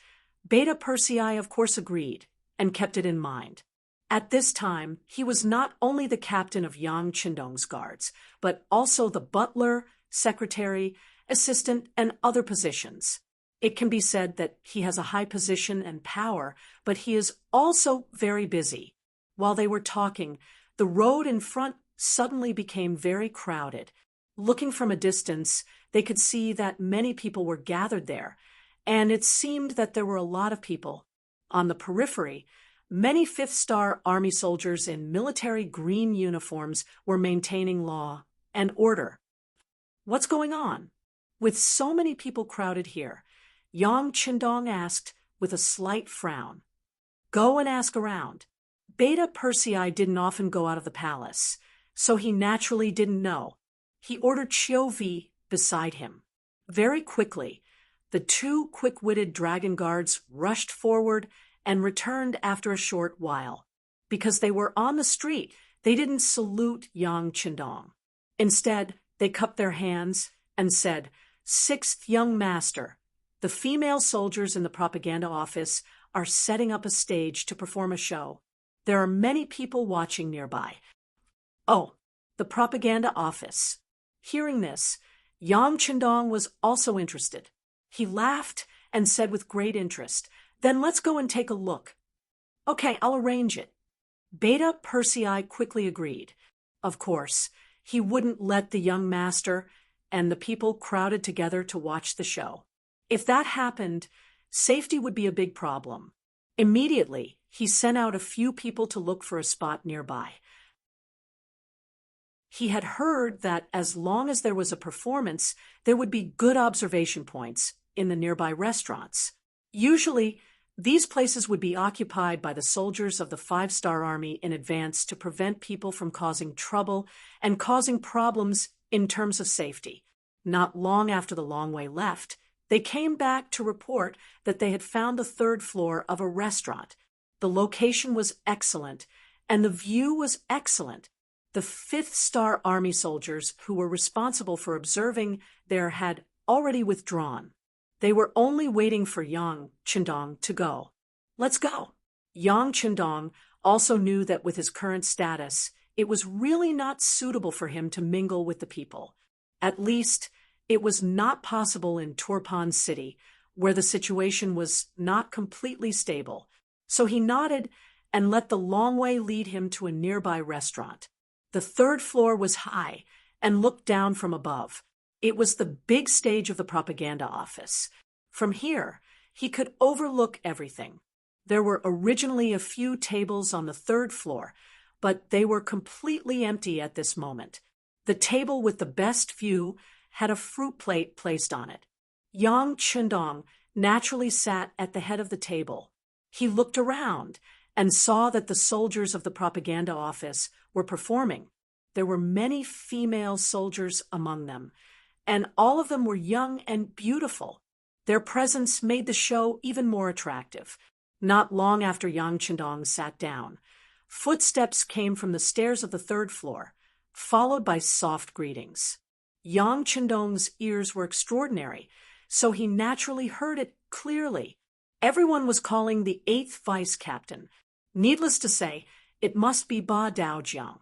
A: Beta Persei of course agreed and kept it in mind. At this time, he was not only the captain of Yang Chendong's guards, but also the butler, secretary, assistant, and other positions. It can be said that he has a high position and power, but he is also very busy. While they were talking, the road in front suddenly became very crowded. Looking from a distance, they could see that many people were gathered there, and it seemed that there were a lot of people. On the periphery, many fifth-star army soldiers in military green uniforms were maintaining law and order. What's going on? With so many people crowded here, Yang Chendong asked with a slight frown. Go and ask around. Beta Persei didn't often go out of the palace, so he naturally didn't know. He ordered Qiuvi beside him. Very quickly, the 2 quick-witted dragon guards rushed forward and returned after a short while. Because they were on the street, they didn't salute Yang Qindong. Instead, they cupped their hands and said, "Sixth young master, the female soldiers in the propaganda office are setting up a stage to perform a show. There are many people watching nearby." Oh, the propaganda office. Hearing this, Yang Qindong was also interested. He laughed and said with great interest, "Then let's go and take a look." "Okay, I'll arrange it." Beta Persei quickly agreed. Of course, he wouldn't let the young master and the people crowded together to watch the show. If that happened, safety would be a big problem. Immediately, he sent out a few people to look for a spot nearby. He had heard that as long as there was a performance, there would be good observation points in the nearby restaurants. Usually, these places would be occupied by the soldiers of the Five-Star Army in advance to prevent people from causing trouble and causing problems in terms of safety. Not long after the Long Way left, they came back to report that they had found the third floor of a restaurant. The location was excellent, and the view was excellent. The Fifth-Star Army soldiers who were responsible for observing there had already withdrawn. They were only waiting for Yang Qindong to go. "Let's go." Yang Qindong also knew that with his current status, it was really not suitable for him to mingle with the people. At least, it was not possible in Turpan City, where the situation was not completely stable. So he nodded and let the Long Way lead him to a nearby restaurant. The third floor was high and looked down from above. It was the big stage of the propaganda office. From here, he could overlook everything. There were originally a few tables on the third floor, but they were completely empty at this moment. The table with the best view had a fruit plate placed on it. Yang Qindong naturally sat at the head of the table. He looked around and saw that the soldiers of the propaganda office were performing. There were many female soldiers among them, and all of them were young and beautiful. Their presence made the show even more attractive. Not long after Yang Qindong sat down, footsteps came from the stairs of the third floor, followed by soft greetings. Yang Qindong's ears were extraordinary, so he naturally heard it clearly. Everyone was calling the 8th vice captain. Needless to say, it must be Ba Daojiang,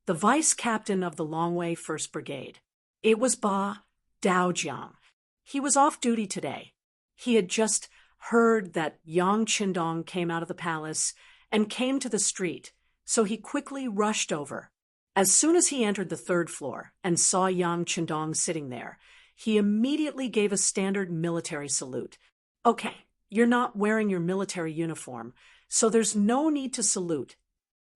A: the vice captain of the Long Way 1st Brigade. It was Ba Daojiang. He was off duty today. He had just heard that Yang Qindong came out of the palace and came to the street, so he quickly rushed over. As soon as he entered the third floor and saw Yang Qindong sitting there, he immediately gave a standard military salute. "Okay, you're not wearing your military uniform, so there's no need to salute."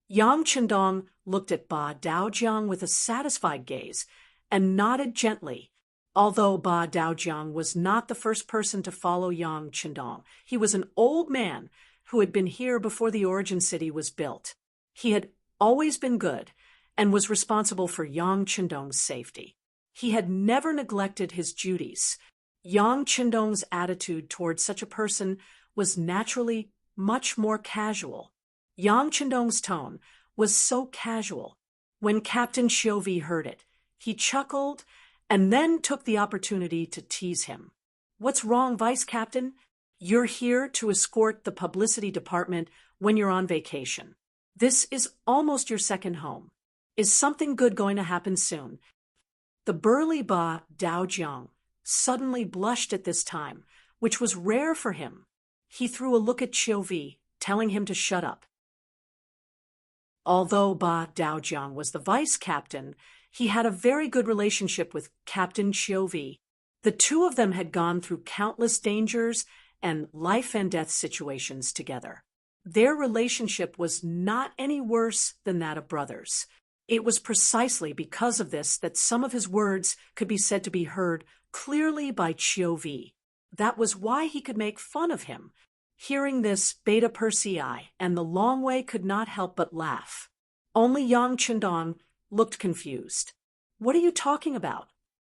A: Yang Qindong looked at Ba Daojiang with a satisfied gaze and nodded gently. Although Ba Daojiang was not the first person to follow Yang Qindong, he was an old man who had been here before the origin city was built. He had always been good and was responsible for Yang Qindong's safety. He had never neglected his duties. Yang Qindong's attitude towards such a person was naturally much more casual. Yang Qindong's tone was so casual. When Captain Xiuvi heard it, he chuckled and then took the opportunity to tease him. "What's wrong, Vice Captain? You're here to escort the publicity department when you're on vacation. This is almost your second home. Is something good going to happen soon?" The burly Ba Daojiang suddenly blushed at this time, which was rare for him. He threw a look at Xiuvi, telling him to shut up. Although Ba Daojiang was the vice captain, he had a very good relationship with Captain Xiuvi. The two of them had gone through countless dangers and life-and-death situations together. Their relationship was not any worse than that of brothers. It was precisely because of this that some of his words could be said to be heard clearly by Xiuvi. That was why he could make fun of him. Hearing this, Beta Persei and the Long Way could not help but laugh. Only Yang Qindong looked confused. "What are you talking about?"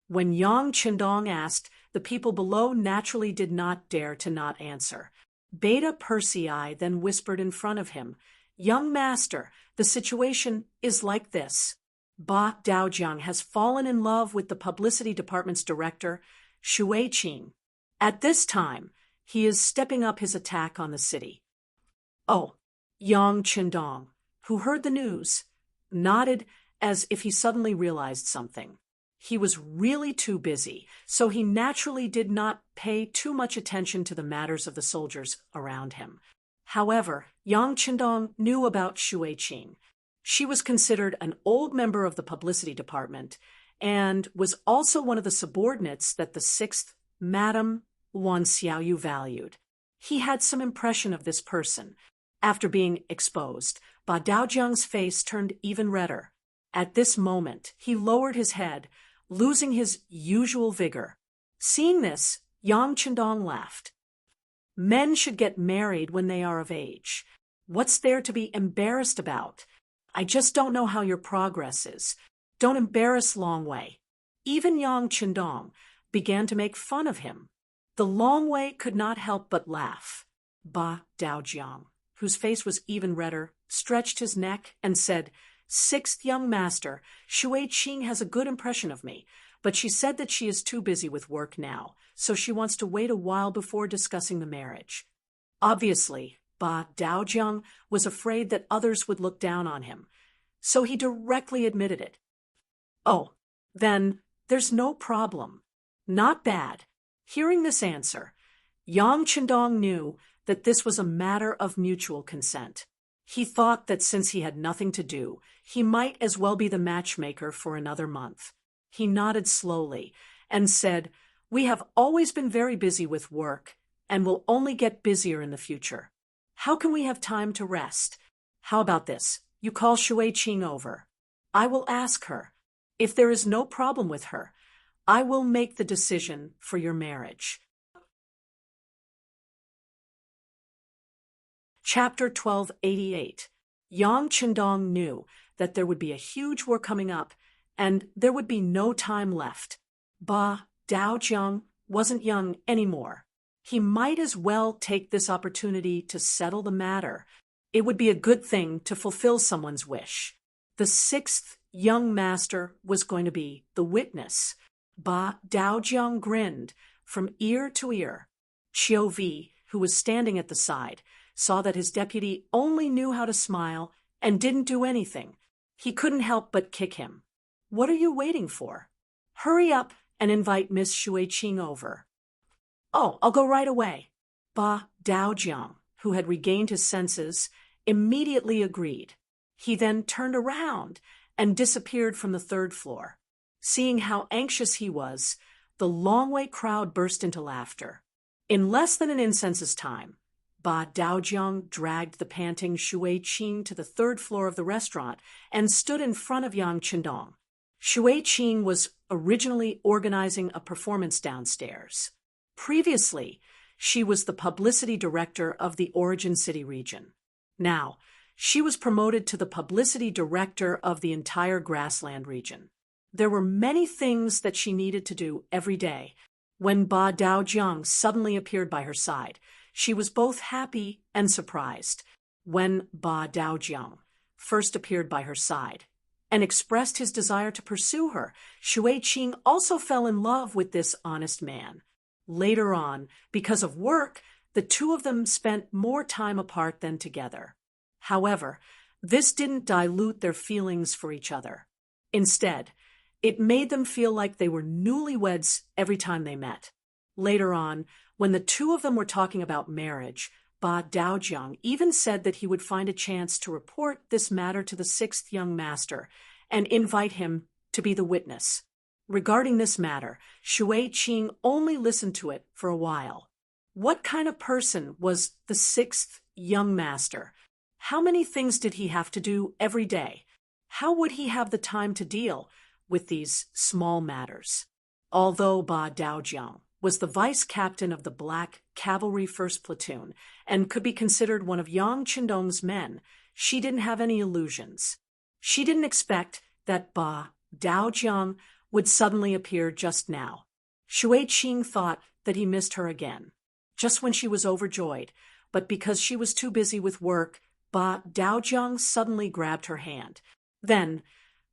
A: When Yang Qindong asked, the people below naturally did not dare to not answer. Beta Persei then whispered in front of him, "Young master, the situation is like this. Ba Daojiang has fallen in love with the publicity department's director, Shui Qing. At this time, he is stepping up his attack on the city." Oh, Yang Qindong, who heard the news, nodded as if he suddenly realized something. He was really too busy, so he naturally did not pay too much attention to the matters of the soldiers around him. However, Yang Qindong knew about Shui Qing. She was considered an old member of the publicity department and was also one of the subordinates that the 6th Madame Wan Xiaoyu valued. He had some impression of this person. After being exposed, Ba Daojiang's face turned even redder. At this moment, he lowered his head, losing his usual vigor. Seeing this, Yang Qindong laughed. "Men should get married when they are of age. What's there to be embarrassed about? I just don't know how your progress is. Don't embarrass Long Wei." Even Yang Qindong began to make fun of him. The Long Wei could not help but laugh. Ba Daojiang, whose face was even redder, stretched his neck and said, "6th young master, Shui Qing has a good impression of me, but she said that she is too busy with work now, so she wants to wait a while before discussing the marriage." Obviously, Ba Daojiang was afraid that others would look down on him, so he directly admitted it. "Oh, then there's no problem. Not bad." Hearing this answer, Yang Qindong knew that this was a matter of mutual consent. He thought that since he had nothing to do, he might as well be the matchmaker for another month. He nodded slowly and said, "We have always been very busy with work and will only get busier in the future. How can we have time to rest? How about this? You call Shui Qing over. I will ask her. If there is no problem with her, I will make the decision for your marriage." Chapter 1288. Yang Qindong knew that there would be a huge war coming up, and there would be no time left. Ba Daojiang wasn't young anymore. He might as well take this opportunity to settle the matter. It would be a good thing to fulfill someone's wish. The 6th young master was going to be the witness. Ba Daojiang grinned from ear to ear. Qiu Vi, who was standing at the side, saw that his deputy only knew how to smile and didn't do anything. He couldn't help but kick him. "What are you waiting for? Hurry up and invite Miss Shui Qing over." "Oh, I'll go right away." Ba Daojiang, who had regained his senses, immediately agreed. He then turned around and disappeared from the 3rd floor. Seeing how anxious he was, the Longwei crowd burst into laughter. In less than an instant's time, Ba Daojiang dragged the panting Shui Qing to the 3rd floor of the restaurant and stood in front of Yang Qindong. Shui Qing was originally organizing a performance downstairs. Previously, she was the publicity director of the Origin City region. Now, she was promoted to the publicity director of the entire grassland region. There were many things that she needed to do every day. When Ba Daojiang suddenly appeared by her side, she was both happy and surprised. When Ba Daojiang first appeared by her side and expressed his desire to pursue her, Shui Qing also fell in love with this honest man. Later on, because of work, the two of them spent more time apart than together. However, this didn't dilute their feelings for each other. Instead, it made them feel like they were newlyweds every time they met. Later on, when the two of them were talking about marriage, Ba Daojiang even said that he would find a chance to report this matter to the 6th young master and invite him to be the witness. Regarding this matter, Shui Qing only listened to it for a while. What kind of person was the 6th young master? How many things did he have to do every day? How would he have the time to deal with these small matters? Although Ba Daojiang was the vice captain of the Black Cavalry 1st Platoon and could be considered one of Yang Qindong's men, she didn't have any illusions. She didn't expect that Ba Daojiang would suddenly appear just now. Shui Qing thought that he missed her again. Just when she was overjoyed, but because she was too busy with work, Ba Daojiang suddenly grabbed her hand. Then,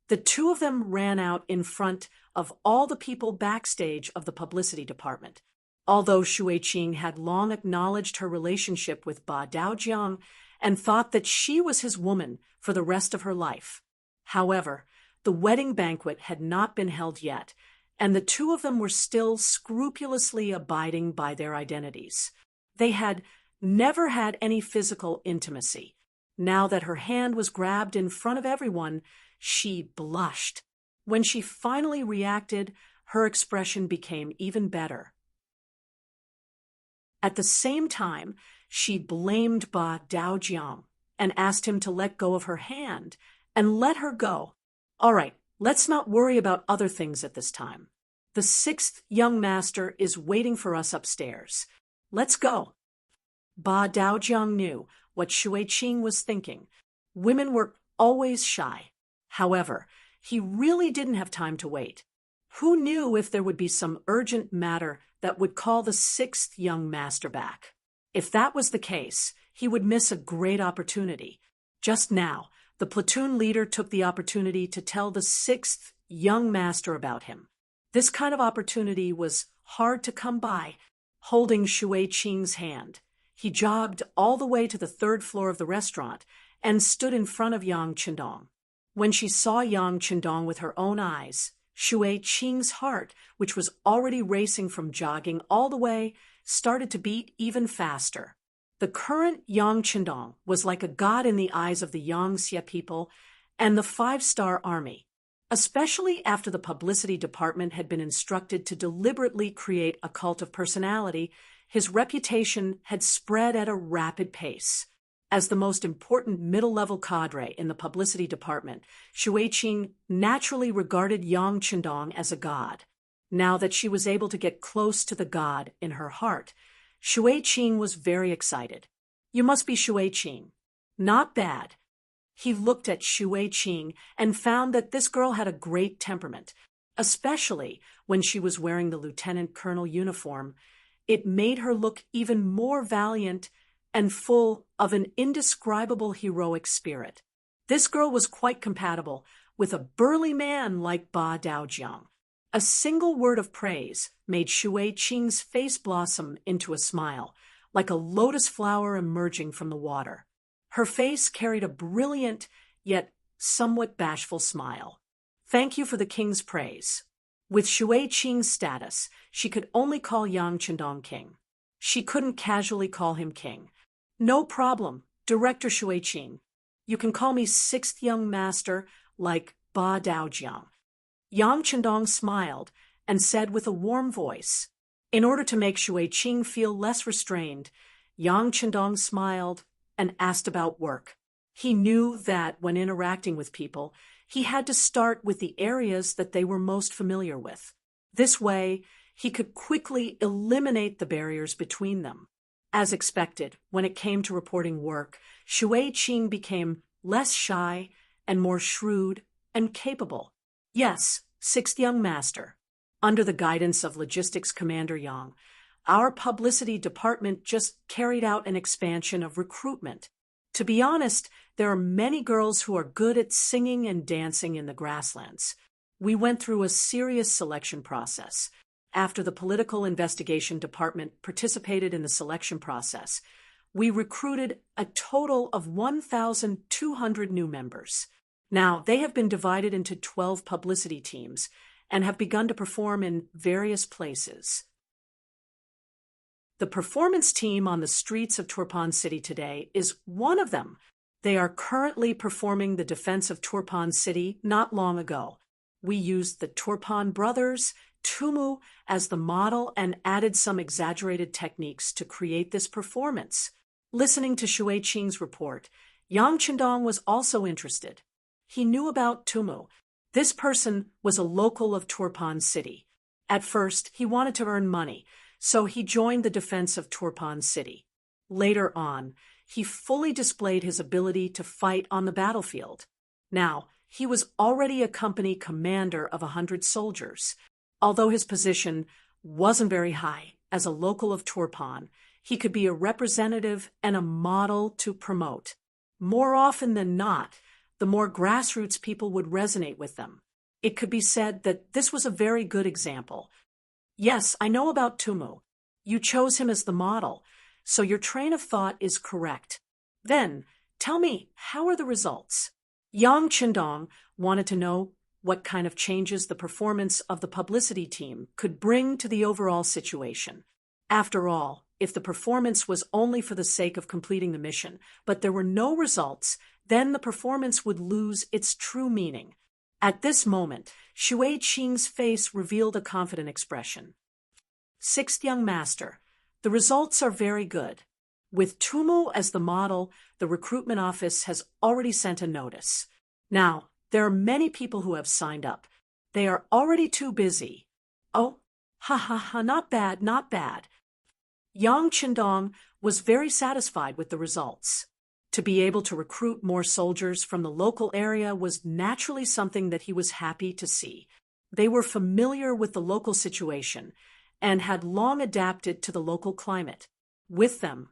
A: the two of them ran out in front of all the people backstage of the publicity department. Although Xu Weiqing had long acknowledged her relationship with Ba Daojiang and thought that she was his woman for the rest of her life. However, the wedding banquet had not been held yet, and the two of them were still scrupulously abiding by their identities. They had never had any physical intimacy. Now that her hand was grabbed in front of everyone, she blushed. When she finally reacted, her expression became even better. At the same time, she blamed Ba Daojiang and asked him to let go of her hand and let her go. All right, let's not worry about other things at this time. The sixth young master is waiting for us upstairs. Let's go. Ba Daojiang knew what Xu Weiqing was thinking. Women were always shy. However, he really didn't have time to wait. Who knew if there would be some urgent matter that would call the sixth young master back? If that was the case, he would miss a great opportunity. Just now, the platoon leader took the opportunity to tell the sixth young master about him. This kind of opportunity was hard to come by. Holding Xu Weiqing's hand, he jogged all the way to the third floor of the restaurant and stood in front of Yang Qindong. When she saw Yang Qindong with her own eyes, Xu Weiqing's heart, which was already racing from jogging all the way, started to beat even faster. The current Yang Qindong was like a god in the eyes of the Yangxie people and the five-star army. Especially after the publicity department had been instructed to deliberately create a cult of personality, his reputation had spread at a rapid pace. As the most important middle-level cadre in the publicity department, Xu Weiqing naturally regarded Yang Qindong as a god. Now that she was able to get close to the god in her heart, Xu Weiqing was very excited. You must be Xu Weiqing. Not bad. He looked at Xu Weiqing and found that this girl had a great temperament, especially when she was wearing the lieutenant colonel uniform. It made her look even more valiant and full of an indescribable heroic spirit. This girl was quite compatible with a burly man like Ba Daojiang. A single word of praise made Xu Weiqing's face blossom into a smile, like a lotus flower emerging from the water. Her face carried a brilliant, yet somewhat bashful smile. Thank you for the king's praise. With Xu Weiqing's status, she could only call Yang Qindong king. She couldn't casually call him king. No problem, Director Xu Weiqing. You can call me sixth young master like Ba Daojiang. Yang Qindong smiled and said with a warm voice. In order to make Xu Weiqing feel less restrained, Yang Qindong smiled and asked about work. He knew that when interacting with people, he had to start with the areas that they were most familiar with. This way, he could quickly eliminate the barriers between them. As expected, when it came to reporting work, Xu Weiqing became less shy and more shrewd and capable. Yes, sixth young master. Under the guidance of Logistics Commander Yang, our publicity department just carried out an expansion of recruitment. To be honest, there are many girls who are good at singing and dancing in the grasslands. We went through a serious selection process. After the political investigation department participated in the selection process, we recruited a total of 1,200 new members. Now, they have been divided into 12 publicity teams and have begun to perform in various places. The performance team on the streets of Turpan City today is one of them. They are currently performing the defense of Turpan City not long ago. We used the Turpan brothers, Tumu, as the model and added some exaggerated techniques to create this performance. Listening to Xu Weiqing's report, Yang Qindong was also interested. He knew about Tumu. This person was a local of Turpan City. At first, he wanted to earn money, so he joined the defense of Turpan City. Later on, he fully displayed his ability to fight on the battlefield. Now, he was already a company commander of 100 soldiers. Although his position wasn't very high as a local of Turpan, He could be a representative and a model to promote. More often than not, the more grassroots people would resonate with them. It could be said that this was a very good example. Yes, I know about Tumu. You chose him as the model, so your train of thought is correct. Then, tell me, how are the results? Yang Qindong wanted to know what kind of changes the performance of the publicity team could bring to the overall situation. After all, if the performance was only for the sake of completing the mission, but there were no results, then the performance would lose its true meaning. At this moment, Shui Qing's face revealed a confident expression. Sixth young master, the results are very good. With Tumu as the model, the recruitment office has already sent a notice. Now, there are many people who have signed up. They are already too busy. Oh, not bad, not bad. Yang Qindong was very satisfied with the results. To be able to recruit more soldiers from the local area was naturally something that he was happy to see. They were familiar with the local situation and had long adapted to the local climate. With them,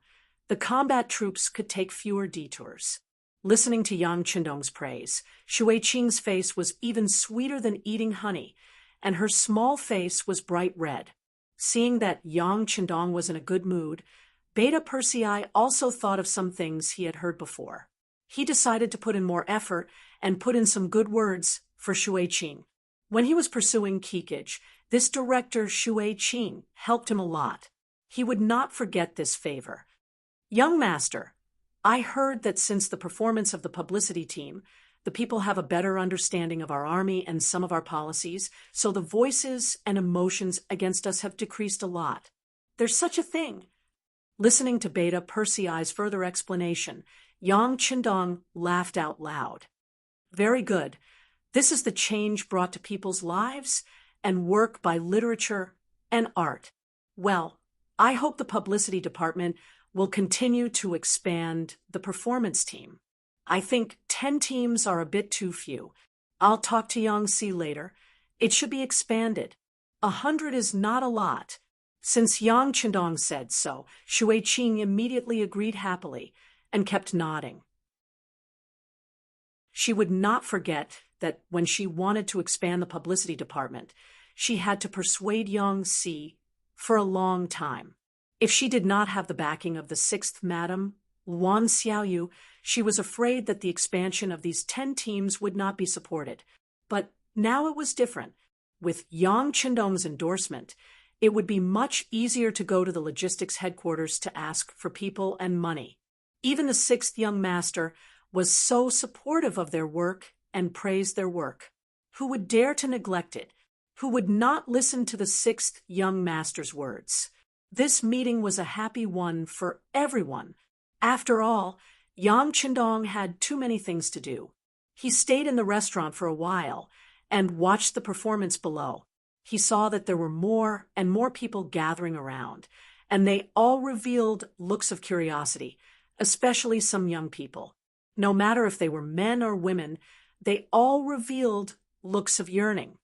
A: the combat troops could take fewer detours. Listening to Yang Qindong's praise, Shui Qing's face was even sweeter than eating honey, and her small face was bright red. Seeing that Yang Qindong was in a good mood, Beta Persei also thought of some things he had heard before. He decided to put in more effort and put in some good words for Shui Qing. When he was pursuing Kikage, this director Shui Qing helped him a lot. He would not forget this favor. Young master, I heard that since the performance of the publicity team, the people have a better understanding of our army and some of our policies, so the voices and emotions against us have decreased a lot. There's such a thing. Listening to Beta Persei's further explanation, Yang Qindong laughed out loud. Very good. This is the change brought to people's lives and work by literature and art. Well, I hope the publicity department will continue to expand the performance team. I think 10 teams are a bit too few. I'll talk to Yang Si later. It should be expanded. 100 is not a lot. Since Yang Qindong said so, Shui Qing immediately agreed happily and kept nodding. She would not forget that when she wanted to expand the publicity department, she had to persuade Yang Si for a long time. If she did not have the backing of the sixth madam, Wan Xiaoyu, she was afraid that the expansion of these 10 teams would not be supported. But now it was different. With Yang Qindong's endorsement, it would be much easier to go to the logistics headquarters to ask for people and money. Even the sixth young master was so supportive of their work and praised their work. Who would dare to neglect it? Who would not listen to the sixth young master's words? This meeting was a happy one for everyone. After all, Yang Qindong had too many things to do. He stayed in the restaurant for a while and watched the performance below. He saw that there were more and more people gathering around, and they all revealed looks of curiosity, especially some young people. No matter if they were men or women, they all revealed looks of yearning.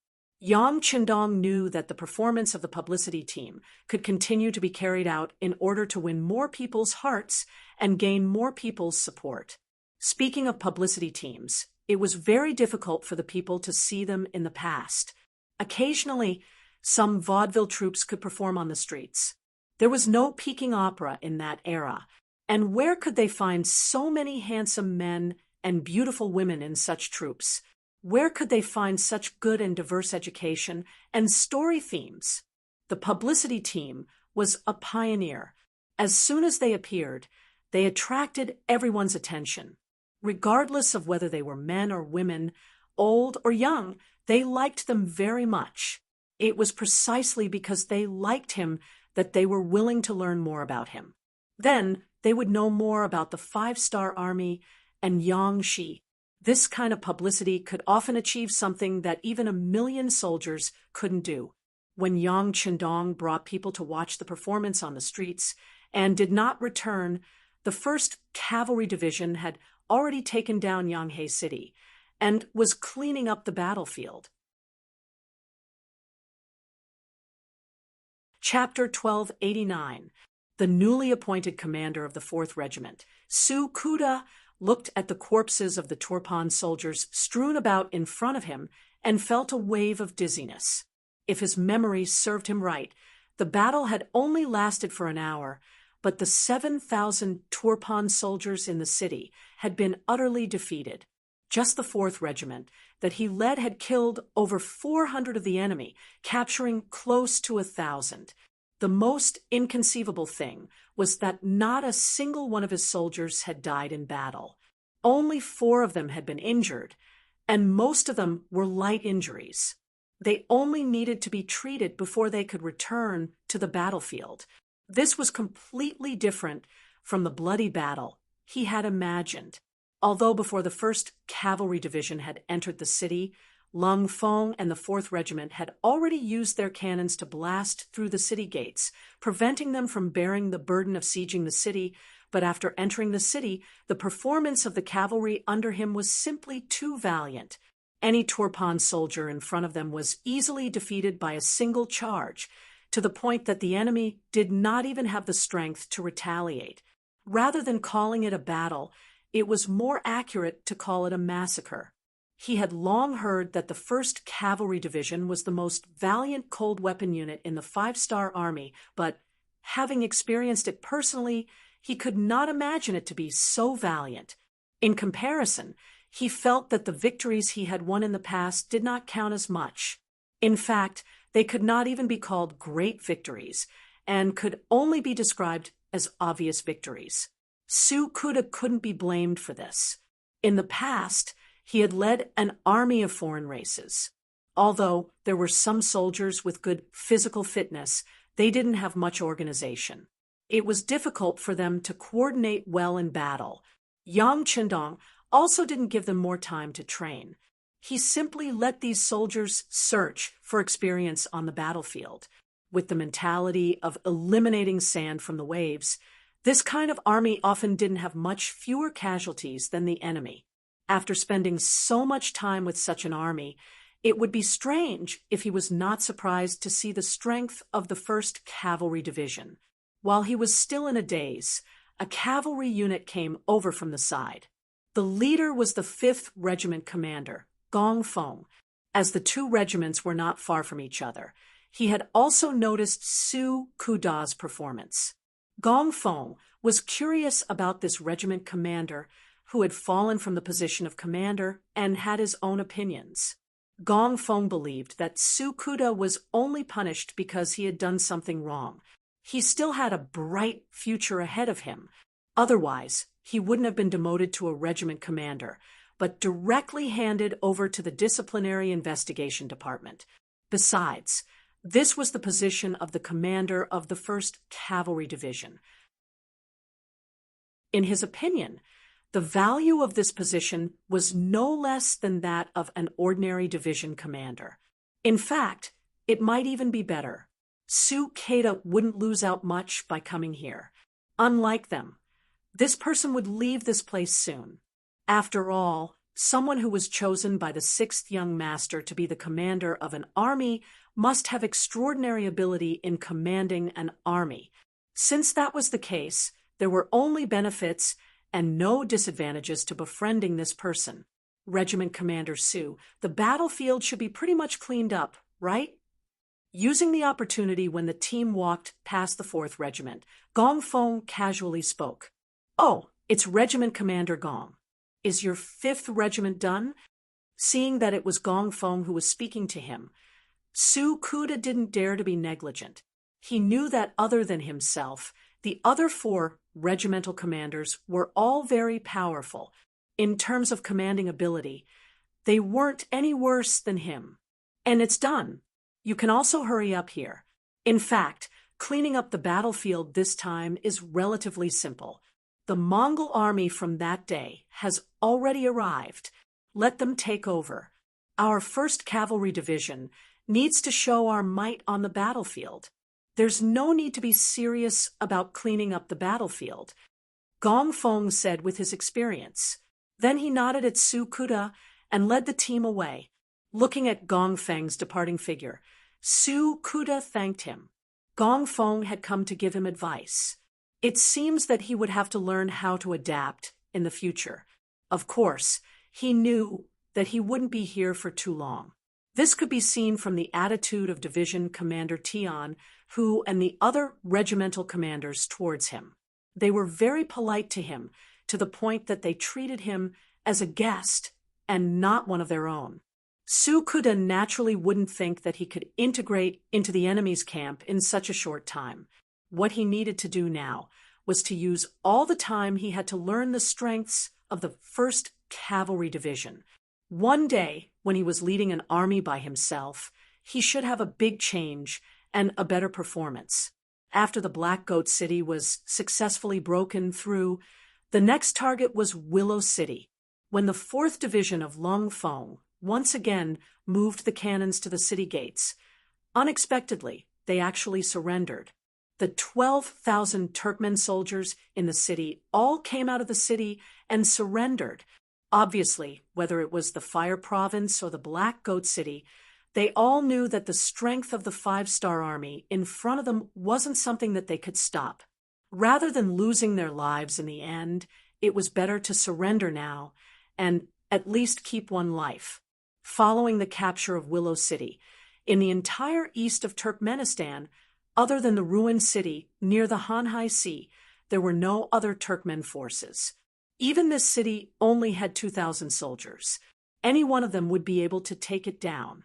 A: Yang Qindong knew that the performance of the publicity team could continue to be carried out in order to win more people's hearts and gain more people's support. Speaking of publicity teams, it was very difficult for the people to see them in the past. Occasionally, some vaudeville troupes could perform on the streets. There was no Peking opera in that era, and where could they find so many handsome men and beautiful women in such troupes? Where could they find such good and diverse education and story themes? The publicity team was a pioneer. As soon as they appeared, they attracted everyone's attention. Regardless of whether they were men or women, old or young, they liked them very much. It was precisely because they liked him that they were willing to learn more about him. Then they would know more about the 5-star army and Yang Shi. This kind of publicity could often achieve something that even 1,000,000 soldiers couldn't do. When Yang Qindong brought people to watch the performance on the streets and did not return, the 1st Cavalry Division had already taken down Yanghe City and was cleaning up the battlefield. Chapter 1289. the newly appointed commander of the 4th Regiment. Su Kuda looked at the corpses of the Turpan soldiers strewn about in front of him and felt a wave of dizziness. If his memory served him right, the battle had only lasted for an hour, but the 7,000 Turpan soldiers in the city had been utterly defeated. Just the 4th Regiment that he led had killed over 400 of the enemy, capturing close to 1,000. The most inconceivable thing was that not a single one of his soldiers had died in battle. Only 4 of them had been injured, and most of them were light injuries. They only needed to be treated before they could return to the battlefield. This was completely different from the bloody battle he had imagined. Although before the 1st Cavalry Division had entered the city, Lung Feng and the 4th Regiment had already used their cannons to blast through the city gates, preventing them from bearing the burden of sieging the city. But after entering the city, the performance of the cavalry under him was simply too valiant. Any Turpan soldier in front of them was easily defeated by a single charge, to the point that the enemy did not even have the strength to retaliate. Rather than calling it a battle, it was more accurate to call it a massacre. He had long heard that the 1st Cavalry Division was the most valiant cold weapon unit in the 5-star Army, but, having experienced it personally, he could not imagine it to be so valiant. In comparison, he felt that the victories he had won in the past did not count as much. In fact, they could not even be called great victories, and could only be described as obvious victories. Su Kuda couldn't be blamed for this. In the past, he had led an army of foreign races. Although there were some soldiers with good physical fitness, they didn't have much organization. It was difficult for them to coordinate well in battle. Yang Qindong also didn't give them more time to train. He simply let these soldiers search for experience on the battlefield. With the mentality of eliminating sand from the waves, this kind of army often didn't have much fewer casualties than the enemy. After spending so much time with such an army, it would be strange if he was not surprised to see the strength of the 1st Cavalry Division. While he was still in a daze, a cavalry unit came over from the side. The leader was the 5th Regiment commander, Gong Feng. As the 2 regiments were not far from each other, he had also noticed Su Kuda's performance. Gong Feng was curious about this regiment commander who had fallen from the position of commander and had his own opinions. Gong Feng believed that Su Kuda was only punished because he had done something wrong. He still had a bright future ahead of him. Otherwise, he wouldn't have been demoted to a regiment commander, but directly handed over to the Disciplinary Investigation Department. Besides, this was the position of the commander of the 1st Cavalry Division. In his opinion, the value of this position was no less than that of an ordinary division commander. In fact, it might even be better. Su Kuda wouldn't lose out much by coming here. Unlike them, this person would leave this place soon. After all, someone who was chosen by the 6th young master to be the commander of an army must have extraordinary ability in commanding an army. Since that was the case, there were only benefits and no disadvantages to befriending this person. Regiment Commander Su, the battlefield should be pretty much cleaned up, right? Using the opportunity when the team walked past the 4th Regiment, Gong Feng casually spoke. "Oh, it's Regiment Commander Gong. Is your 5th Regiment done?" Seeing that it was Gong Feng who was speaking to him, Su Kuda didn't dare to be negligent. He knew that other than himself, the other 4 regimental commanders were all very powerful. In terms of commanding ability, they weren't any worse than him. "And it's done. You can also hurry up here. In fact, cleaning up the battlefield this time is relatively simple. The Mongol army from that day has already arrived. Let them take over. Our 1st Cavalry Division needs to show our might on the battlefield. There's no need to be serious about cleaning up the battlefield," Gong Feng said with his experience. Then he nodded at Su Kuda and led the team away. Looking at Gong Feng's departing figure, Su Kuda thanked him. Gong Feng had come to give him advice. It seems that he would have to learn how to adapt in the future. Of course, he knew that he wouldn't be here for too long. This could be seen from the attitude of Division Commander Tian, who and the other regimental commanders towards him. They were very polite to him, to the point that they treated him as a guest and not one of their own. Sukuda naturally wouldn't think that he could integrate into the enemy's camp in such a short time. What he needed to do now was to use all the time he had to learn the strengths of the 1st Cavalry Division. One day, when he was leading an army by himself, he should have a big change and a better performance. After the Black Goat City was successfully broken through, the next target was Willow City. When the 4th Division of Long Feng once again moved the cannons to the city gates, unexpectedly, they actually surrendered. The 12,000 Turkmen soldiers in the city all came out of the city and surrendered. Obviously, whether it was the Fire Province or the Black Goat City, they all knew that the strength of the 5-star army in front of them wasn't something that they could stop. Rather than losing their lives in the end, it was better to surrender now and at least keep one life. Following the capture of Willow City, in the entire east of Turkmenistan, other than the ruined city near the Hanhai Sea, there were no other Turkmen forces. Even this city only had 2,000 soldiers. Any one of them would be able to take it down.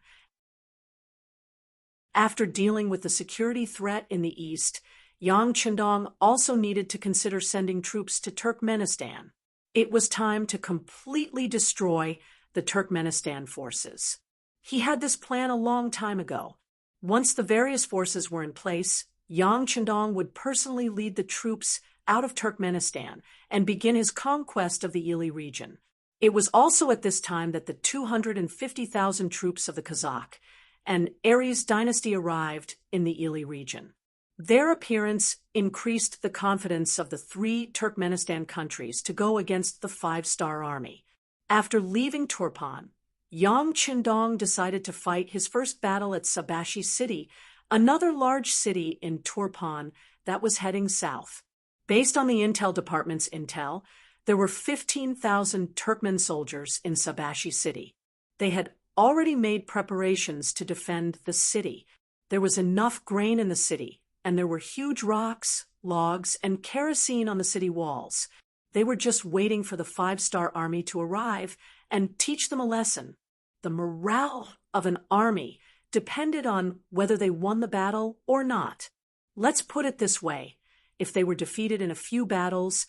A: After dealing with the security threat in the east, Yang Chendong also needed to consider sending troops to Turkmenistan. It was time to completely destroy the Turkmenistan forces. He had this plan a long time ago. Once the various forces were in place, Yang Chendong would personally lead the troops out of Turkmenistan and begin his conquest of the Ili region. It was also at this time that the 250,000 troops of the Kazakh and Aries dynasty arrived in the Ili region. Their appearance increased the confidence of the 3 Turkmenistan countries to go against the 5-star army. After leaving Turpan, Yang Chendong decided to fight his first battle at Sabashi City, another large city in Turpan that was heading south. Based on the Intel Department's intel, there were 15,000 Turkmen soldiers in Sabashi City. They had already made preparations to defend the city. There was enough grain in the city, and there were huge rocks, logs, and kerosene on the city walls. They were just waiting for the 5-star army to arrive and teach them a lesson. The morale of an army depended on whether they won the battle or not. Let's put it this way. If they were defeated in a few battles,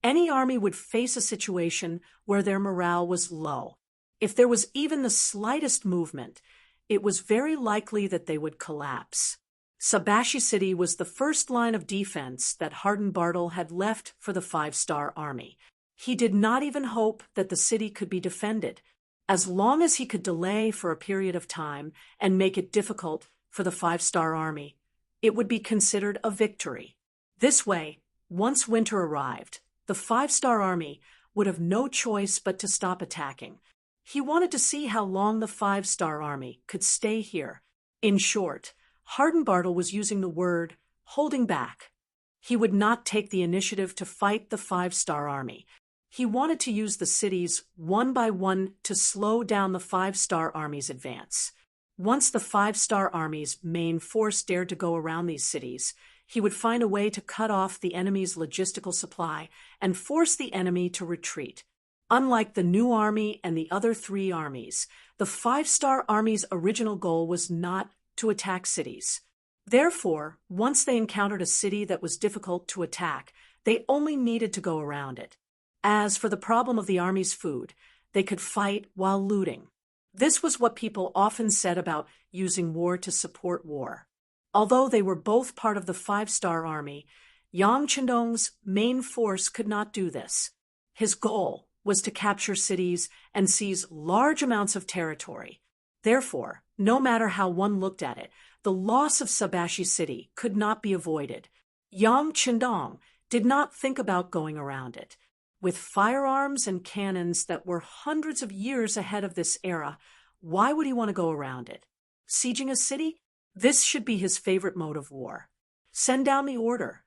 A: any army would face a situation where their morale was low. If there was even the slightest movement, it was very likely that they would collapse. Sabashi City was the first line of defense that Hardenbartle had left for the 5-star army. He did not even hope that the city could be defended. As long as he could delay for a period of time and make it difficult for the 5-star army, it would be considered a victory. This way, once winter arrived, the 5-star army would have no choice but to stop attacking. He wanted to see how long the 5-star army could stay here. In short, Hardenbartle was using the word holding back. He would not take the initiative to fight the 5-star army. He wanted to use the cities one by one to slow down the 5-star army's advance. Once the 5-star army's main force dared to go around these cities, he would find a way to cut off the enemy's logistical supply and force the enemy to retreat. Unlike the new army and the other 3 armies, the 5-star army's original goal was not to attack cities. Therefore, once they encountered a city that was difficult to attack, they only needed to go around it. As for the problem of the army's food, they could fight while looting. This was what people often said about using war to support war. Although they were both part of the 5-star army, Yang Chendong's main force could not do this. His goal was to capture cities and seize large amounts of territory. Therefore, no matter how one looked at it, the loss of Sabashi City could not be avoided. Yang Chendong did not think about going around it. With firearms and cannons that were hundreds of years ahead of this era, why would he want to go around it? Sieging a city? This should be his favorite mode of war. Send down the order.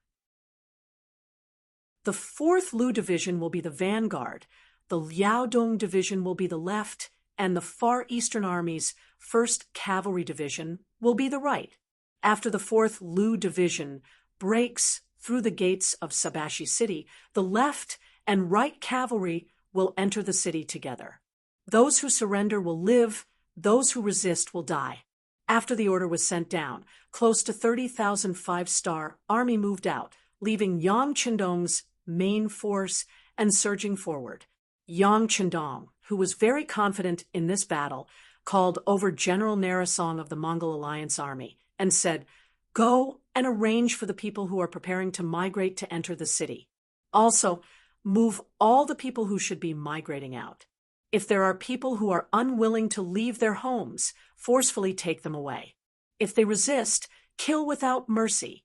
A: The 4th Lu Division will be the vanguard, the Liaodong Division will be the left, and the Far Eastern Army's 1st Cavalry Division will be the right. After the 4th Lu Division breaks through the gates of Sabashi City, the left and right cavalry will enter the city together. Those who surrender will live, those who resist will die. After the order was sent down, close to 30,000 5-star army moved out, leaving Yang Qindong's main force and surging forward. Yang Qindong, who was very confident in this battle, called over General Narasong of the Mongol Alliance Army and said, "Go and arrange for the people who are preparing to migrate to enter the city. Also, move all the people who should be migrating out. If there are people who are unwilling to leave their homes, forcefully take them away. If they resist, kill without mercy.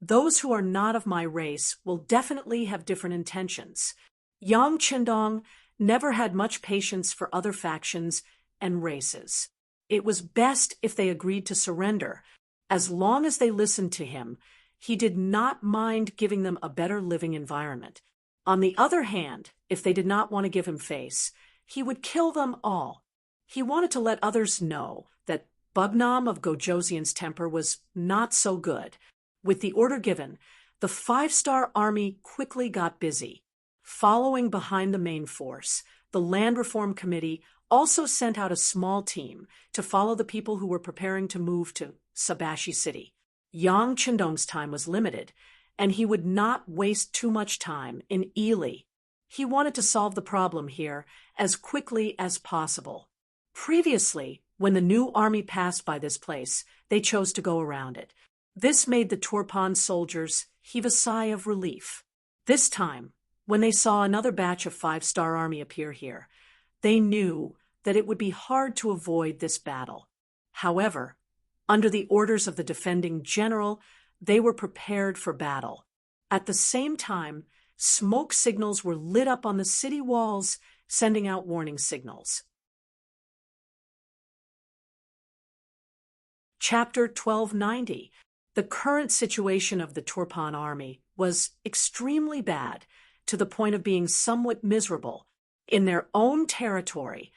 A: Those who are not of my race will definitely have different intentions." Yang Qindong never had much patience for other factions and races. It was best if they agreed to surrender. As long as they listened to him, he did not mind giving them a better living environment. On the other hand, if they did not want to give him face, he would kill them all. He wanted to let others know that Bugnam of Gojoseon's temper was not so good. With the order given, the 5-star army quickly got busy. Following behind the main force, the Land Reform Committee also sent out a small team to follow the people who were preparing to move to Sabashi City. Yang Qindong's time was limited, and he would not waste too much time in Ili. He wanted to solve the problem here as quickly as possible. Previously, when the new army passed by this place, they chose to go around it. This made the Turpan soldiers heave a sigh of relief. This time, when they saw another batch of 5-star army appear here, they knew that it would be hard to avoid this battle. However, under the orders of the defending general, they were prepared for battle. At the same time, smoke signals were lit up on the city walls, sending out warning signals. Chapter 1290. The current situation of the Turpan army was extremely bad, to the point of being somewhat miserable. In their own territory,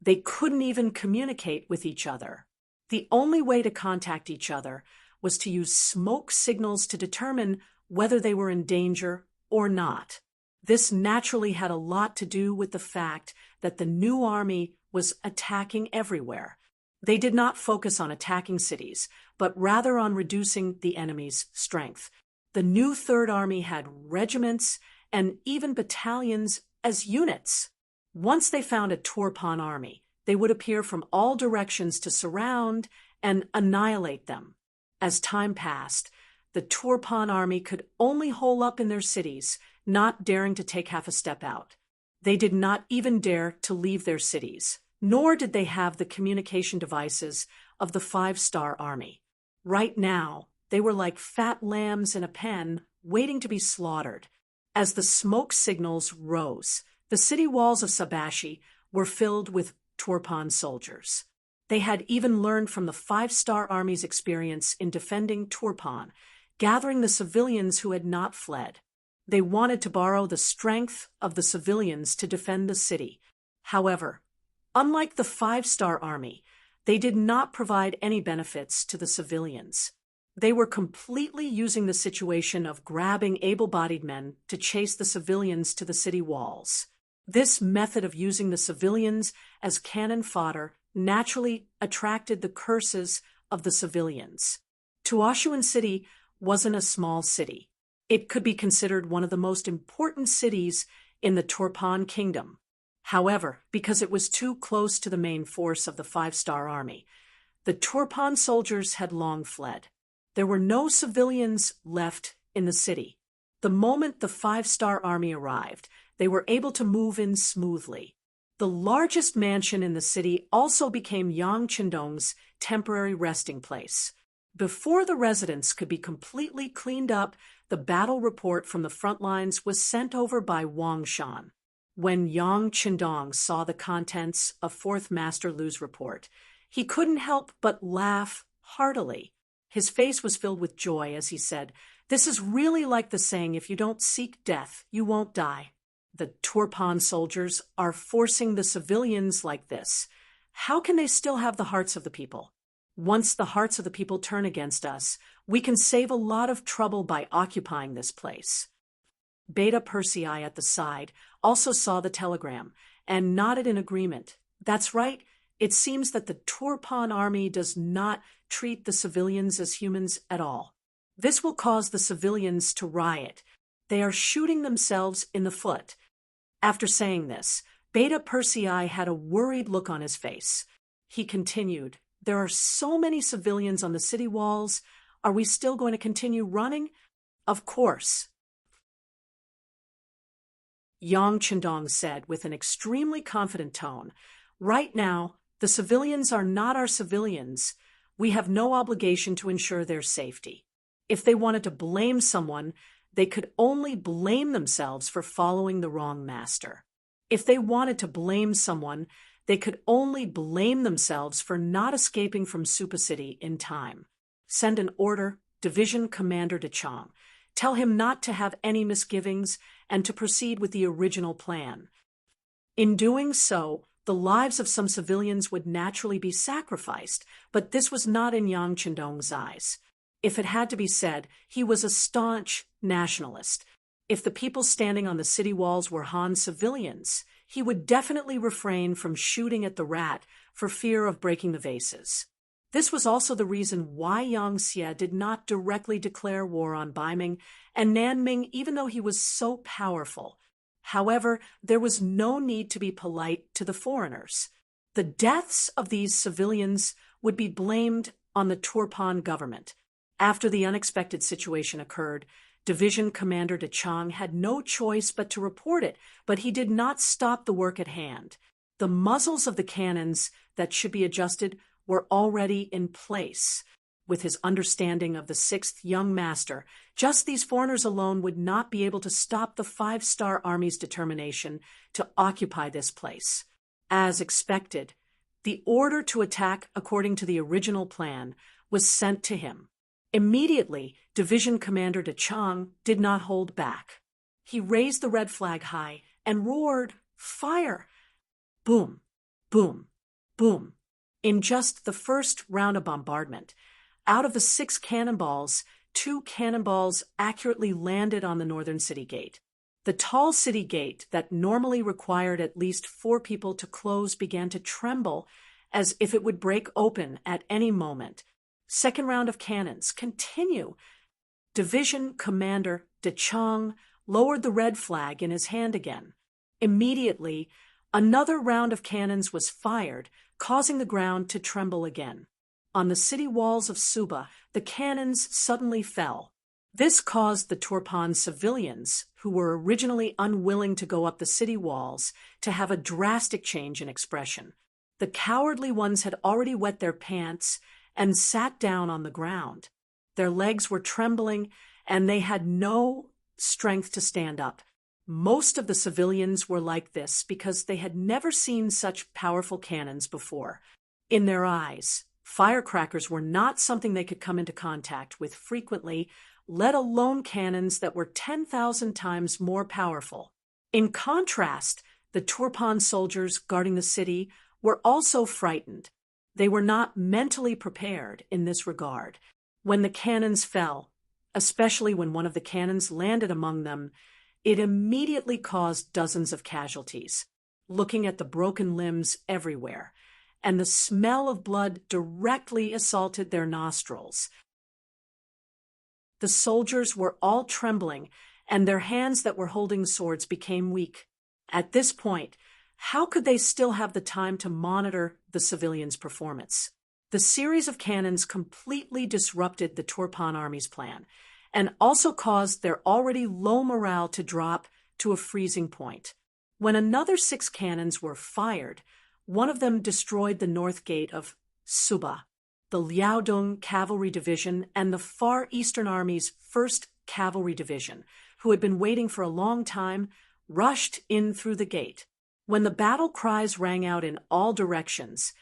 A: they couldn't even communicate with each other. The only way to contact each other was to use smoke signals to determine whether they were in danger or not. This naturally had a lot to do with the fact that the new army was attacking everywhere. They did not focus on attacking cities, but rather on reducing the enemy's strength. The new Third Army had regiments and even battalions as units. Once they found a Turpan army, they would appear from all directions to surround and annihilate them. As time passed, the Turpan army could only hole up in their cities, not daring to take half a step out. They did not even dare to leave their cities, nor did they have the communication devices of the 5-star army. Right now, they were like fat lambs in a pen, waiting to be slaughtered. As the smoke signals rose, the city walls of Sabashi were filled with Turpan soldiers. They had even learned from the 5-star army's experience in defending Turpan, gathering the civilians who had not fled. They wanted to borrow the strength of the civilians to defend the city. However, unlike the 5-star army, they did not provide any benefits to the civilians. They were completely using the situation of grabbing able-bodied men to chase the civilians to the city walls. This method of using the civilians as cannon fodder naturally attracted the curses of the civilians. Tuashuan City wasn't a small city. It could be considered one of the most important cities in the Turpan kingdom. However, because it was too close to the main force of the 5-star army, the Turpan soldiers had long fled. There were no civilians left in the city. The moment the 5-star army arrived, they were able to move in smoothly. The largest mansion in the city also became Yang Qindong's temporary resting place. Before the residence could be completely cleaned up, the battle report from the front lines was sent over by Wang Shan. When Yang Qindong saw the contents of 4th Master Lu's report, he couldn't help but laugh heartily. His face was filled with joy as he said, This is really like the saying, if you don't seek death, you won't die. The Turpan soldiers are forcing the civilians like this. How can they still have the hearts of the people? Once the hearts of the people turn against us, we can save a lot of trouble by occupying this place. Beta Persei at the side also saw the telegram and nodded in agreement. That's right. It seems that the Turpan army does not treat the civilians as humans at all. This will cause the civilians to riot. They are shooting themselves in the foot. After saying this, Beta Persei had a worried look on his face. He continued, "There are so many civilians on the city walls. Are we still going to continue running?" "Of course," Yang Chendong said with an extremely confident tone. "Right now, the civilians are not our civilians. We have no obligation to ensure their safety. If they wanted to blame someone, they could only blame themselves for following the wrong master. If they wanted to blame someone, they could only blame themselves for not escaping from Supa City in time. Send an order, Division Commander de Chang. Tell him not to have any misgivings and to proceed with the original plan. In doing so, the lives of some civilians would naturally be sacrificed, but this was not in Yang Chendong's eyes. If it had to be said, he was a staunch nationalist. If the people standing on the city walls were Han civilians, he would definitely refrain from shooting at the rat for fear of breaking the vases. This was also the reason why Yang Xie did not directly declare war on Baiming and Nanming, even though he was so powerful. However, there was no need to be polite to the foreigners. The deaths of these civilians would be blamed on the Turpan government. After the unexpected situation occurred, Division Commander de Chang had no choice but to report it, but he did not stop the work at hand. The muzzles of the cannons that should be adjusted were already in place. With his understanding of the 6th young master, just these foreigners alone would not be able to stop the 5-star army's determination to occupy this place. As expected, the order to attack according to the original plan was sent to him. Immediately, Division Commander de Chang did not hold back. He raised the red flag high and roared, "Fire!" Boom, boom, boom. In just the first round of bombardment, out of the 6 cannonballs, 2 cannonballs accurately landed on the northern city gate. The tall city gate that normally required at least 4 people to close began to tremble as if it would break open at any moment. Second round of cannons. Continue. Division Commander de Chang lowered the red flag in his hand again. Immediately, another round of cannons was fired, causing the ground to tremble again. On the city walls of Suba, the cannons suddenly fell. This caused the Turpan civilians, who were originally unwilling to go up the city walls, to have a drastic change in expression. The cowardly ones had already wet their pants and sat down on the ground. Their legs were trembling, and they had no strength to stand up. Most of the civilians were like this because they had never seen such powerful cannons before. In their eyes, firecrackers were not something they could come into contact with frequently, let alone cannons that were 10,000 times more powerful. In contrast, the Turpan soldiers guarding the city were also frightened. They were not mentally prepared in this regard. When the cannons fell, especially when one of the cannons landed among them, it immediately caused dozens of casualties. Looking at the broken limbs everywhere, and the smell of blood directly assaulted their nostrils. The soldiers were all trembling, and their hands that were holding swords became weak. At this point, how could they still have the time to monitor the civilians' performance? The series of cannons completely disrupted the Turpan army's plan, and also caused their already low morale to drop to a freezing point. When another 6 cannons were fired, one of them destroyed the north gate of Suba. The Liaodong Cavalry Division and the Far Eastern Army's 1st Cavalry Division, who had been waiting for a long time, rushed in through the gate. When the battle cries rang out in all directions,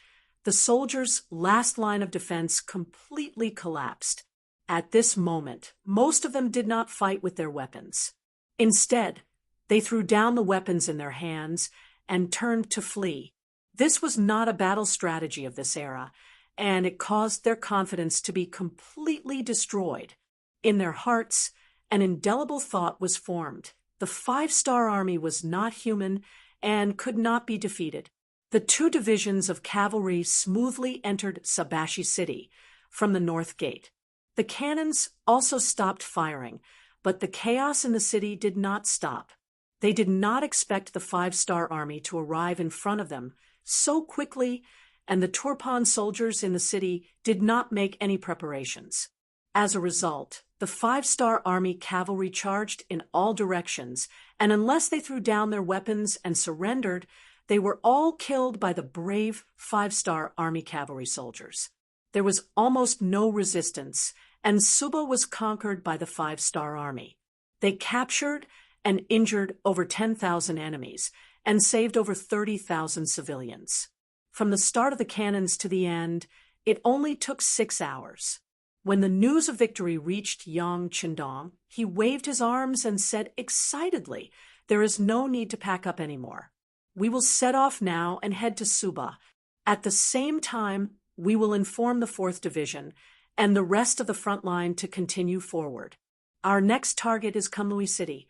A: the soldiers' last line of defense completely collapsed. At this moment, most of them did not fight with their weapons. Instead, they threw down the weapons in their hands and turned to flee. This was not a battle strategy of this era, and it caused their confidence to be completely destroyed. In their hearts, an indelible thought was formed. The five-star army was not human and could not be defeated. The two divisions of cavalry smoothly entered Sabashi City from the north gate. The cannons also stopped firing, but the chaos in the city did not stop. They did not expect the five-star army to arrive in front of them so quickly, and the Turpan soldiers in the city did not make any preparations. As a result, the five-star army cavalry charged in all directions, and unless they threw down their weapons and surrendered, they were all killed by the brave five-star army cavalry soldiers. There was almost no resistance, and Suba was conquered by the five-star army. They captured and injured over 10,000 enemies and saved over 30,000 civilians. From the start of the cannons to the end, it only took 6 hours. When the news of victory reached young Chendong, he waved his arms and said excitedly, "There is no need to pack up anymore. We will set off now and head to Suba. At the same time, we will inform the 4th Division and the rest of the front line to continue forward. Our next target is Kunlui City."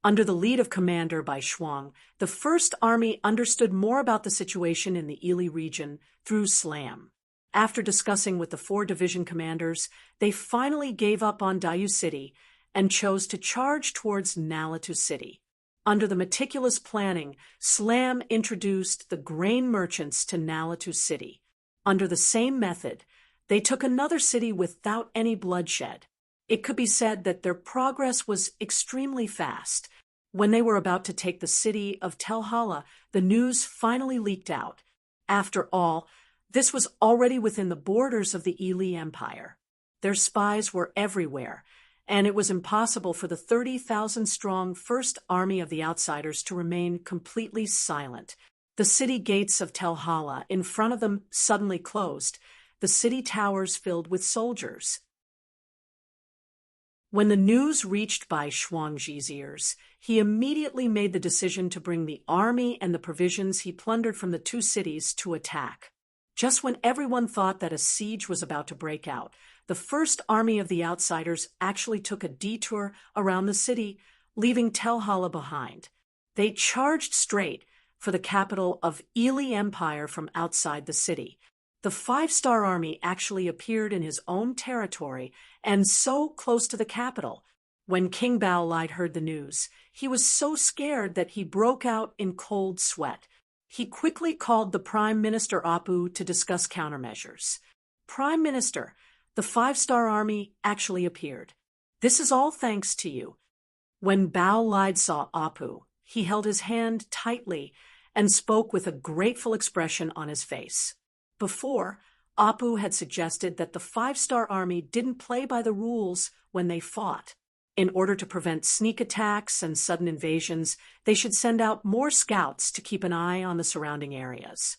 A: Under the lead of Commander Bai Shuang, the First Army understood more about the situation in the Ili region through Slam. After discussing with the 4 division commanders, they finally gave up on Dayu City and chose to charge towards Nalatu City. Under the meticulous planning, Slam introduced the grain merchants to Nalatu City. Under the same method, they took another city without any bloodshed. It could be said that their progress was extremely fast. When they were about to take the city of Tel Hala, the news finally leaked out. After all, this was already within the borders of the Ili Empire. Their spies were everywhere, and it was impossible for the 30,000-strong First Army of the Outsiders to remain completely silent. The city gates of Tel Hala in front of them suddenly closed, the city towers filled with soldiers. When the news reached Bai Shuangji's ears, he immediately made the decision to bring the army and the provisions he plundered from the 2 cities to attack. Just when everyone thought that a siege was about to break out, the First Army of the Outsiders actually took a detour around the city, leaving Tel Hala behind. They charged straight for the capital of Ili Empire from outside the city. The five-star army actually appeared in his own territory and so close to the capital. When King Bao-Lide heard the news, he was so scared that he broke out in cold sweat. He quickly called the Prime Minister Apu to discuss countermeasures. "Prime Minister, the five-star army actually appeared. This is all thanks to you." When Bao-Lide saw Apu, he held his hand tightly and spoke with a grateful expression on his face. Before, Apu had suggested that the five-star army didn't play by the rules when they fought. In order to prevent sneak attacks and sudden invasions, they should send out more scouts to keep an eye on the surrounding areas.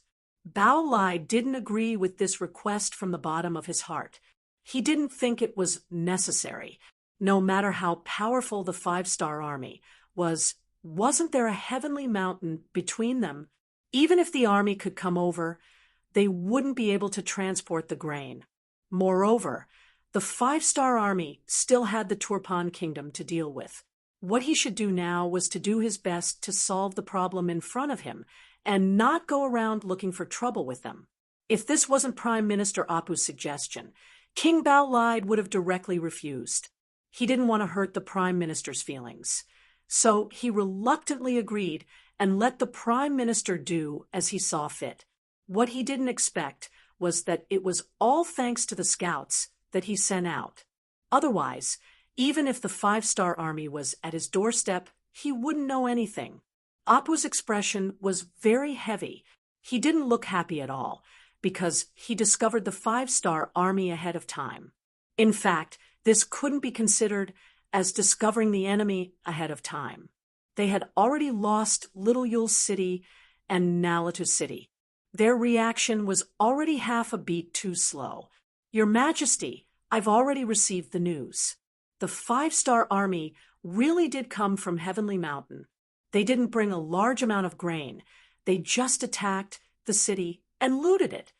A: Bao-Lide didn't agree with this request from the bottom of his heart. He didn't think it was necessary. No matter how powerful the five-star army wasn't there a heavenly mountain between them? Even if the army could come over, they wouldn't be able to transport the grain. Moreover, the five-star army still had the Turpan kingdom to deal with. What he should do now was to do his best to solve the problem in front of him and not go around looking for trouble with them. If this wasn't Prime Minister Apu's suggestion, King Bao-Lide would have directly refused. He didn't want to hurt the Prime Minister's feelings. So he reluctantly agreed and let the Prime Minister do as he saw fit. What he didn't expect was that it was all thanks to the scouts that he sent out. Otherwise, even if the five-star army was at his doorstep, he wouldn't know anything. Apu's expression was very heavy. He didn't look happy at all, because he discovered the five-star army ahead of time. In fact, this couldn't be considered as discovering the enemy ahead of time. They had already lost Little Yule City and Nalatu City. Their reaction was already half a beat too slow. "Your Majesty, I've already received the news. The 5-star army really did come from Heavenly Mountain. They didn't bring a large amount of grain. They just attacked the city and looted it.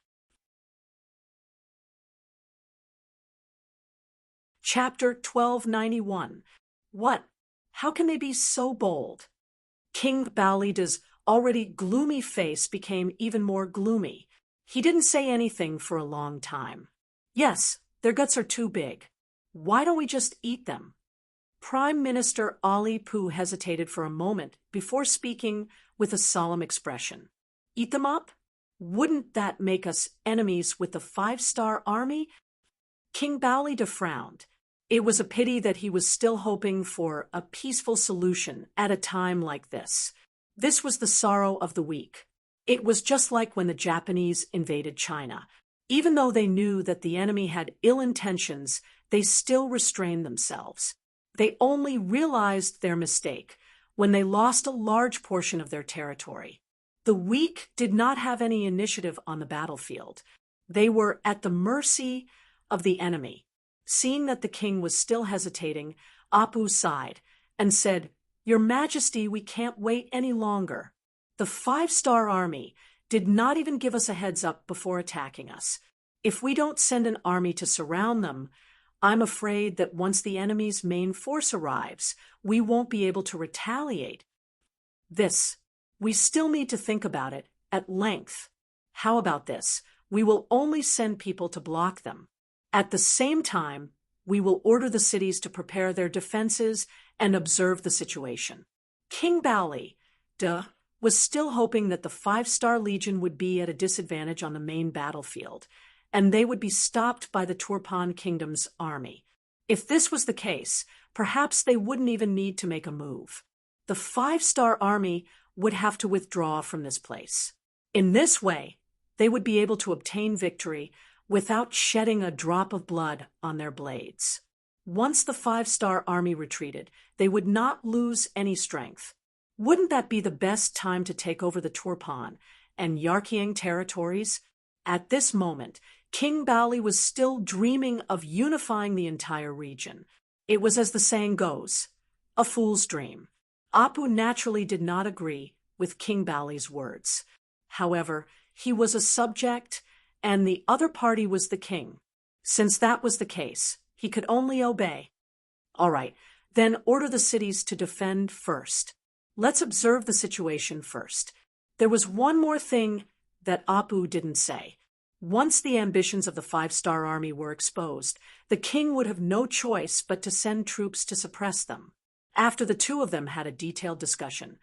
A: Chapter 1291. What? How can they be so bold? King Balida's already gloomy face became even more gloomy. He didn't say anything for a long time. Yes, their guts are too big. Why don't we just eat them? Prime Minister Ali Poo hesitated for a moment before speaking with a solemn expression. Eat them up? Wouldn't that make us enemies with the 5-star army? King Balida frowned. It was a pity that he was still hoping for a peaceful solution at a time like this. This was the sorrow of the weak. It was just like when the Japanese invaded China. Even though they knew that the enemy had ill intentions, they still restrained themselves. They only realized their mistake when they lost a large portion of their territory. The weak did not have any initiative on the battlefield. They were at the mercy of the enemy. Seeing that the king was still hesitating, Apu sighed and said, "Your Majesty, we can't wait any longer. The 5-star army did not even give us a heads up before attacking us. If we don't send an army to surround them, I'm afraid that once the enemy's main force arrives, we won't be able to retaliate. We still need to think about it at length. How about this? We will only send people to block them. At the same time, we will order the cities to prepare their defenses and observe the situation." King Bali was still hoping that the 5-star legion would be at a disadvantage on the main battlefield, and they would be stopped by the Turpan Kingdom's army. If this was the case, perhaps they wouldn't even need to make a move. The 5-star army would have to withdraw from this place. In this way, they would be able to obtain victory without shedding a drop of blood on their blades. Once the 5-star army retreated, they would not lose any strength. Wouldn't that be the best time to take over the Turpan and Yarkying territories? At this moment, King Bali was still dreaming of unifying the entire region. It was, as the saying goes, a fool's dream. Apu naturally did not agree with King Bali's words. However, he was a subject, and the other party was the king. Since that was the case, he could only obey. All right, then order the cities to defend first. Let's observe the situation first. There was one more thing that Apu didn't say. Once the ambitions of the 5-star army were exposed, the king would have no choice but to send troops to suppress them. After the two of them had a detailed discussion,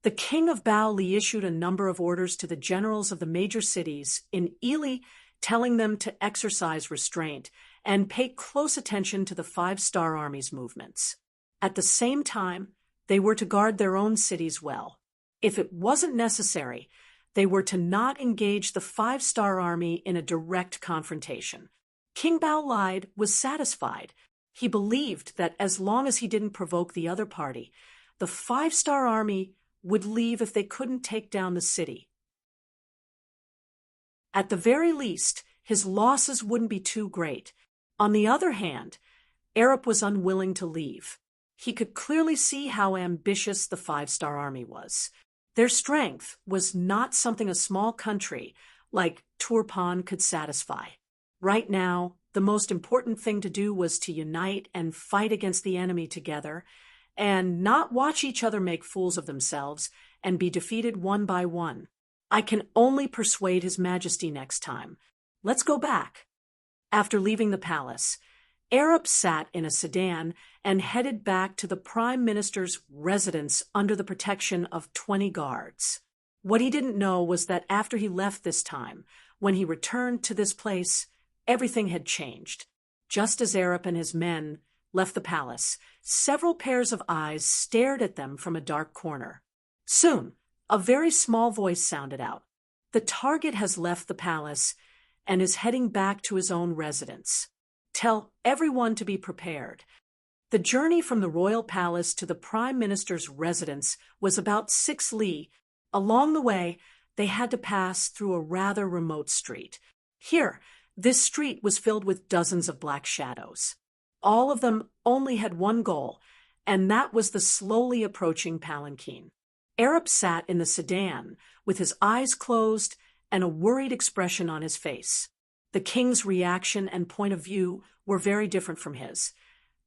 A: the king of Baoli issued a number of orders to the generals of the major cities in Ili, telling them to exercise restraint and pay close attention to the 5-star army's movements. At the same time, they were to guard their own cities well. If it wasn't necessary, they were to not engage the 5-star army in a direct confrontation. King Baolide was satisfied. He believed that as long as he didn't provoke the other party, the 5-star army would leave if they couldn't take down the city. At the very least, his losses wouldn't be too great. On the other hand, Arab was unwilling to leave. He could clearly see how ambitious the 5-star army was. Their strength was not something a small country like Turpan could satisfy. Right now, the most important thing to do was to unite and fight against the enemy together, and not watch each other make fools of themselves and be defeated one by one. I can only persuade His Majesty next time. Let's go back. After leaving the palace, Arab sat in a sedan and headed back to the Prime Minister's residence under the protection of 20 guards. What he didn't know was that after he left this time, when he returned to this place, everything had changed. Just as Arab and his men left the palace, several pairs of eyes stared at them from a dark corner. Soon, a very small voice sounded out. The target has left the palace and is heading back to his own residence. Tell everyone to be prepared. The journey from the royal palace to the Prime Minister's residence was about 6 li. Along the way, they had to pass through a rather remote street. Here, This street was filled with dozens of black shadows. All of them only had one goal, and that was the slowly approaching palanquin. Arab sat in the sedan with his eyes closed and a worried expression on his face. The king's reaction and point of view were very different from his,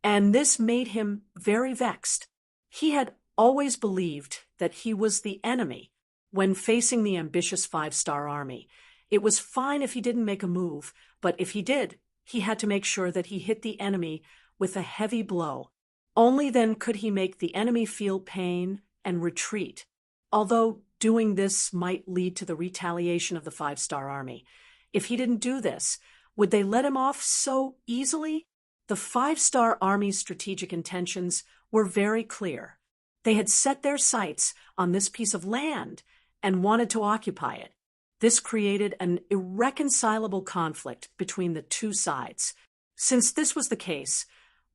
A: and this made him very vexed. He had always believed that he was the enemy when facing the ambitious five-star army. It was fine if he didn't make a move, but if he did, he had to make sure that he hit the enemy with a heavy blow. Only then could he make the enemy feel pain and retreat, although doing this might lead to the retaliation of the five-star army. If he didn't do this, would they let him off so easily? The five-star army's strategic intentions were very clear. They had set their sights on this piece of land and wanted to occupy it. This created an irreconcilable conflict between the two sides. Since this was the case,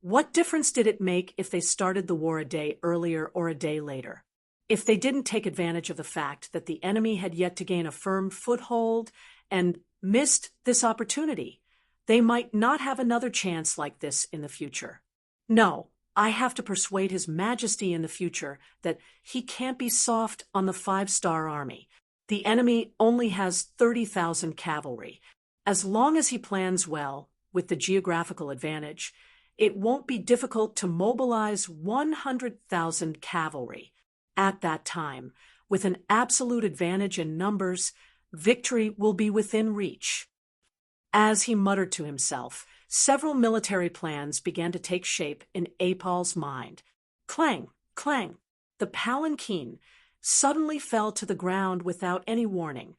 A: what difference did it make if they started the war a day earlier or a day later? If they didn't take advantage of the fact that the enemy had yet to gain a firm foothold and missed this opportunity, they might not have another chance like this in the future. No, I have to persuade His Majesty in the future that he can't be soft on the five-star army. The enemy only has 30,000 cavalry. As long as he plans well, with the geographical advantage, it won't be difficult to mobilize 100,000 cavalry. At that time, with an absolute advantage in numbers, victory will be within reach. As he muttered to himself, several military plans began to take shape in Apol's mind. Clang, clang. The palanquin suddenly fell to the ground without any warning.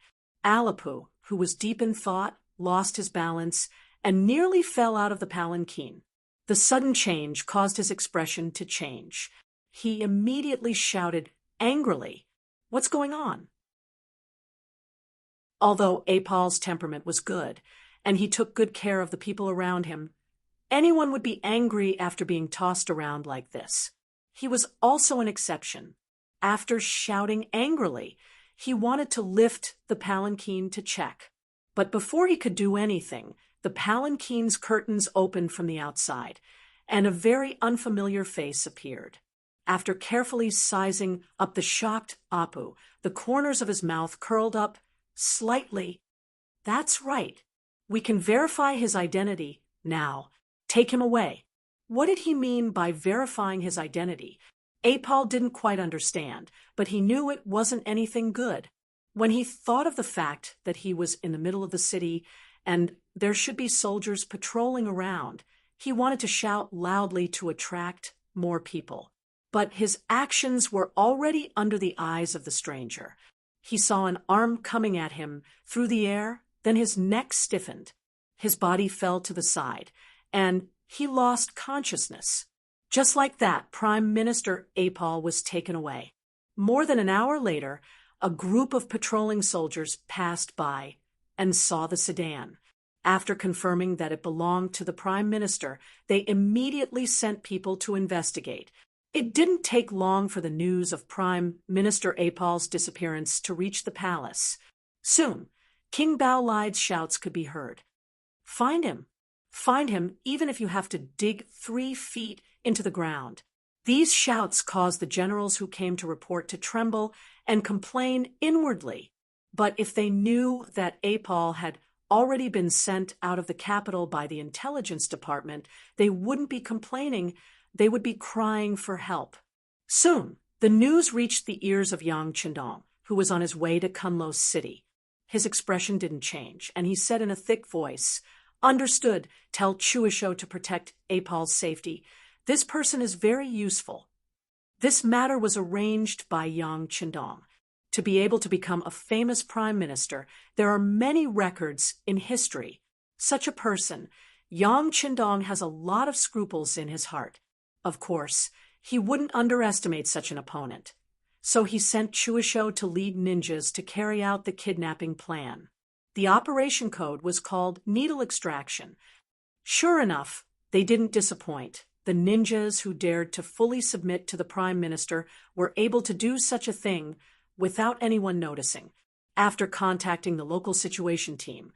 A: Alipu, who was deep in thought, lost his balance and nearly fell out of the palanquin. The sudden change caused his expression to change. He immediately shouted angrily, "What's going on?" Although Apol's temperament was good, and he took good care of the people around him, anyone would be angry after being tossed around like this. He was also an exception. After shouting angrily, he wanted to lift the palanquin to check. But before he could do anything, the palanquin's curtains opened from the outside, and a very unfamiliar face appeared. After carefully sizing up the shocked Apu, the corners of his mouth curled up slightly. "That's right. We can verify his identity now. Take him away." What did he mean by verifying his identity? Apol didn't quite understand, but he knew it wasn't anything good. When he thought of the fact that he was in the middle of the city and there should be soldiers patrolling around, he wanted to shout loudly to attract more people. But his actions were already under the eyes of the stranger. He saw an arm coming at him through the air, then his neck stiffened. His body fell to the side, and he lost consciousness. Just like that, Prime Minister Apol was taken away. More than an hour later, a group of patrolling soldiers passed by and saw the sedan. After confirming that it belonged to the Prime Minister, they immediately sent people to investigate. It didn't take long for the news of Prime Minister Apol's disappearance to reach the palace. Soon, King Baolide's shouts could be heard. "Find him! Find him, even if you have to dig 3 feet into the ground." These shouts caused the generals who came to report to tremble and complain inwardly. But if they knew that Apol had already been sent out of the capital by the intelligence department, they wouldn't be complaining, they would be crying for help. Soon, the news reached the ears of Yang Chendong, who was on his way to Kunlo's city. His expression didn't change, and he said in a thick voice, "Understood, tell Chuisho to protect Apol's safety. This person is very useful." This matter was arranged by Yang Chendong. To be able to become a famous prime minister, there are many records in history. Such a person, Yang Chendong, has a lot of scruples in his heart. Of course, he wouldn't underestimate such an opponent. So he sent Chuisho to lead ninjas to carry out the kidnapping plan. The operation code was called needle extraction. Sure enough, they didn't disappoint. The ninjas who dared to fully submit to the prime minister were able to do such a thing without anyone noticing. After contacting the local situation team,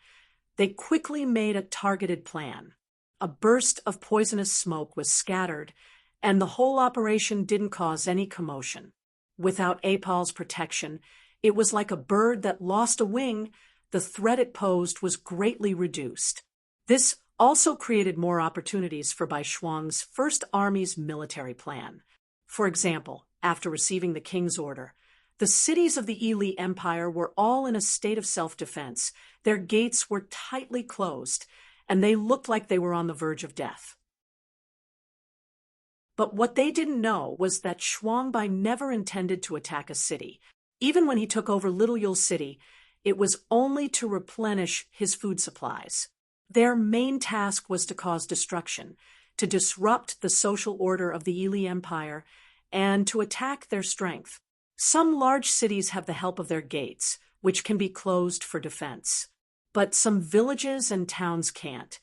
A: They quickly made a targeted plan. A burst of poisonous smoke was scattered, and the whole operation didn't cause any commotion. Without Apal's protection, it was like a bird that lost a wing. The threat it posed was greatly reduced. This also created more opportunities for Bai Shuang's First Army's military plan. For example, after receiving the king's order, the cities of the Yili Empire were all in a state of self-defense. Their gates were tightly closed, and they looked like they were on the verge of death. But what they didn't know was that Shuangbai never intended to attack a city. Even when he took over Little Yule City, it was only to replenish his food supplies. Their main task was to cause destruction, to disrupt the social order of the Yili Empire, and to attack their strength. Some large cities have the help of their gates, which can be closed for defense. But some villages and towns can't,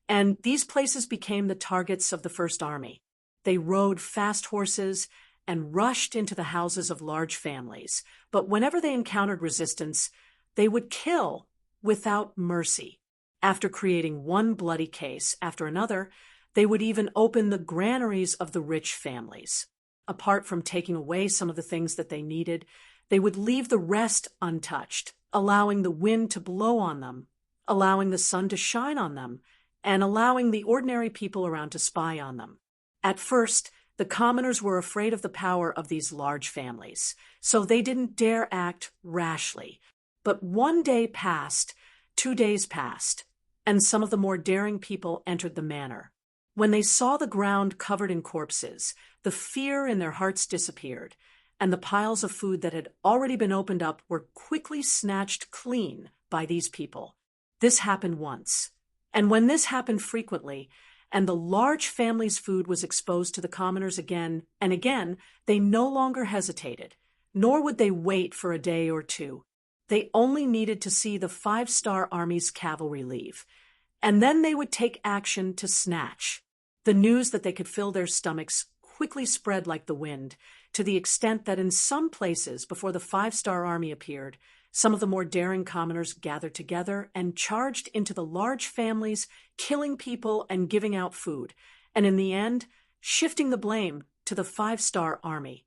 A: and these places became the targets of the First Army. They rode fast horses and rushed into the houses of large families, but whenever they encountered resistance, they would kill without mercy. After creating one bloody case after another, they would even open the granaries of the rich families. Apart from taking away some of the things that they needed, they would leave the rest untouched, allowing the wind to blow on them, allowing the sun to shine on them, and allowing the ordinary people around to spy on them. At first, the commoners were afraid of the power of these large families, so they didn't dare act rashly. But 1 day passed, 2 days passed, and some of the more daring people entered the manor. When they saw the ground covered in corpses, the fear in their hearts disappeared, and the piles of food that had already been opened up were quickly snatched clean by these people. This happened once, and when this happened frequently, and the large family's food was exposed to the commoners again and again, they no longer hesitated, nor would they wait for a day or two. They only needed to see the 5-Star Army's cavalry leave, and then they would take action to snatch. The news that they could fill their stomachs quickly spread like the wind, to the extent that in some places before the 5-Star Army appeared, some of the more daring commoners gathered together and charged into the large families, killing people and giving out food, and in the end, shifting the blame to the 5-Star Army.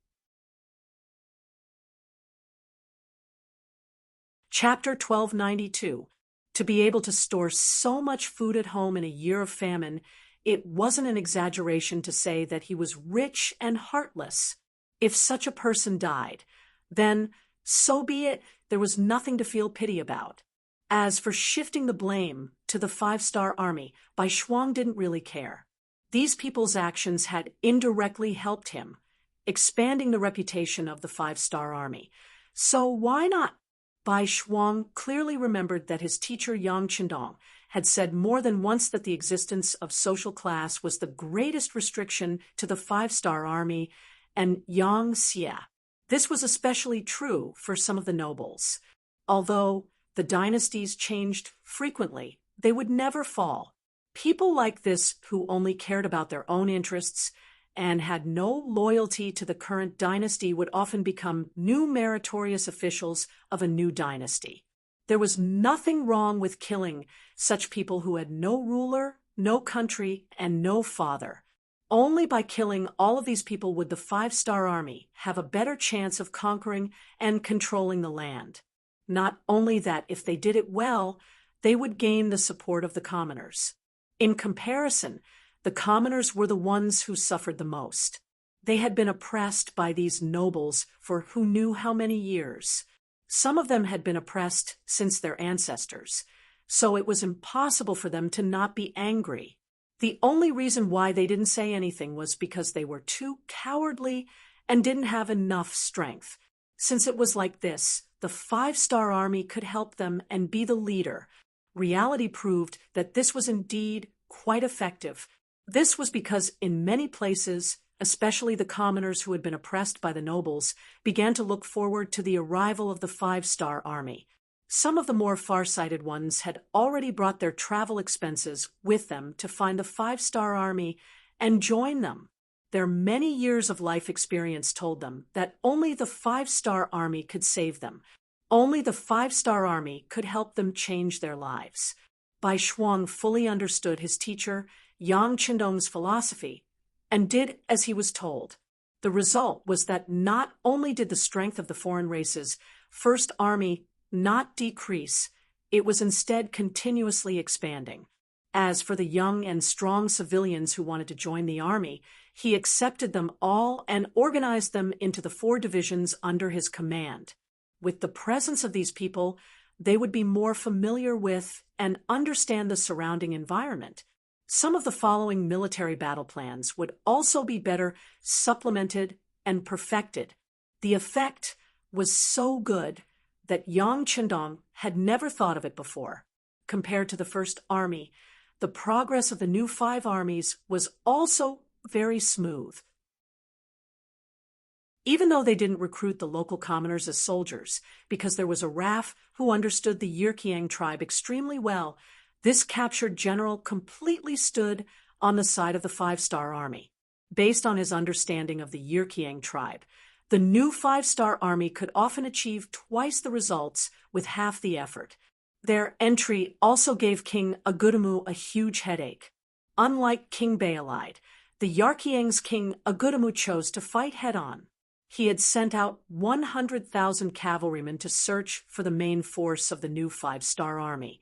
A: Chapter 1292. To be able to store so much food at home in a year of famine, it wasn't an exaggeration to say that he was rich and heartless. If such a person died, then, so be it, there was nothing to feel pity about. As for shifting the blame to the 5-Star Army, Bai Shuang didn't really care. These people's actions had indirectly helped him, expanding the reputation of the 5-Star Army. So why not? Bai Shuang clearly remembered that his teacher Yang Qindong had said more than once that the existence of social class was the greatest restriction to the 5-Star Army, and Yang Xie. This was especially true for some of the nobles. Although the dynasties changed frequently, they would never fall. People like this, who only cared about their own interests and had no loyalty to the current dynasty, would often become new meritorious officials of a new dynasty. There was nothing wrong with killing such people who had no ruler, no country, and no father. Only by killing all of these people would the 5-Star Army have a better chance of conquering and controlling the land. Not only that, if they did it well, they would gain the support of the commoners. In comparison, the commoners were the ones who suffered the most. They had been oppressed by these nobles for who knew how many years. Some of them had been oppressed since their ancestors, so it was impossible for them to not be angry. The only reason why they didn't say anything was because they were too cowardly and didn't have enough strength. Since it was like this, the 5-Star Army could help them and be the leader. Reality proved that this was indeed quite effective. This was because in many places, especially the commoners who had been oppressed by the nobles, began to look forward to the arrival of the 5-Star Army. Some of the more far-sighted ones had already brought their travel expenses with them to find the 5-Star Army and join them. Their many years of life experience told them that only the 5-Star Army could save them. Only the 5-Star Army could help them change their lives. Bai Shuang fully understood his teacher Yang Qindong's philosophy and did as he was told. The result was that not only did the strength of the foreign race's First Army not decrease, it was instead continuously expanding. As for the young and strong civilians who wanted to join the army, he accepted them all and organized them into the 4 divisions under his command. With the presence of these people, they would be more familiar with and understand the surrounding environment. Some of the following military battle plans would also be better supplemented and perfected. The effect was so good that Yang Qindong had never thought of it before. Compared to the First Army, the progress of the new 5 armies was also very smooth. Even though they didn't recruit the local commoners as soldiers, because there was a RAF who understood the Yirkiang tribe extremely well, this captured general completely stood on the side of the 5-star army. Based on his understanding of the Yirkiang tribe, the new 5-star army could often achieve twice the results with half the effort. Their entry also gave King Agudamu a huge headache. Unlike King Baelide, the Yarkiang's King Agudamu chose to fight head-on. He had sent out 100,000 cavalrymen to search for the main force of the new 5-star army,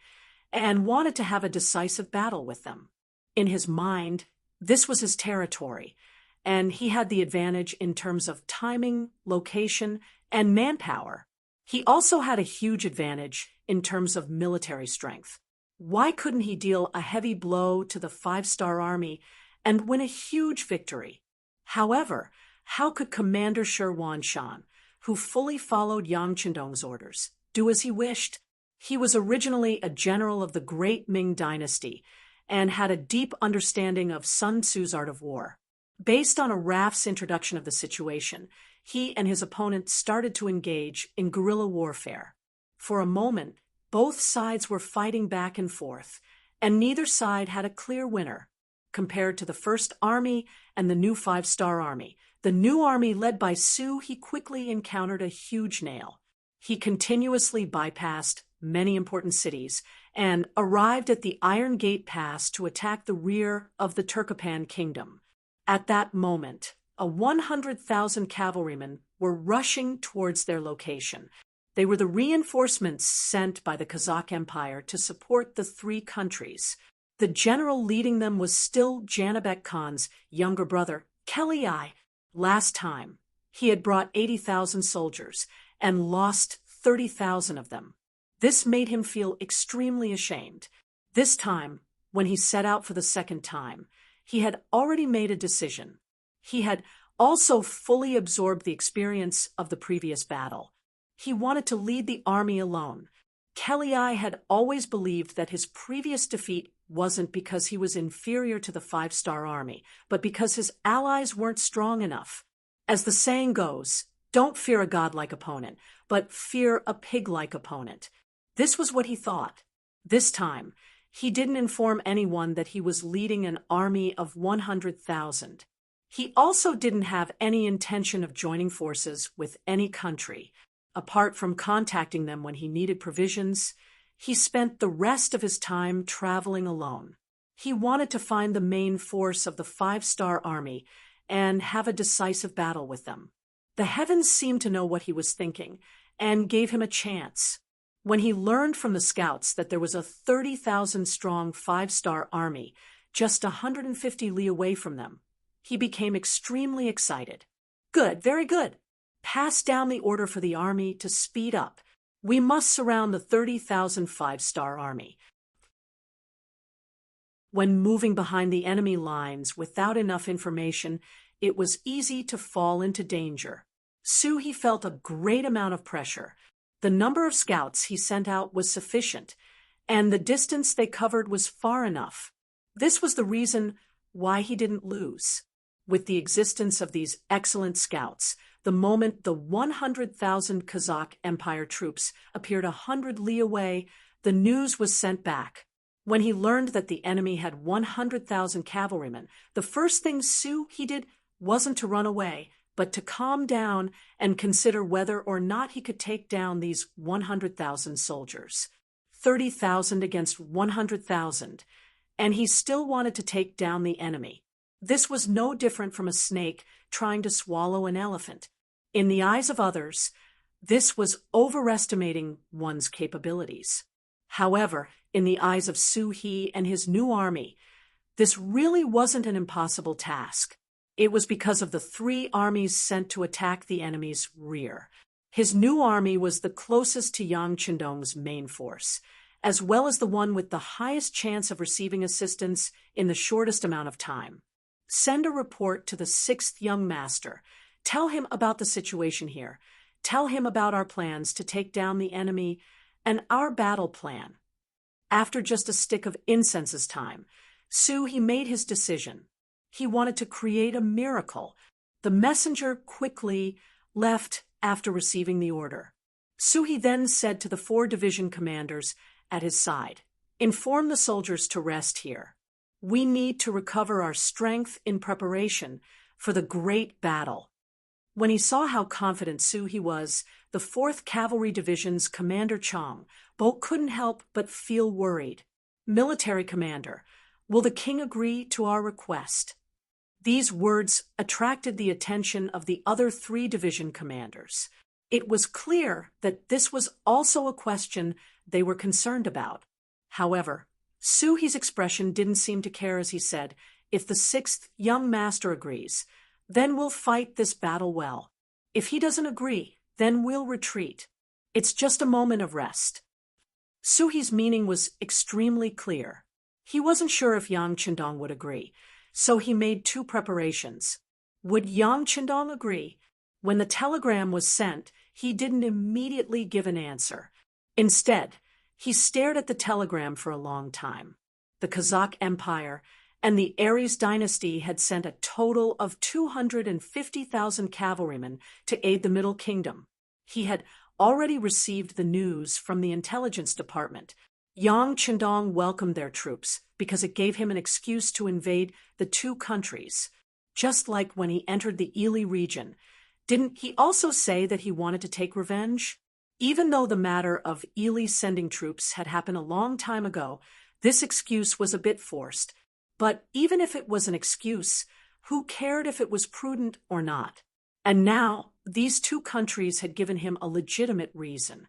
A: and wanted to have a decisive battle with them. In his mind, this was his territory, and he had the advantage in terms of timing, location, and manpower. He also had a huge advantage in terms of military strength. Why couldn't he deal a heavy blow to the 5-star army and win a huge victory? However, how could Commander Shi Wanshan, who fully followed Yang Qindong's orders, do as he wished? He was originally a general of the great Ming dynasty and had a deep understanding of Sun Tzu's art of war. Based on a RAF's introduction of the situation, he and his opponent started to engage in guerrilla warfare. For a moment, both sides were fighting back and forth, and neither side had a clear winner. Compared to the First Army and the new 5-star army, the new army led by Su, he quickly encountered a huge nail. He continuously bypassed many important cities and arrived at the Iron Gate Pass to attack the rear of the Turkopan kingdom. At that moment, 100,000 cavalrymen were rushing towards their location. They were the reinforcements sent by the Kazakh Empire to support the 3 countries. The general leading them was still Janibek Khan's younger brother, Kelly. Last time, he had brought 80,000 soldiers and lost 30,000 of them. This made him feel extremely ashamed. This time, when he set out for the second time, he had already made a decision. He had also fully absorbed the experience of the previous battle. He wanted to lead the army alone. Kelly had always believed that his previous defeat wasn't because he was inferior to the 5-star army, but because his allies weren't strong enough. As the saying goes, don't fear a godlike opponent, but fear a pig-like opponent. This was what he thought. This time, he didn't inform anyone that he was leading an army of 100,000. He also didn't have any intention of joining forces with any country. Apart from contacting them when he needed provisions, he spent the rest of his time traveling alone. He wanted to find the main force of the 5-star army and have a decisive battle with them. The heavens seemed to know what he was thinking and gave him a chance. When he learned from the scouts that there was a 30,000-strong 5-star army just 150 li away from them, he became extremely excited. Good, very good. Pass down the order for the army to speed up. We must surround the 30,000 5-star army. When moving behind the enemy lines without enough information, it was easy to fall into danger. He felt a great amount of pressure. The number of scouts he sent out was sufficient, and the distance they covered was far enough. This was the reason why he didn't lose. With the existence of these excellent scouts, the moment the 100,000 Kazakh Empire troops appeared 100 li away, the news was sent back. When he learned that the enemy had 100,000 cavalrymen, the first thing he did wasn't to run away, but to calm down and consider whether or not he could take down these 100,000 soldiers. 30,000 against 100,000, and he still wanted to take down the enemy. This was no different from a snake trying to swallow an elephant. In the eyes of others, this was overestimating one's capabilities. However, in the eyes of Su He and his new army, this really wasn't an impossible task. It was because of the 3 armies sent to attack the enemy's rear. His new army was the closest to Yang Qindong's main force, as well as the one with the highest chance of receiving assistance in the shortest amount of time. Send a report to the 6th young master. Tell him about the situation here. Tell him about our plans to take down the enemy and our battle plan. After just a stick of incense's time, He made his decision. He wanted to create a miracle. The messenger quickly left after receiving the order. He then said to the 4 division commanders at his side, "Inform the soldiers to rest here. We need to recover our strength in preparation for the great battle." When he saw how confident He was, the 4th Cavalry Division's Commander Chong Bo couldn't help but feel worried. "Military commander, will the king agree to our request?" These words attracted the attention of the other 3 division commanders. It was clear that this was also a question they were concerned about. However, He's expression didn't seem to care as he said, "If the 6th young master agrees, then we'll fight this battle well. If he doesn't agree, then we'll retreat. It's just a moment of rest." He's meaning was extremely clear. He wasn't sure if Yang Qindong would agree, so he made 2 preparations. Would Yang Qindong agree? When the telegram was sent, he didn't immediately give an answer. Instead, he stared at the telegram for a long time. The Kazakh Empire and the Aries dynasty had sent a total of 250,000 cavalrymen to aid the Middle Kingdom. He had already received the news from the intelligence department. Yang Qindong welcomed their troops because it gave him an excuse to invade the 2 countries. Just like when he entered the Ili region, didn't he also say that he wanted to take revenge? Even though the matter of Ili sending troops had happened a long time ago, this excuse was a bit forced. But even if it was an excuse, who cared if it was prudent or not? And now, these 2 countries had given him a legitimate reason.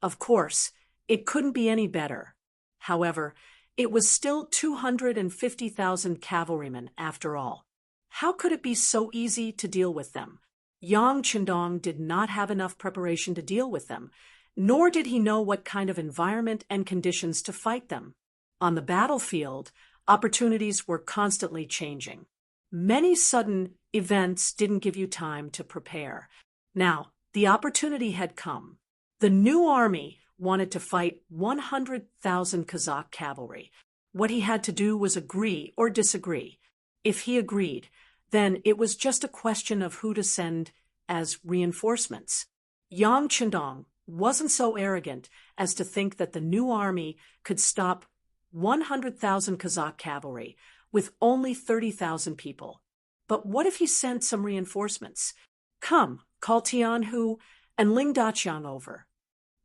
A: Of course, it couldn't be any better. However, it was still 250,000 cavalrymen after all. How could it be so easy to deal with them? Yang Qindong did not have enough preparation to deal with them, nor did he know what kind of environment and conditions to fight them. On the battlefield, opportunities were constantly changing. Many sudden events didn't give you time to prepare. Now, the opportunity had come. The new army wanted to fight 100,000 Kazakh cavalry. What he had to do was agree or disagree. If he agreed, then it was just a question of who to send as reinforcements. Yang Qindong wasn't so arrogant as to think that the new army could stop 100,000 Kazakh cavalry with only 30,000 people. But what if he sent some reinforcements? Come, call Tianhu and Ling Daqiang over.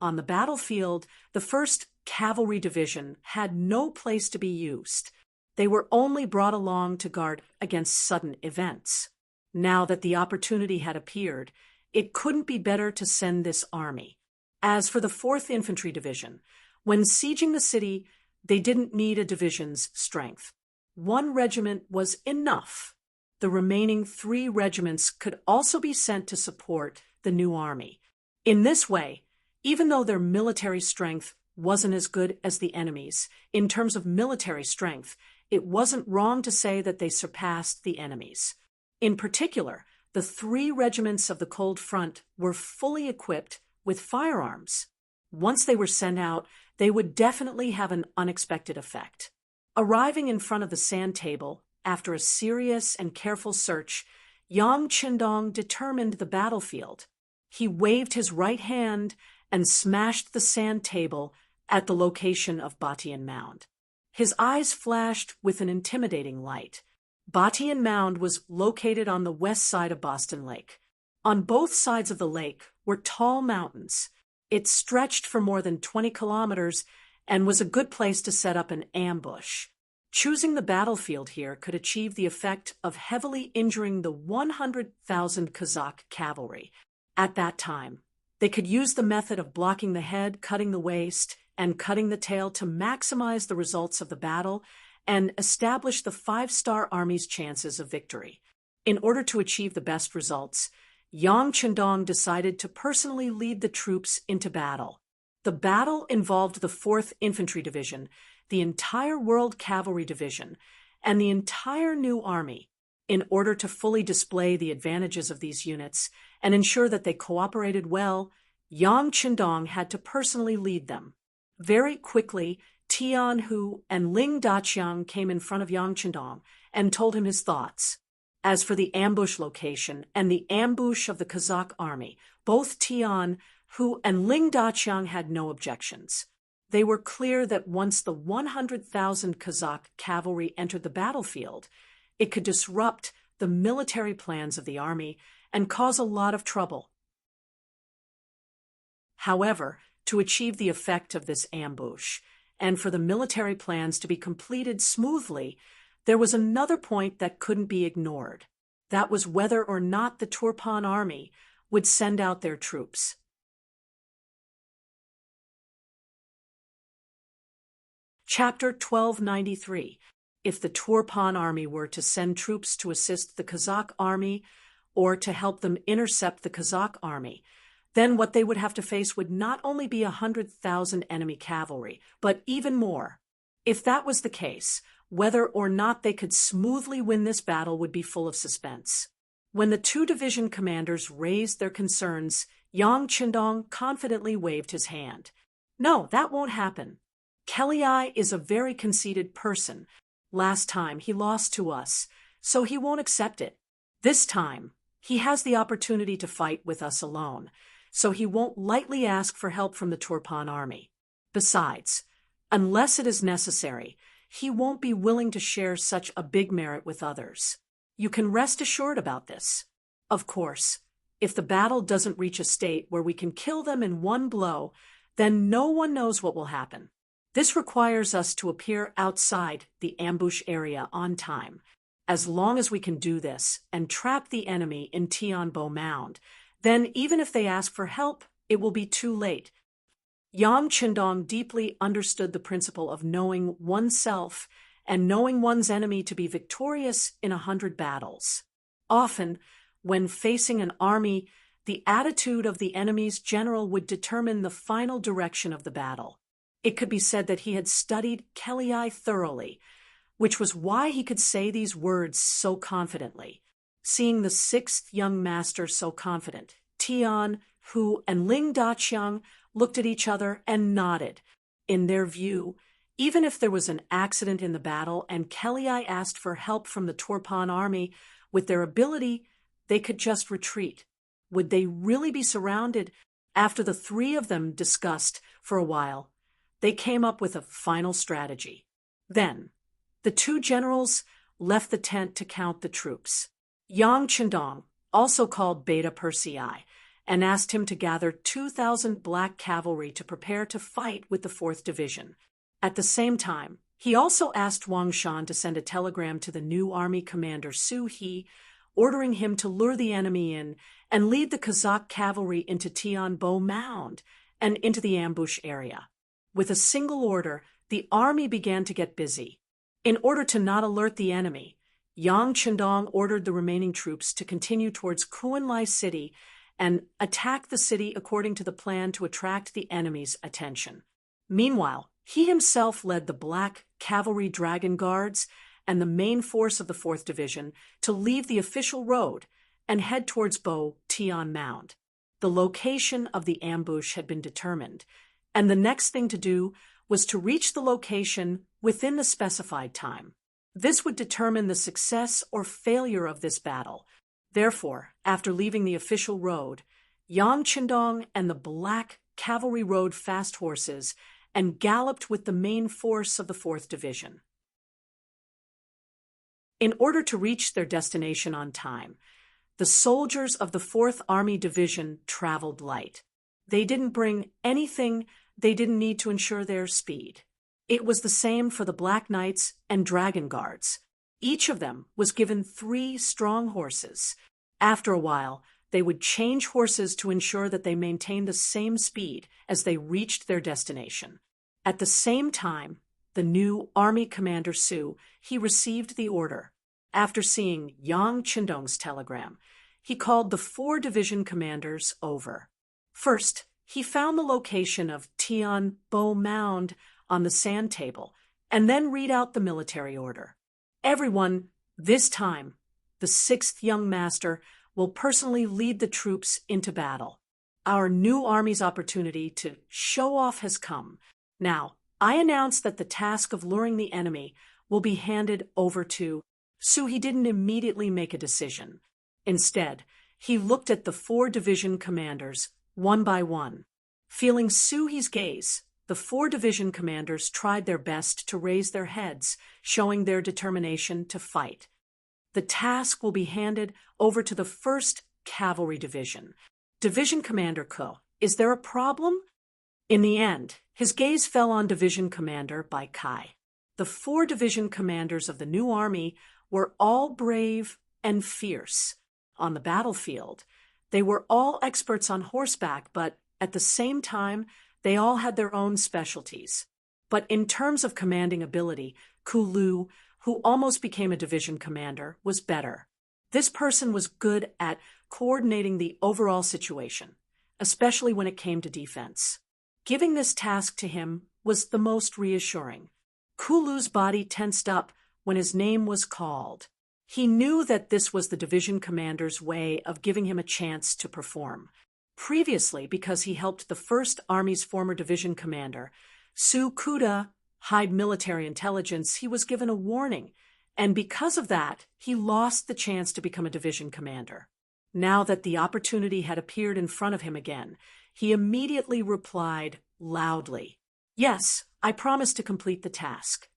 A: On the battlefield, the 1st Cavalry Division had no place to be used. They were only brought along to guard against sudden events. Now that the opportunity had appeared, it couldn't be better to send this army. As for the 4th Infantry Division, when sieging the city, they didn't need a division's strength. 1 regiment was enough. The remaining 3 regiments could also be sent to support the new army. In this way, even though their military strength wasn't as good as the enemy's, in terms of military strength, it wasn't wrong to say that they surpassed the enemy's. In particular, the 3 regiments of the Cold Front were fully equipped with firearms. Once they were sent out, they would definitely have an unexpected effect. Arriving in front of the sand table, after a serious and careful search, Yang Qindong determined the battlefield. He waved his right hand and smashed the sand table at the location of Batian Mound. His eyes flashed with an intimidating light. Batian Mound was located on the west side of Boston Lake. On both sides of the lake were tall mountains. It stretched for more than 20 kilometers and was a good place to set up an ambush. Choosing the battlefield here could achieve the effect of heavily injuring the 100,000 Kazakh cavalry. At that time, they could use the method of blocking the head, cutting the waist, and cutting the tail to maximize the results of the battle and establish the five-star army's chances of victory. In order to achieve the best results, Yang Chendong decided to personally lead the troops into battle. The battle involved the 4th Infantry Division, the entire World Cavalry Division, and the entire new army. In order to fully display the advantages of these units and ensure that they cooperated well, Yang Chendong had to personally lead them. Very quickly, Tian Hu and Ling Daqiang came in front of Yang Chendong and told him his thoughts. As for the ambush location and the ambush of the Kazakh army, both Tian Hu and Ling Daqiang had no objections. They were clear that once the 100,000 Kazakh cavalry entered the battlefield, it could disrupt the military plans of the army and cause a lot of trouble. However, to achieve the effect of this ambush, and for the military plans to be completed smoothly, there was another point that couldn't be ignored. That was whether or not the Turpan army would send out their troops. Chapter 1293. If the Turpan army were to send troops to assist the Kazakh army or to help them intercept the Kazakh army, then what they would have to face would not only be 100,000 enemy cavalry, but even more. If that was the case, whether or not they could smoothly win this battle would be full of suspense. When the two division commanders raised their concerns, Yang Chendong confidently waved his hand. No, that won't happen. Kelly is a very conceited person. Last time he lost to us, so he won't accept it. This time, he has the opportunity to fight with us alone, so he won't lightly ask for help from the Turpan army. Besides, unless it is necessary, he won't be willing to share such a big merit with others. You can rest assured about this. Of course, if the battle doesn't reach a state where we can kill them in one blow, then no one knows what will happen. This requires us to appear outside the ambush area on time. As long as we can do this and trap the enemy in Tianbo Mound, then even if they ask for help, it will be too late. Yang Chendong deeply understood the principle of knowing oneself and knowing one's enemy to be victorious in 100 battles. Often, when facing an army, the attitude of the enemy's general would determine the final direction of the battle. It could be said that he had studied Kelly thoroughly, which was why he could say these words so confidently. Seeing the 6th young master so confident, Tian Hu and Ling Daqiang looked at each other and nodded. In their view, even if there was an accident in the battle and Kelly asked for help from the Turpan army, with their ability, they could just retreat. Would they really be surrounded? After the three of them discussed for a while, they came up with a final strategy. Then, the two generals left the tent to count the troops. Yang Chendong, also called Beta Persei, and asked him to gather 2,000 black cavalry to prepare to fight with the 4th Division. At the same time, he also asked Wang Shan to send a telegram to the new army commander Su He, ordering him to lure the enemy in and lead the Kazakh cavalry into Tianbo Mound and into the ambush area. With a single order, the army began to get busy. In order to not alert the enemy, Yang Chendong ordered the remaining troops to continue towards Kuanlai City and attack the city according to the plan to attract the enemy's attention. Meanwhile, he himself led the Black Cavalry Dragon Guards and the main force of the 4th Division to leave the official road and head towards Bo Tian Mound. The location of the ambush had been determined, and the next thing to do was to reach the location within the specified time. This would determine the success or failure of this battle. Therefore, after leaving the official road, Yang Chendong and the Black Cavalry rode fast horses and galloped with the main force of the 4th Division. In order to reach their destination on time, the soldiers of the 4th Army Division traveled light. They didn't bring anything they didn't need to ensure their speed. It was the same for the Black Knights and Dragon Guards. Each of them was given 3 strong horses. After a while, they would change horses to ensure that they maintained the same speed as they reached their destination. At the same time, the new army commander Su, he received the order. After seeing Yang Qindong's telegram, he called the 4 division commanders over. First, he found the location of Tian Bo Mound on the sand table, and then read out the military order. Everyone, this time, the 6th young master will personally lead the troops into battle. Our new army's opportunity to show off has come. Now, I announce that the task of luring the enemy will be handed over to Su. He didn't immediately make a decision. Instead, he looked at the 4 division commanders, one by one. Feeling Suhi's gaze, the 4 division commanders tried their best to raise their heads, showing their determination to fight. The task will be handed over to the 1st Cavalry Division. Division Commander Ko, is there a problem? In the end, his gaze fell on Division Commander Bai Kai. The 4 division commanders of the new army were all brave and fierce. On the battlefield, they were all experts on horseback, but at the same time, they all had their own specialties. But in terms of commanding ability, Ku Lu, who almost became a division commander, was better. This person was good at coordinating the overall situation, especially when it came to defense. Giving this task to him was the most reassuring. Ku Lu's body tensed up when his name was called. He knew that this was the division commander's way of giving him a chance to perform. Previously, because he helped the 1st Army's former division commander, Su Kuda, hide military intelligence, he was given a warning, and because of that, he lost the chance to become a division commander. Now that the opportunity had appeared in front of him again, he immediately replied loudly, "Yes, I promise to complete the task."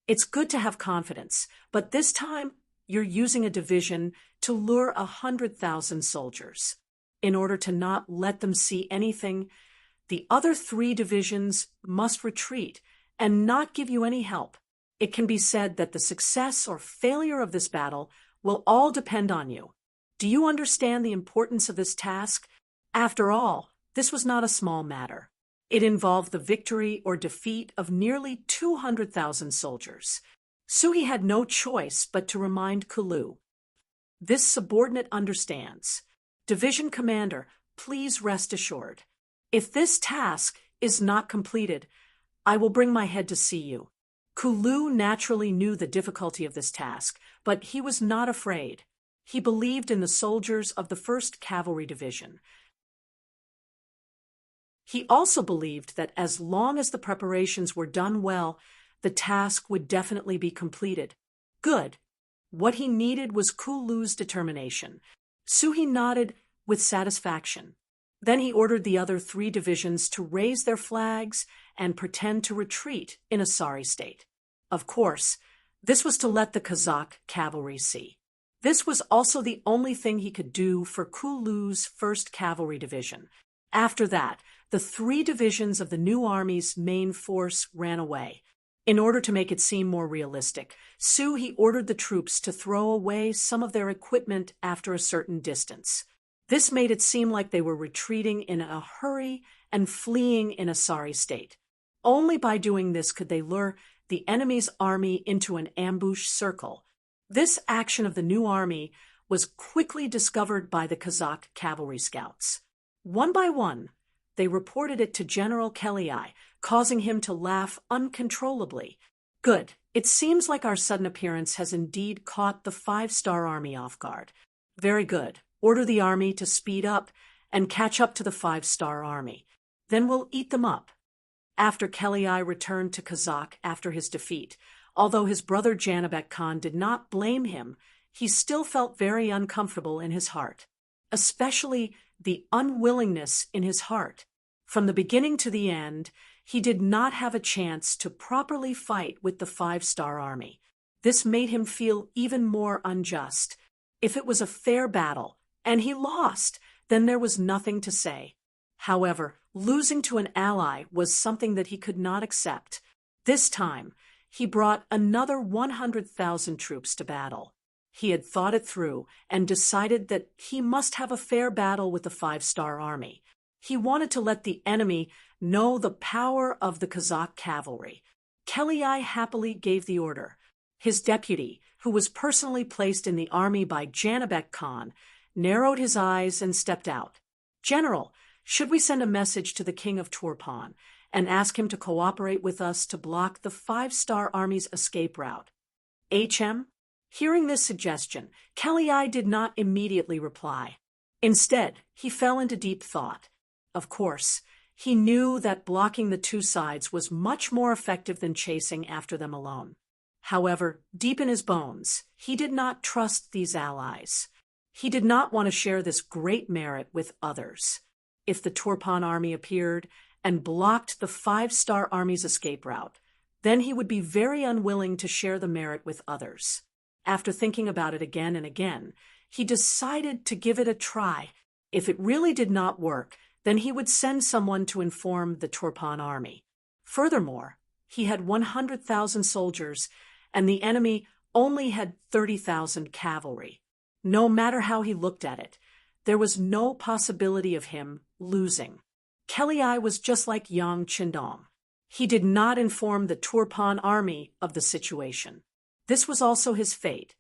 A: It's good to have confidence, but this time you're using a division to lure 100,000 soldiers. In order to not let them see anything, the other 3 divisions must retreat and not give you any help. It can be said that the success or failure of this battle will all depend on you. Do you understand the importance of this task? After all, this was not a small matter. It involved the victory or defeat of nearly 200,000 soldiers. Suhi had no choice but to remind Kulu. This subordinate understands. Division commander, please rest assured. If this task is not completed, I will bring my head to see you. Kulu naturally knew the difficulty of this task, but he was not afraid. He believed in the soldiers of the 1st Cavalry Division. He also believed that as long as the preparations were done well, the task would definitely be completed. Good. What he needed was Kulu's determination. Suhi nodded with satisfaction. Then he ordered the other 3 divisions to raise their flags and pretend to retreat in a sorry state. Of course, this was to let the Kazakh cavalry see. This was also the only thing he could do for Kulu's 1st Cavalry Division. After that, the 3 divisions of the new army's main force ran away. In order to make it seem more realistic, He ordered the troops to throw away some of their equipment after a certain distance. This made it seem like they were retreating in a hurry and fleeing in a sorry state. Only by doing this could they lure the enemy's army into an ambush circle. This action of the new army was quickly discovered by the Kazakh cavalry scouts. One by one, they reported it to General Kelly, causing him to laugh uncontrollably. Good. It seems like our sudden appearance has indeed caught the 5-star army off guard. Very good. Order the army to speed up and catch up to the 5-star army. Then we'll eat them up. After Kelly returned to Kazakh after his defeat, although his brother Janibek Khan did not blame him, he still felt very uncomfortable in his heart, especially the unwillingness in his heart. From the beginning to the end, he did not have a chance to properly fight with the 5-star army. This made him feel even more unjust. If it was a fair battle, and he lost, then there was nothing to say. However, losing to an ally was something that he could not accept. This time, he brought another 100,000 troops to battle. He had thought it through and decided that he must have a fair battle with the five-star army. He wanted to let the enemy know the power of the Kazakh cavalry. Kellyai happily gave the order. His deputy, who was personally placed in the army by Janibek Khan, narrowed his eyes and stepped out. "General, should we send a message to the king of Turpan and ask him to cooperate with us to block the five-star army's escape route?" HM? Hearing this suggestion, Kellyai did not immediately reply. Instead, he fell into deep thought. Of course, he knew that blocking the two sides was much more effective than chasing after them alone. However, deep in his bones, he did not trust these allies. He did not want to share this great merit with others. If the Turpan army appeared and blocked the five-star army's escape route, then he would be very unwilling to share the merit with others. After thinking about it again and again, he decided to give it a try. If it really did not work, then he would send someone to inform the Turpan army. Furthermore, he had 100,000 soldiers, and the enemy only had 30,000 cavalry. No matter how he looked at it, there was no possibility of him losing. Kellyai was just like Yang Qindong. He did not inform the Turpan army of the situation. This was also his fate.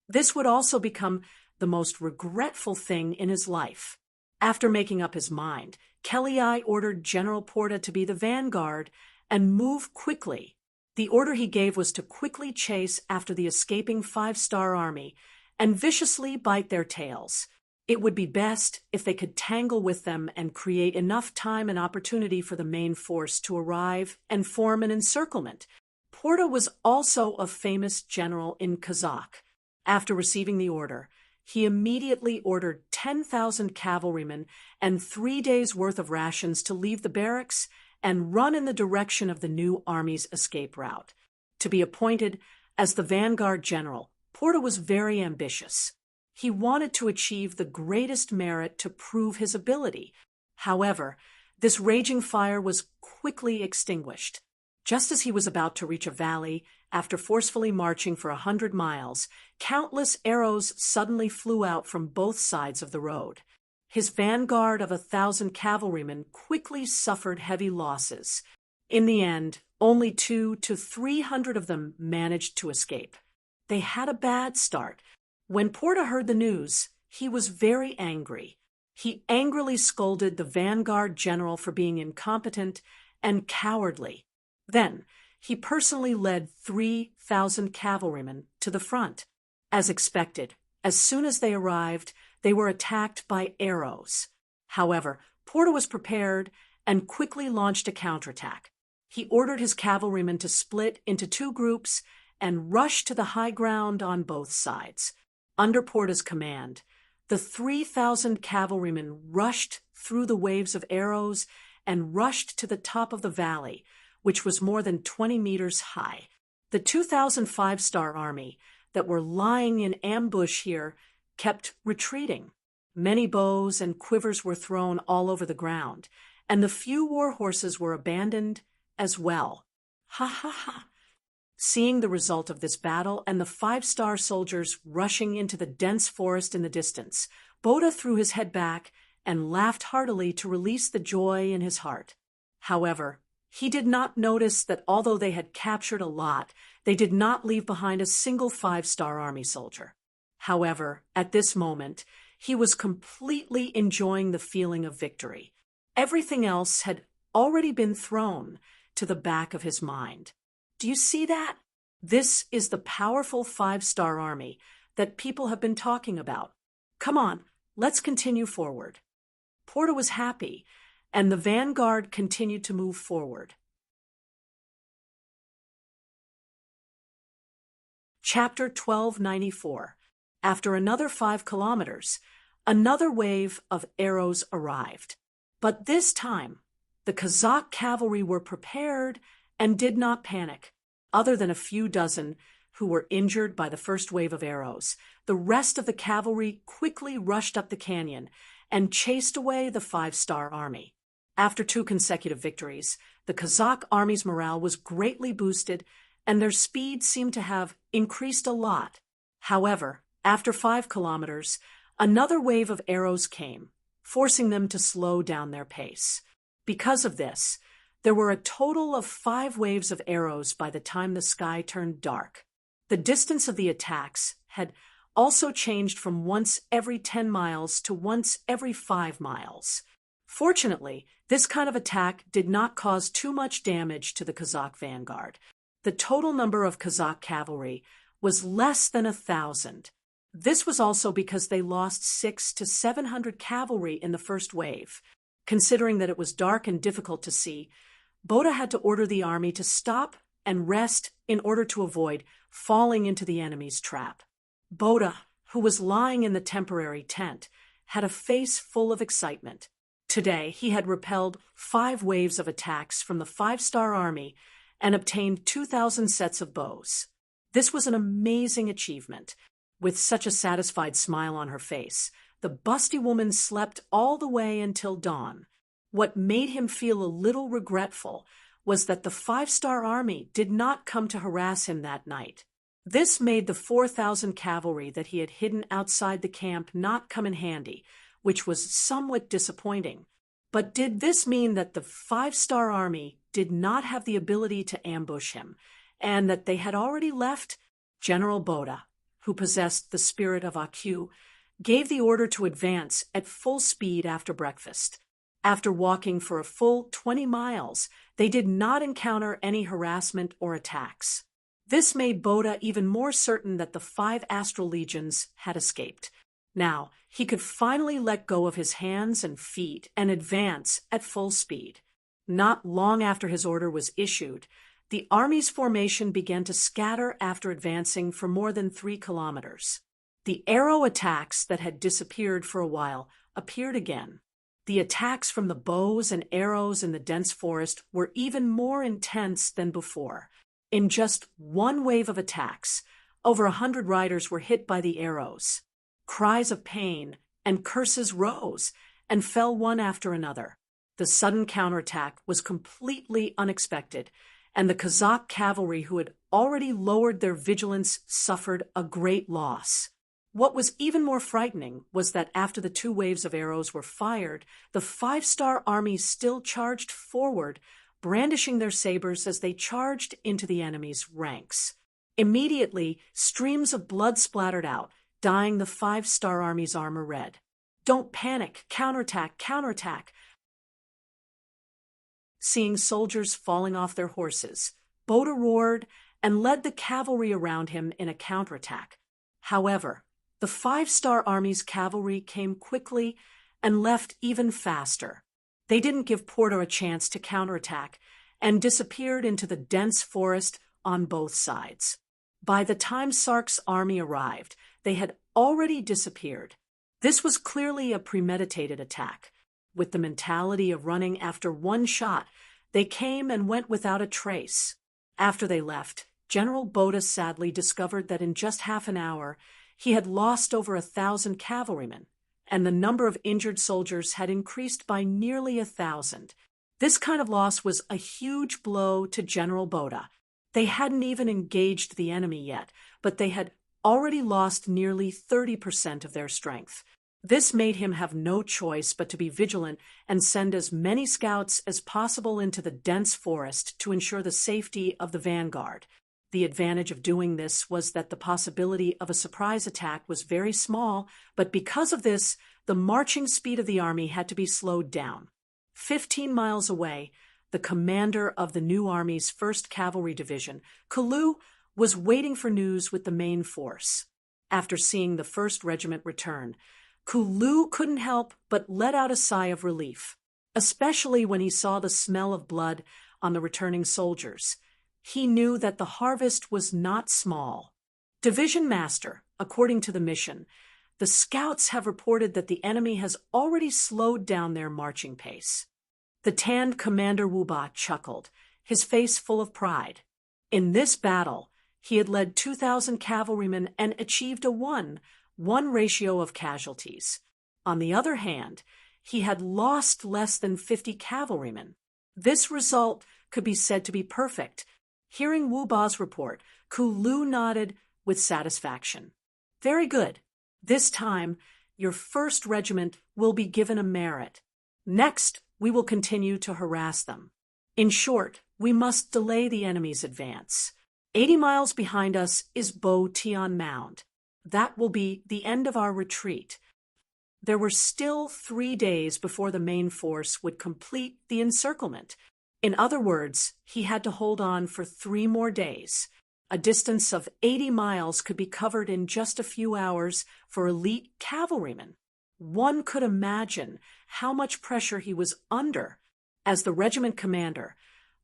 A: This would also become the most regretful thing in his life. After making up his mind, Kellyai ordered General Porta to be the vanguard and move quickly. The order he gave was to quickly chase after the escaping five-star army and viciously bite their tails. It would be best if they could tangle with them and create enough time and opportunity for the main force to arrive and form an encirclement. Porta was also a famous general in Kazakh. After receiving the order, he immediately ordered 10,000 cavalrymen and 3 days' worth of rations to leave the barracks and run in the direction of the new army's escape route. To be appointed as the vanguard general, Porta was very ambitious. He wanted to achieve the greatest merit to prove his ability. However, this raging fire was quickly extinguished. Just as he was about to reach a valley, after forcefully marching for 100 miles, countless arrows suddenly flew out from both sides of the road. His vanguard of 1,000 cavalrymen quickly suffered heavy losses. In the end, only 200 to 300 of them managed to escape. They had a bad start. When Porta heard the news, he was very angry. He angrily scolded the vanguard general for being incompetent and cowardly. Then, he personally led 3,000 cavalrymen to the front. As expected, as soon as they arrived, they were attacked by arrows. However, Porta was prepared and quickly launched a counterattack. He ordered his cavalrymen to split into 2 groups and rush to the high ground on both sides. Under Porta's command, the 3,000 cavalrymen rushed through the waves of arrows and rushed to the top of the valley, which was more than 20 meters high. The 2,000 five-star army that were lying in ambush here kept retreating. Many bows and quivers were thrown all over the ground, and the few war horses were abandoned as well. Ha ha ha! Seeing the result of this battle and the five-star soldiers rushing into the dense forest in the distance, Boda threw his head back and laughed heartily to release the joy in his heart. However, he did not notice that although they had captured a lot, they did not leave behind a single five-star army soldier. However, at this moment, he was completely enjoying the feeling of victory. Everything else had already been thrown to the back of his mind. Do you see that? This is the powerful five-star army that people have been talking about. Come on, let's continue forward. Porta was happy, and the vanguard continued to move forward. Chapter 1294. After another 5 kilometers, another wave of arrows arrived. But this time, the Kazakh cavalry were prepared and did not panic. Other than a few dozen who were injured by the first wave of arrows, the rest of the cavalry quickly rushed up the canyon and chased away the five-star army. After 2 consecutive victories, the Kazakh army's morale was greatly boosted, and their speed seemed to have increased a lot. However, after 5 kilometers, another wave of arrows came, forcing them to slow down their pace. Because of this, there were a total of 5 waves of arrows by the time the sky turned dark. The distance of the attacks had also changed from once every 10 miles to once every 5 miles. Fortunately, this kind of attack did not cause too much damage to the Kazakh vanguard. The total number of Kazakh cavalry was less than 1,000. This was also because they lost 600 to 700 cavalry in the first wave. Considering that it was dark and difficult to see, Boda had to order the army to stop and rest in order to avoid falling into the enemy's trap. Boda, who was lying in the temporary tent, had a face full of excitement. Today, he had repelled 5 waves of attacks from the 5-star army and obtained 2,000 sets of bows. This was an amazing achievement. With such a satisfied smile on her face, the busty woman slept all the way until dawn. What made him feel a little regretful was that the 5-star army did not come to harass him that night. This made the 4,000 cavalry that he had hidden outside the camp not come in handy, which was somewhat disappointing. But did this mean that the 5-star army did not have the ability to ambush him, and that they had already left? General Boda, who possessed the spirit of Aku, gave the order to advance at full speed after breakfast. After walking for a full 20 miles, they did not encounter any harassment or attacks. This made Boda even more certain that the 5 astral legions had escaped. Now, he could finally let go of his hands and feet and advance at full speed. Not long after his order was issued, the army's formation began to scatter after advancing for more than 3 kilometers. The arrow attacks that had disappeared for a while appeared again. The attacks from the bows and arrows in the dense forest were even more intense than before. In just one wave of attacks, over 100 riders were hit by the arrows. Cries of pain and curses rose and fell one after another. The sudden counterattack was completely unexpected, and the Kazakh cavalry who had already lowered their vigilance suffered a great loss. What was even more frightening was that after the 2 waves of arrows were fired, the 5-star army still charged forward, brandishing their sabers as they charged into the enemy's ranks. Immediately, streams of blood splattered out, dyeing the 5-star army's armor red. "Don't panic! Counterattack! Counterattack!" Seeing soldiers falling off their horses, Boda roared and led the cavalry around him in a counterattack. However, the 5-star army's cavalry came quickly and left even faster. They didn't give Porter a chance to counterattack and disappeared into the dense forest on both sides. By the time Sark's army arrived, they had already disappeared. This was clearly a premeditated attack. With the mentality of running after one shot, they came and went without a trace. After they left, General Boda sadly discovered that in just half an hour, he had lost over 1,000 cavalrymen, and the number of injured soldiers had increased by nearly 1,000. This kind of loss was a huge blow to General Boda. They hadn't even engaged the enemy yet, but they had already lost nearly 30% of their strength. This made him have no choice but to be vigilant and send as many scouts as possible into the dense forest to ensure the safety of the vanguard. The advantage of doing this was that the possibility of a surprise attack was very small, but because of this, the marching speed of the army had to be slowed down. 15 miles away, the commander of the new army's 1st Cavalry Division, Kulu, was waiting for news with the main force. After seeing the 1st Regiment return, Kulu couldn't help but let out a sigh of relief, especially when he saw the smell of blood on the returning soldiers. He knew that the harvest was not small. Division Master, according to the mission, the scouts have reported that the enemy has already slowed down their marching pace. The tanned Commander Wuba chuckled, his face full of pride. In this battle, he had led 2,000 cavalrymen and achieved a 1:1 ratio of casualties. On the other hand, he had lost less than 50 cavalrymen. This result could be said to be perfect. Hearing Wu Ba's report, Ku Lu nodded with satisfaction. Very good. This time, your first regiment will be given a merit. Next, we will continue to harass them. In short, we must delay the enemy's advance. 80 miles behind us is Bo Tian Mound. That will be the end of our retreat. There were still 3 days before the main force would complete the encirclement. In other words, he had to hold on for 3 more days. A distance of 80 miles could be covered in just a few hours for elite cavalrymen. One could imagine how much pressure he was under. As the regiment commander,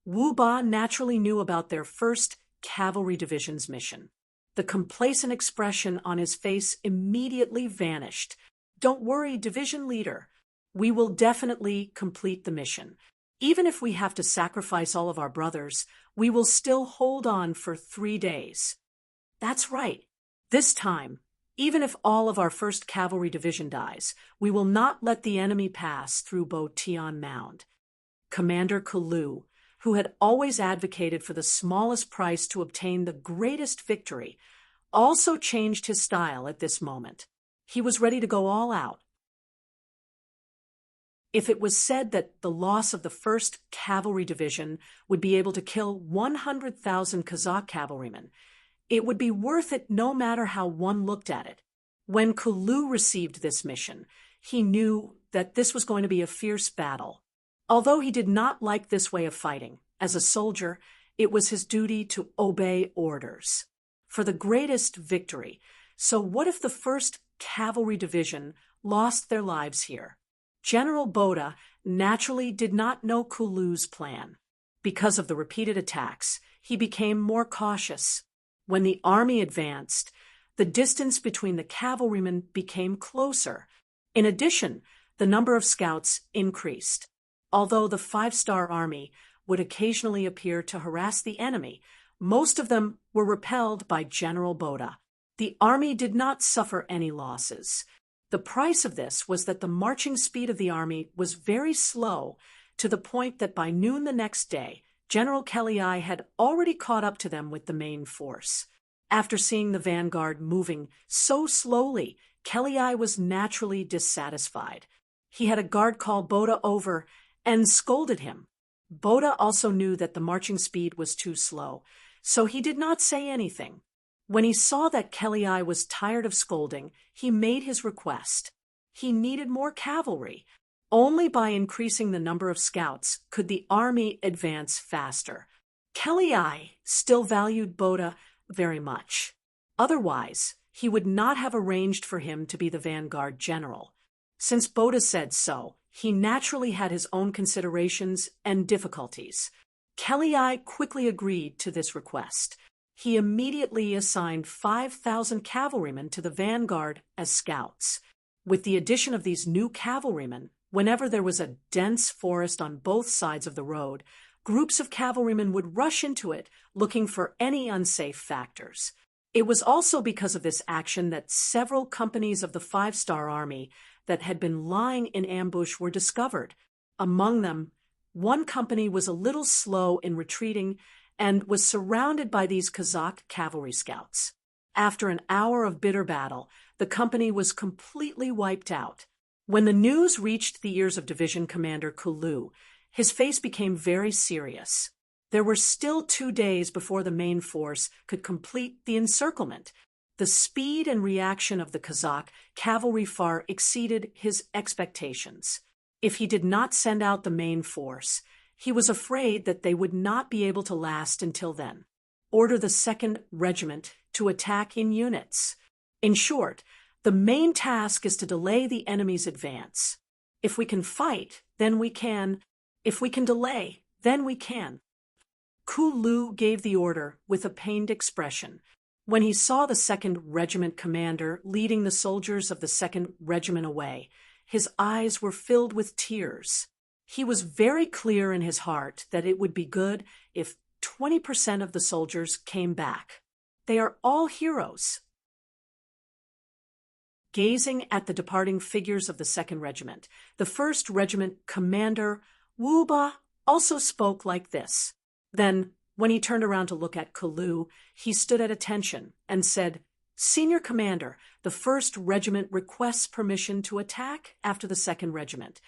A: Wu Ba naturally knew about their 1st Cavalry Division's mission. The complacent expression on his face immediately vanished. Don't worry, division leader. We will definitely complete the mission. Even if we have to sacrifice all of our brothers, we will still hold on for 3 days. That's right. This time, even if all of our 1st Cavalry Division dies, we will not let the enemy pass through Bo Tian Mound. Commander Ku Lu, who had always advocated for the smallest price to obtain the greatest victory, also changed his style at this moment. He was ready to go all out. If it was said that the loss of the 1st Cavalry Division would be able to kill 100,000 Kazakh cavalrymen, it would be worth it no matter how one looked at it. When Ku Lu received this mission, he knew that this was going to be a fierce battle. Although he did not like this way of fighting, as a soldier, it was his duty to obey orders. For the greatest victory. So what if the 1st Cavalry Division lost their lives here? General Boda naturally did not know Ku Lu's plan. Because of the repeated attacks, he became more cautious. When the army advanced, the distance between the cavalrymen became closer. In addition, the number of scouts increased. Although the 5-star army would occasionally appear to harass the enemy, most of them were repelled by General Boda. The army did not suffer any losses. The price of this was that the marching speed of the army was very slow, to the point that by noon the next day, General Kelly had already caught up to them with the main force. After seeing the vanguard moving so slowly, Kelly was naturally dissatisfied. He had a guard call Boda over and scolded him. Boda also knew that the marching speed was too slow, so he did not say anything. When he saw that Kelly was tired of scolding, he made his request. He needed more cavalry. Only by increasing the number of scouts could the army advance faster. Kelly still valued Boda very much. Otherwise, he would not have arranged for him to be the vanguard general. Since Boda said so, he naturally had his own considerations and difficulties. Kelly quickly agreed to this request. He immediately assigned 5,000 cavalrymen to the vanguard as scouts. With the addition of these new cavalrymen, whenever there was a dense forest on both sides of the road, groups of cavalrymen would rush into it, looking for any unsafe factors. It was also because of this action that several companies of the 5-star army that had been lying in ambush were discovered. Among them, one company was a little slow in retreating and was surrounded by these Kazakh cavalry scouts. After an hour of bitter battle, the company was completely wiped out. When the news reached the ears of Division Commander Ku Lu, his face became very serious. There were still 2 days before the main force could complete the encirclement. The speed and reaction of the Kazakh cavalry far exceeded his expectations. If he did not send out the main force, he was afraid that they would not be able to last until then. Order the 2nd Regiment to attack in units. In short, the main task is to delay the enemy's advance. If we can fight, then we can. If we can delay, then we can. Ku Lu gave the order with a pained expression. When he saw the 2nd Regiment commander leading the soldiers of the 2nd Regiment away, his eyes were filled with tears. He was very clear in his heart that it would be good if 20% of the soldiers came back. They are all heroes. gazing at the departing figures of the 2nd Regiment. The 1st Regiment Commander Wu Ba also spoke like this. Then, when he turned around to look at Kalu, he stood at attention and said, "Senior Commander, the 1st Regiment requests permission to attack after the 2nd Regiment.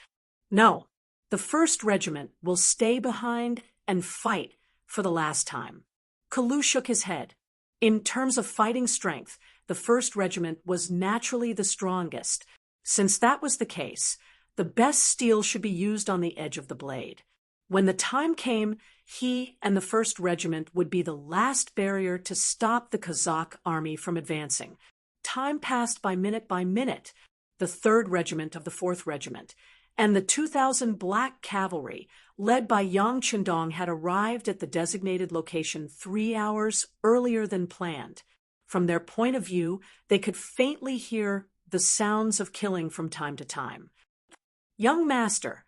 A: No, the 1st Regiment will stay behind and fight for the last time." Kalu shook his head. In terms of fighting strength, the 1st Regiment was naturally the strongest. Since that was the case, the best steel should be used on the edge of the blade. When the time came, he and the 1st Regiment would be the last barrier to stop the Kazakh army from advancing. Time passed by minute. The 3rd Regiment of the 4th Regiment and the 2,000 black cavalry, led by Yang Chendong, had arrived at the designated location 3 hours earlier than planned. From their point of view, they could faintly hear the sounds of killing from time to time. "Young master,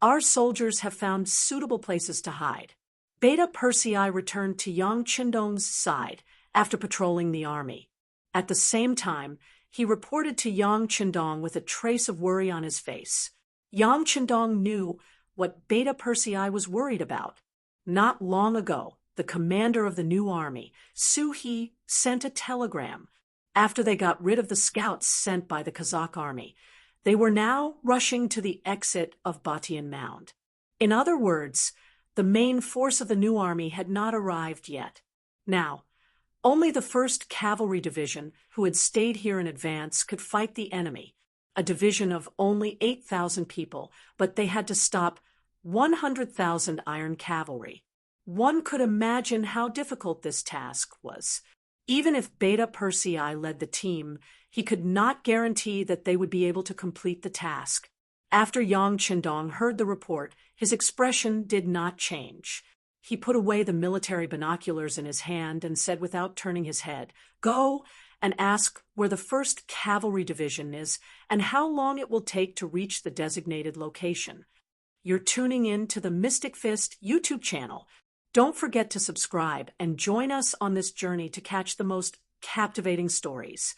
A: our soldiers have found suitable places to hide." Beta Persei returned to Yang Chendong's side after patrolling the army. At the same time, he reported to Yang Chendong with a trace of worry on his face. Yang Chendong knew what Beta Persei was worried about. Not long ago, the commander of the new army, Su He, sent a telegram. After they got rid of the scouts sent by the Kazakh army, they were now rushing to the exit of Batian Mound. In other words, the main force of the new army had not arrived yet. Now, only the 1st Cavalry Division, who had stayed here in advance, could fight the enemy. A division of only 8,000 people, but they had to stop 100,000 iron cavalry. One could imagine how difficult this task was. Even if Beta Persei led the team, he could not guarantee that they would be able to complete the task. After Yang Chendong heard the report, his expression did not change. He put away the military binoculars in his hand and said without turning his head, "Go and ask where the 1st Cavalry Division is and how long it will take to reach the designated location." You're tuning in to the Mystic Fist YouTube channel. Don't forget to subscribe and join us on this journey to catch the most captivating stories.